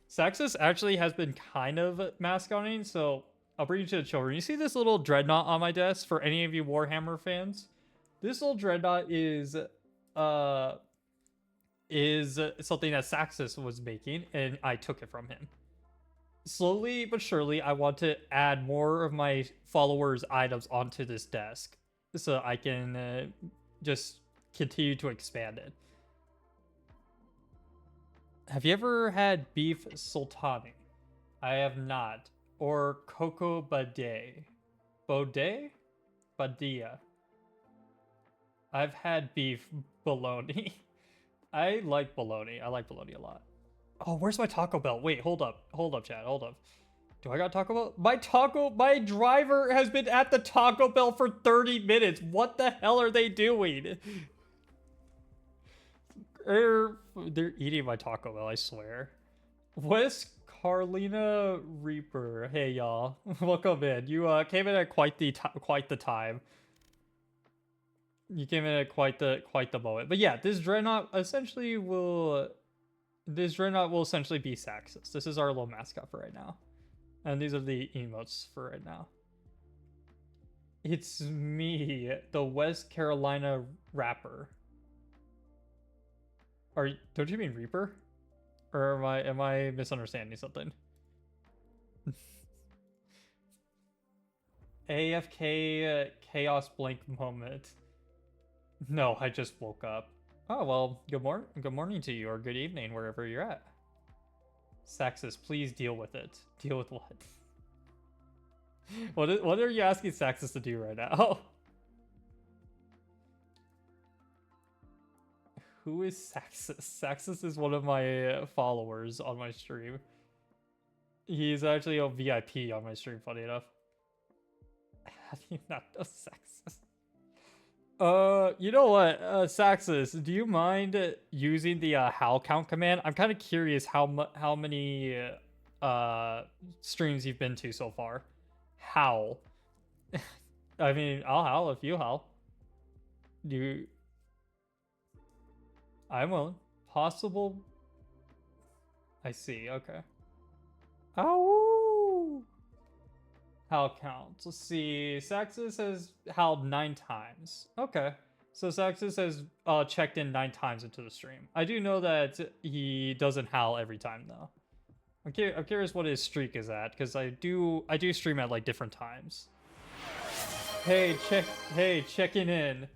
Saxus actually has been kind of mascoting. So I'll bring you to the children. You see this little dreadnought on my desk? For any of you Warhammer fans, this little dreadnought is is something that Saxus was making, and I took it from him. Slowly but surely, I want to add more of my followers' items onto this desk so I can just continue to expand it. Have you ever had beef sultani? I have not. Or coco bade. Bode? Badia. I've had beef bologna. I like bologna. I like bologna a lot. Oh, where's my Taco Bell? Wait, hold up. Hold up, chat. Hold up. Do I got Taco Bell? My driver has been at the Taco Bell for 30 minutes. What the hell are they doing? They're eating my Taco Bell, I swear. West Carlina Reaper. Hey, y'all. Welcome in. You came in at quite the time. You came in at quite the moment. But yeah, this Dreadnought essentially will be Saxus. This is our little mascot for right now. And these are the emotes for right now. It's me, the West Carolina rapper. Don't you mean Reaper? Or am I misunderstanding something? AFK chaos blank moment. No, I just woke up. Oh well, good morning to you, or good evening, wherever you're at. Saxus, please deal with it. Deal with what? What are you asking Saxus to do right now? Who is Saxus? Saxus is one of my followers on my stream. He's actually a VIP on my stream, funny enough. How do you not know Saxus? You know what, Saxus, do you mind using the howl count command? I'm kind of curious how many streams you've been to so far. Howl. I mean, I'll howl if you howl. I'm willing. Possible. I see. Okay. Ow! Howl counts. Let's see. Saxus has howled 9 times. Okay. So Saxus has checked in 9 times into the stream. I do know that he doesn't howl every time though. I'm curious what his streak is at, because I do stream at like different times. Hey, checking in.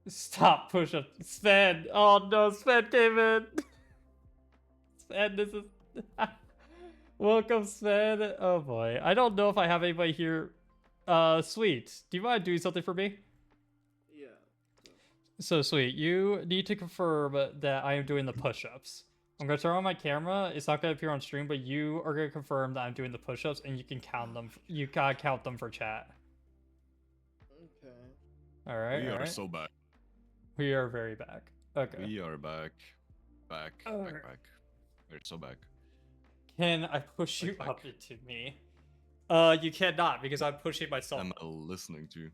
Stop push up. Sven. Oh no, Sven came in. Sven, this is welcome, Sven. Oh boy. I don't know if I have anybody here. Sweet. Do you mind doing something for me? Yeah. So Sweet, you need to confirm that I am doing the push-ups. I'm gonna turn on my camera. It's not gonna appear on stream, but you are gonna confirm that I'm doing the push-ups, and you can count them. You gotta count them for chat. Okay. All right. We all are right. so back. We are very back. Okay. We are back. Back. Alright. Back. We're so back. Can I push you Back. up into me? You cannot, because I'm pushing myself. I'm listening to you.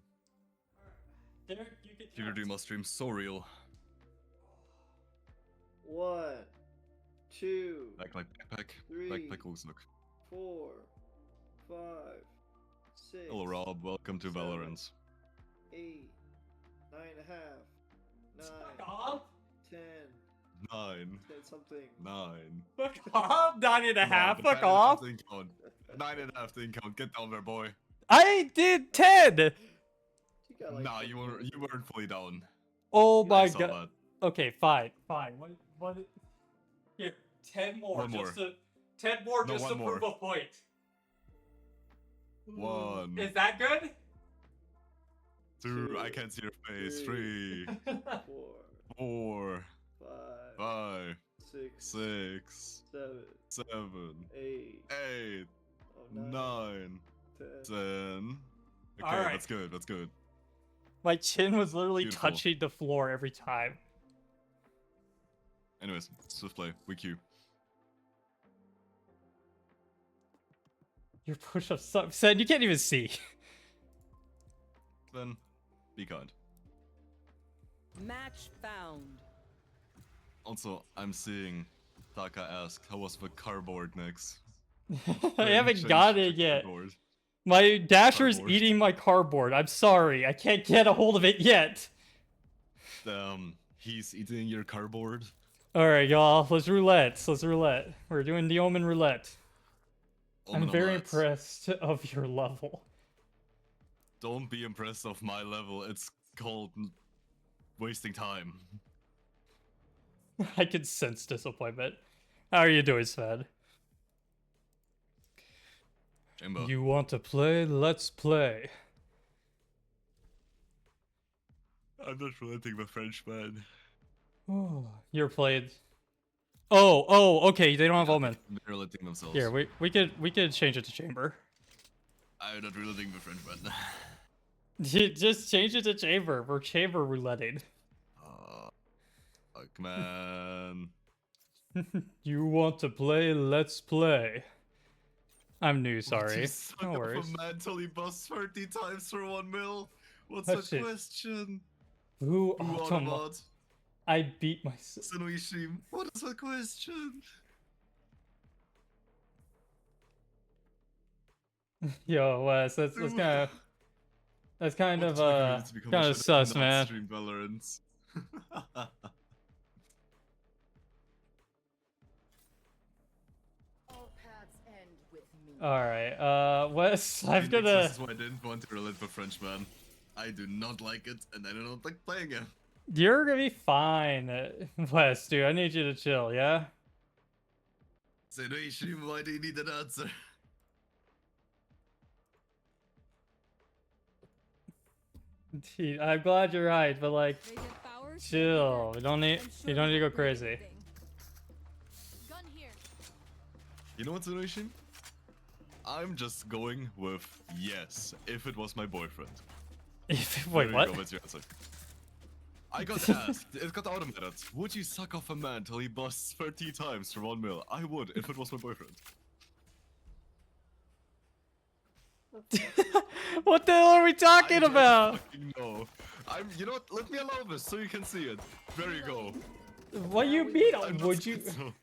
There, you can Future Dream stream so real. 1, 2, Backpack. 3, Backpack Usnuk. 4, 5, 6. Hello Rob, welcome to 7, Valorant. 8, 9.5, 9, Fuck off! 10, 9. 10 something. 9. Fuck off! 9.5, Come on, fuck 9.5 off! didn't count. 9.5 didn't count. Get down there, boy. I did 10! You got like Nah, 10 you weren't fully down. Oh I my saw god. that. Okay, fine. What? Here, 10 more. One more. Just to 10 more No, just one to more. prove a point. 1. Is that good? 2. 2, I can't see your face. 3. 4, 4. 5, 5. 6, 6. 7, 7. 8, 8. oh, 9. 10. 10. Okay, Alright. that's good. That's good. My chin was literally Beautiful. touching the floor every time. Anyways, swift play. We queue. Your push-ups suck. Sen, you can't even see. Then, be kind. Match found. Also, I'm seeing Taka asked, how was the cardboard next? I haven't got it yet. Cardboard. My dasher's Cardboard. eating my cardboard. I'm sorry. I can't get a hold of it yet. He's eating your cardboard. All right, y'all. Let's roulette. Let's roulette. We're doing the Omen roulette. I'm very Omelette. impressed of your level. Don't be impressed of my level. It's called wasting time. I can sense disappointment. How are you doing, Sven? Jimbo. You want to play? Let's play. I'm not relenting the French man. You're played. Oh, okay. They don't have Omen. They're relenting themselves. Here, we could change it to chamber. I'm not relenting the French man. Just change it to chamber. We're chamber rouletting. Fuck, man. You want to play? Let's play. I'm new, Would sorry. you suck No up worries. a man till he busts 30 times for 1 mil? What's That the shit. question? Who? Who Oh, come on. Autobot? I beat myself. Sanoishim, what is the question? Yo, Wes, that's kind of What is my community to become a kind of shit sus, and not man. stream Valorant? All paths end with me. All right, Wes, I'm This gonna. is why I didn't want to relate the Frenchman. I do not like it, and I do not like playing him. You're gonna be fine, Wes, dude. I need you to chill, yeah. Sanoishim, why do you need an answer? Dude, I'm glad you're right, but like, Radiant powers. chill. You don't need to go crazy. Everything. Gun here. You know what, Sanoishim? I'm just going with yes, if it was my boyfriend. Wait, There you what? go, that's your answer. I got asked, it got automated. Would you suck off a man till he busts 30 times for 1 mil? I would, if it was my boyfriend. What the hell are we I talking don't about? fucking know. You know what, let me allow this so you can see it. There you go. What do you mean? I'm not Would you, schizo.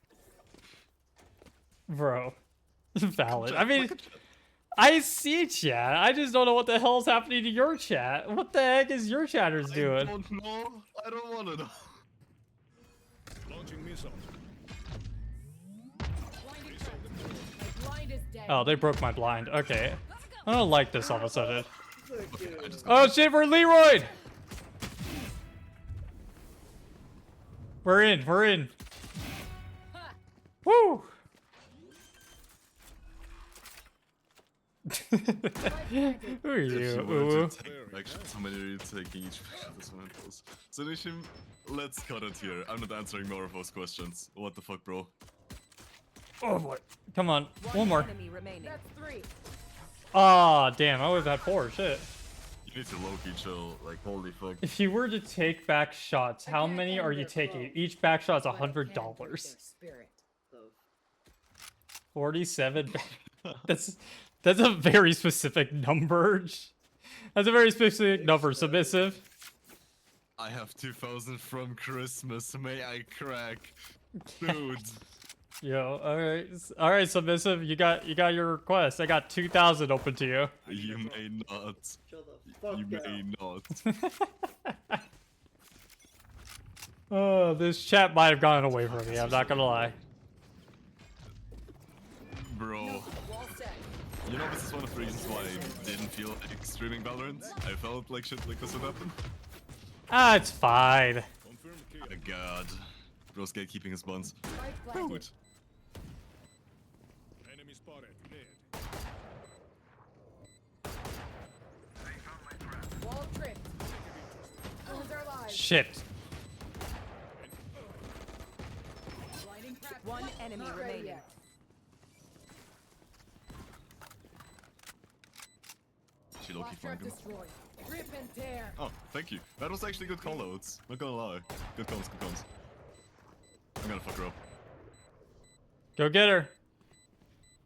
bro? Valid. Check, I mean, look at chat. I see chat. I just don't know what the hell's happening to your chat. What the heck is your chatters I doing? don't know. I don't want to know. Launching missile. Blinding trap. My blind is dead. Oh, they broke my blind. Okay. I don't like this all of a sudden. I just Oh shit, we're Leroy! We're in, we're in. Woo! Who are If you? you wanted Ooh. to take actions, how many are you taking each picture this one goes? So Nishim, let's cut it here. I'm not answering more of those questions. What the fuck, bro? Oh boy. Come on, one more. Enemy remaining. That's 3. Ah, damn, I would have had 4, shit. You need to low-key chill, like, holy fuck. If you were to take back shots, how many are you taking? Each back shot's $100. Spirit. 47. That's a very specific number. That's a very specific number, submissive. I have 2,000 from Christmas, may I crack? Dude. Yo, all right, submissive. You got your request. I got 2,000 open to you. You may not. Chill the fuck You out. may not. Oh, this chat might have gotten away from me. I'm not gonna lie. Bro. Wall set. You know, this is one of the reasons why I didn't feel like streaming Valorant. I felt like shit like this would happen. Ah, it's fine. Confirm kill. Oh god. Bro's gatekeeping his buns. Spike planted. Dude. Enemy spotted. Mid. Wall tripped. Lose our lives. Shit. Blinding trap. One enemy Not ready remaining. yet. She low-key Flash trap flanked him. destroyed. Rip and tear. Oh, thank you. That was actually good callouts. Not gonna lie. Good comms, good comms. I'm gonna fuck her up. Go get her.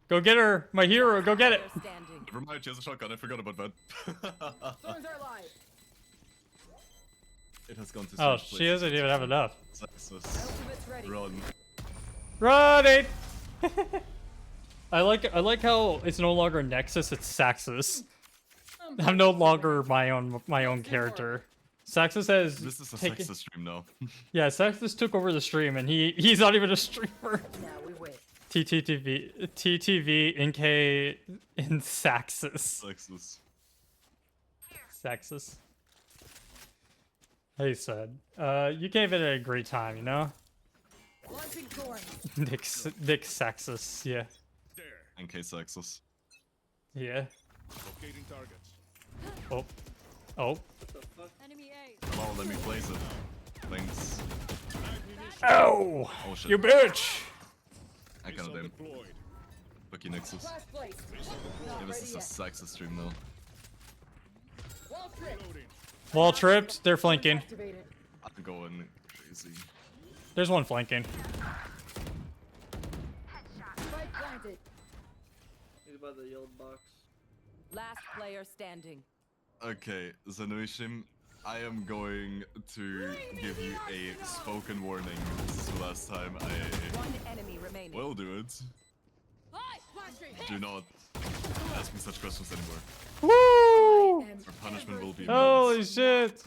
Go get her, my hero. Go get it. Player standing. Never mind, she has a shotgun. I forgot about that. Lose our lives. It has gone to Oh, strange she places. doesn't even have enough. Texas. Ultimate's ready. Run. Run it. I like how it's no longer Nexus, it's Saxus. I'm no longer my own character. Sexus has This is a taken. sexist stream now. Yeah, Sexus took over the stream, and he's not even a streamer. Now we wait. TTV NK in Saxus. Sexist. Sexus. Hey, said. You gave it a great time, you know? Launching thorn. Nick Saxus, yeah. There. NK sexist. Yeah. Locating targets. Oh. Oh. What the fuck? Enemy A. Come on, let me place it. Thanks. Oh! Oh shit. You bitch! I Missile kinda did. deployed. Fuck you, Nexus. Flash placed. Yeah, Not this ready is a yet. sexist stream now. Wall trick. Loading. Wall tripped. They're flanking. Activated. I'm going crazy. There's one flanking. Spike planted. He's by the yellow box. Last player standing. Okay, Zanuishim, I am going to give you a spoken warning. This is the last time I One enemy remaining. will do it. Hi, flashing. Do not ask me such questions anymore. Woo! And Or punishment will be Holy immense. shit!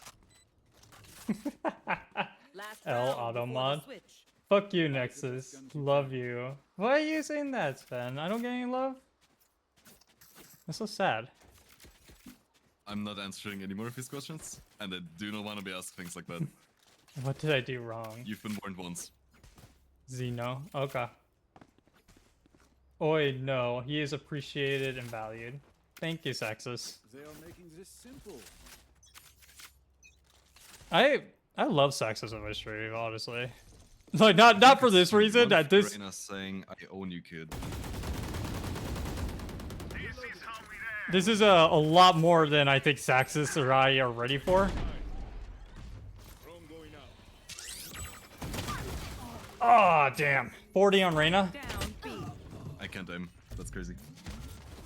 last L round auto before the mod. switch. Fuck you, Nexus. Love you. Why are you saying that, Sven? I don't get any love? That's so sad. I'm not answering any more of these questions, and I do not want to be asked things like that. What did I do wrong? You've been warned once. Zeno. Okay. Oi, no. He is appreciated and valued. Thank you, Sexus. They are making this simple. I love Sexus on my stream, honestly. Like, not for this reason. That this Reina saying, I own you, kid. this is a lot more than I think Sexus or I are ready for. Drone going out. Oh, damn. 40 on Reyna. Down B. I can't aim. That's crazy.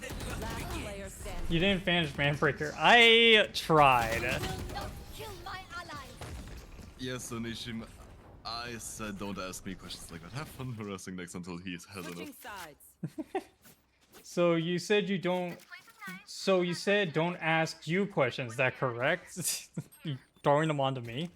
Last player standing. You didn't finish Manbreaker. I tried. Will not kill my allies. Yes, Onishim, I said don't ask me questions like that. Have fun harassing Nex until he has Switching enough. sides. So you said you don't. So you said don't ask you questions. Is that correct? You throwing them onto me.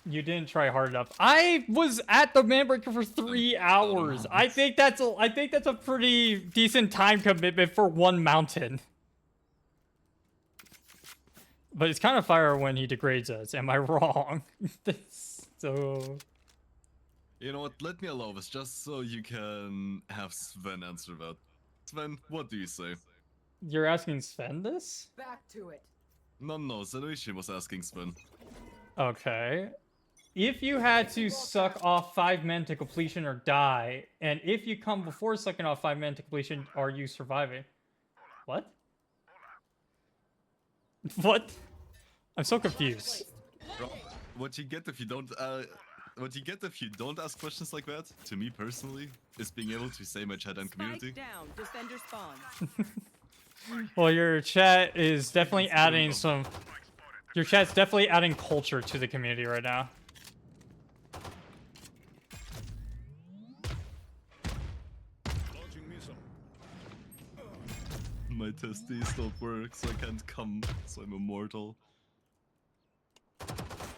You didn't try hard enough. I was at the Manbreaker for 3 hours. I think that's a pretty decent time commitment for one mountain. But it's kind of fire when he degrades us. Am I wrong? So. You know what? Let me allow this just so you can have Sven answer that. Sven, what do you say? You're asking Sven this? Back to it. No, Zanuishim was asking Sven. Okay. If you had to suck off 5 men to completion or die, and if you come before sucking off 5 men to completion, are you surviving? What? What? I'm so confused. Bro, what you get if you don't ask questions like that, to me personally, is being able to say my chat and community. Spike down. Defender spawn. Well, your chat is definitely adding some... Your chat's definitely adding culture to the community right now. Launching missile. My testes don't work, so I can't come, so I'm immortal.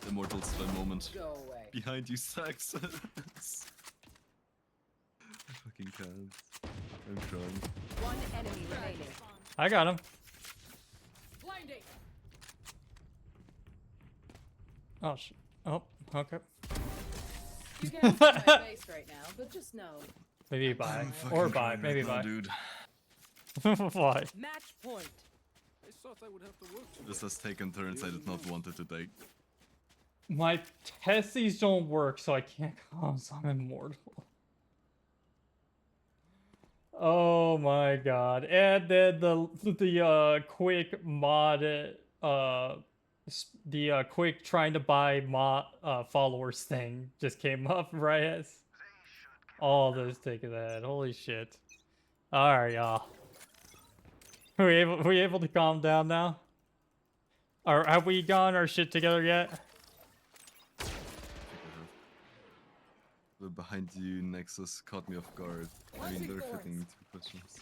Immortal Sven moment. Go away. Behind you, Sax. I fucking can't. I'm trying. One enemy remaining. I got him. Blinding. Oh, oh, okay. You can't see my face right now, but just know. Maybe buy. I'm fucking Or buy. crying Maybe right now, buy. dude. Why? Match point. I thought I would have to work today. This has taken turns I did not want it to take. My testes don't work, so I can't come, so I'm immortal. Oh my god. And then the quick mod, the quick trying to buy mod followers thing just came up, right? All this taking that. Holy shit. Alright, y'all. We able to calm down now? Or have we gotten our shit together yet? The behind you, Nexus caught me off guard. I mean, they're fitting two questions.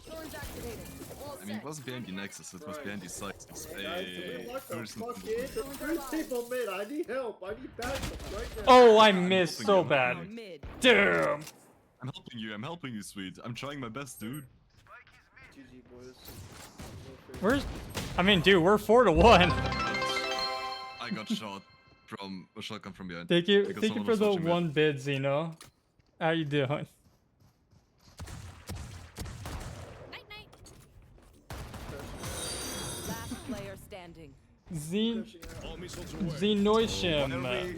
Thorns activated. All I mean, it set. wasn't behind you, Nexus, it was behind you, Sights. Guys, Hey, what the person fuck from is the- the three people mid? I need help. I need backup right now. Oh, I I'm missed helping so you. bad. Down mid. Damn. I'm helping you, sweet. I'm trying my best, dude. GG, boys. Where's? I mean, dude, we're 4-1. I got shot from a shotgun from behind. Thank you, because thank you someone for was the watching me. one bid, Zeno. How you doing? Night night. Last player standing. All missiles away. Zenoishim. Why are we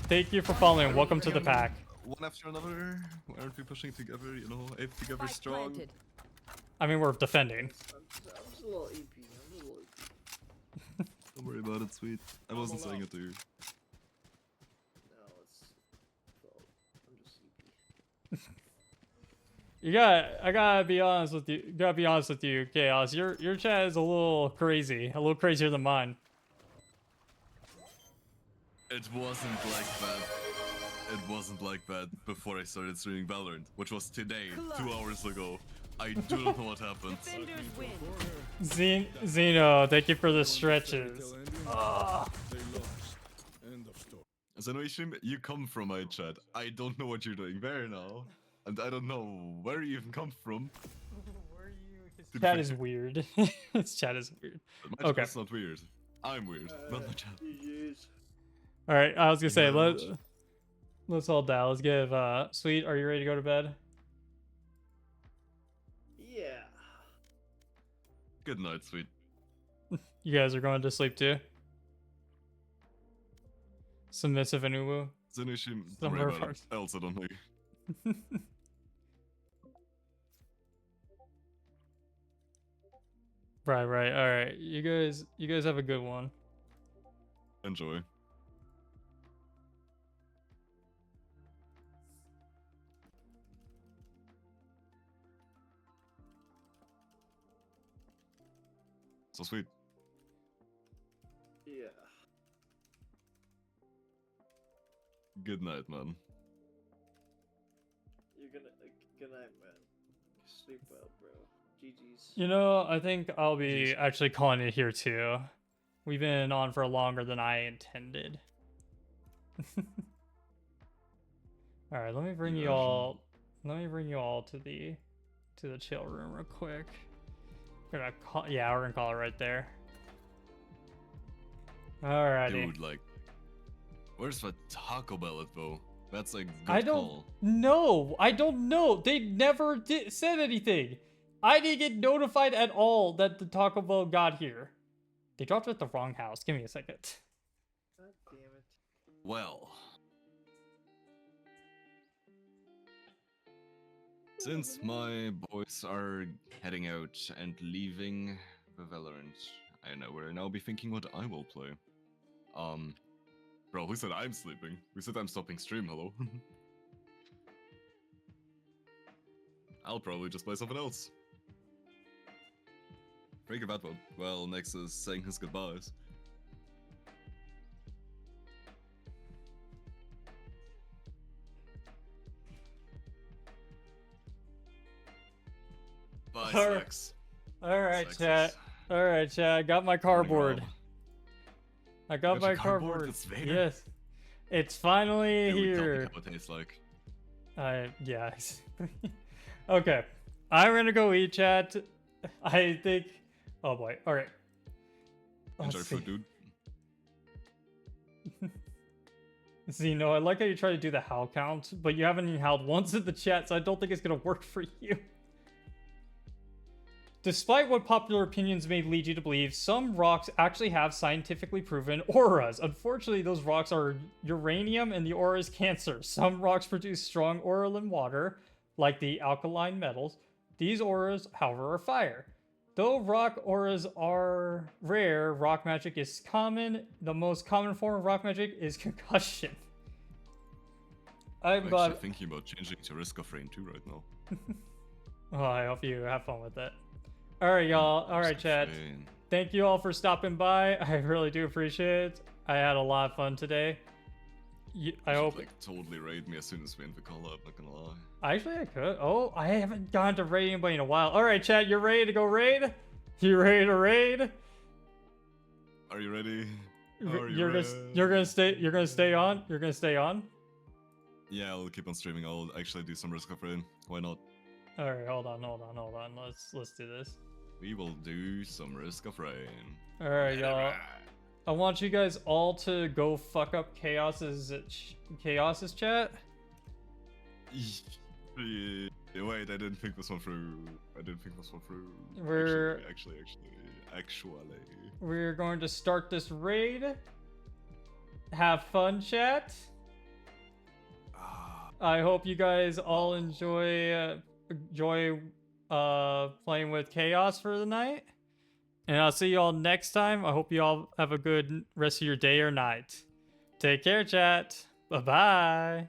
Thank you for following. Welcome to the pack. one after another? Why aren't we pushing together? You know, if together Spike strong. planted. I mean, we're defending. I'm just a little EP. I'm just a little EP. Don't worry about it, sweet. I wasn't saying it to you. No, it's. Well, I'm just EP. I gotta be honest with you. Gotta be honest with you, Chaos. Your chat is a little crazy. A little crazier than mine. It wasn't like that. It wasn't like that before I started streaming Valorant, which was today, 2 hours ago. I do not know what happened. Defenders win. Zeno, thank you for the stretches. They lost. End of story. Zenoishim, you come from my chat. I don't know what you're doing there now. And I don't know where you even come from. His chat is weird. His chat is weird. My Okay. chat's not weird. I'm weird, not my chat. GG's. All right, I was gonna say Thank you very let's hold down. Let's give Sweet. Are you ready to go to bed? Yeah. Good night, sweet. You guys are going to sleep too. Submissive and Uwu. Zenoishim, Some don't worry about it. remarks. I also don't know you. Right. All right. You guys have a good one. Enjoy. So sweet. Yeah. Good night, man. You're gonna. Good night, man. Sleep well, bro. GG's. You know, I think I'll be actually calling it here too. We've been on for longer than I intended. All right, let me bring you Imagine. all. Let me bring you all to the chill room real quick. We're gonna call, yeah, we're gonna call it right there. Alrighty. Dude, like, where's the Taco Bell at though? That's a good I don't call. know. I don't know. They never said anything. I didn't get notified at all that the Taco Bell got here. They dropped it at the wrong house. Give me a second. God damn it. Well, since my boys are heading out and leaving the Valorant, I know where I'll be thinking what I will play. Bro, who said I'm sleeping? Who said I'm stopping stream? Hello. I'll probably just play something else. Break that one. Well, Nexus saying his goodbyes. Bye, Alright. Sex. All right, Sexes. chat. All right, chat. I got my cardboard. Rob. I got got my your cardboard? cardboard. It's Vader? Yes, it's finally Dude, tell me here. how it tastes like. Yeah. Okay, I'm gonna go eat, chat. I think. Oh boy. All right. Let's Enjoy see. food, dude. Zeno, I like how you try to do the howl count, but you haven't even howled once in the chat, so I don't think it's gonna work for you. Despite what popular opinions may lead you to believe, some rocks actually have scientifically proven auras. Unfortunately, those rocks are uranium and the aura is cancer. Some rocks produce strong aura in water, like the alkaline metals. These auras, however, are fire. Though rock auras are rare, rock magic is common. The most common form of rock magic is concussion. I'm I'm glad. actually thinking about changing to Risk of Rain 2 right now. Oh, I hope you have fun with it. All right, y'all. All right, Risk of chat. Rain. Thank you all for stopping by. I really do appreciate it. I had a lot of fun today. I You should, hope. like totally raid me as soon as we end the call up. Not gonna lie. Actually, I could. Oh, I haven't gone to raid anybody in a while. All right, chat, you're ready to go raid? You ready to raid? Are you ready? You're gonna stay on. You're gonna stay on. Yeah, I'll keep on streaming. I'll actually do some risk of rain. Why not? All right, hold on. Let's do this. We will do some risk of rain. All right, y'all. I want you guys all to go fuck up Chaos's chat. Wait, I didn't think this one through. We're Actually. we're going to start this raid. Have fun, chat. I hope you guys all enjoy playing with Chaos for the night. And I'll see you all next time. I hope you all have a good rest of your day or night. Take care, chat. Bye-bye.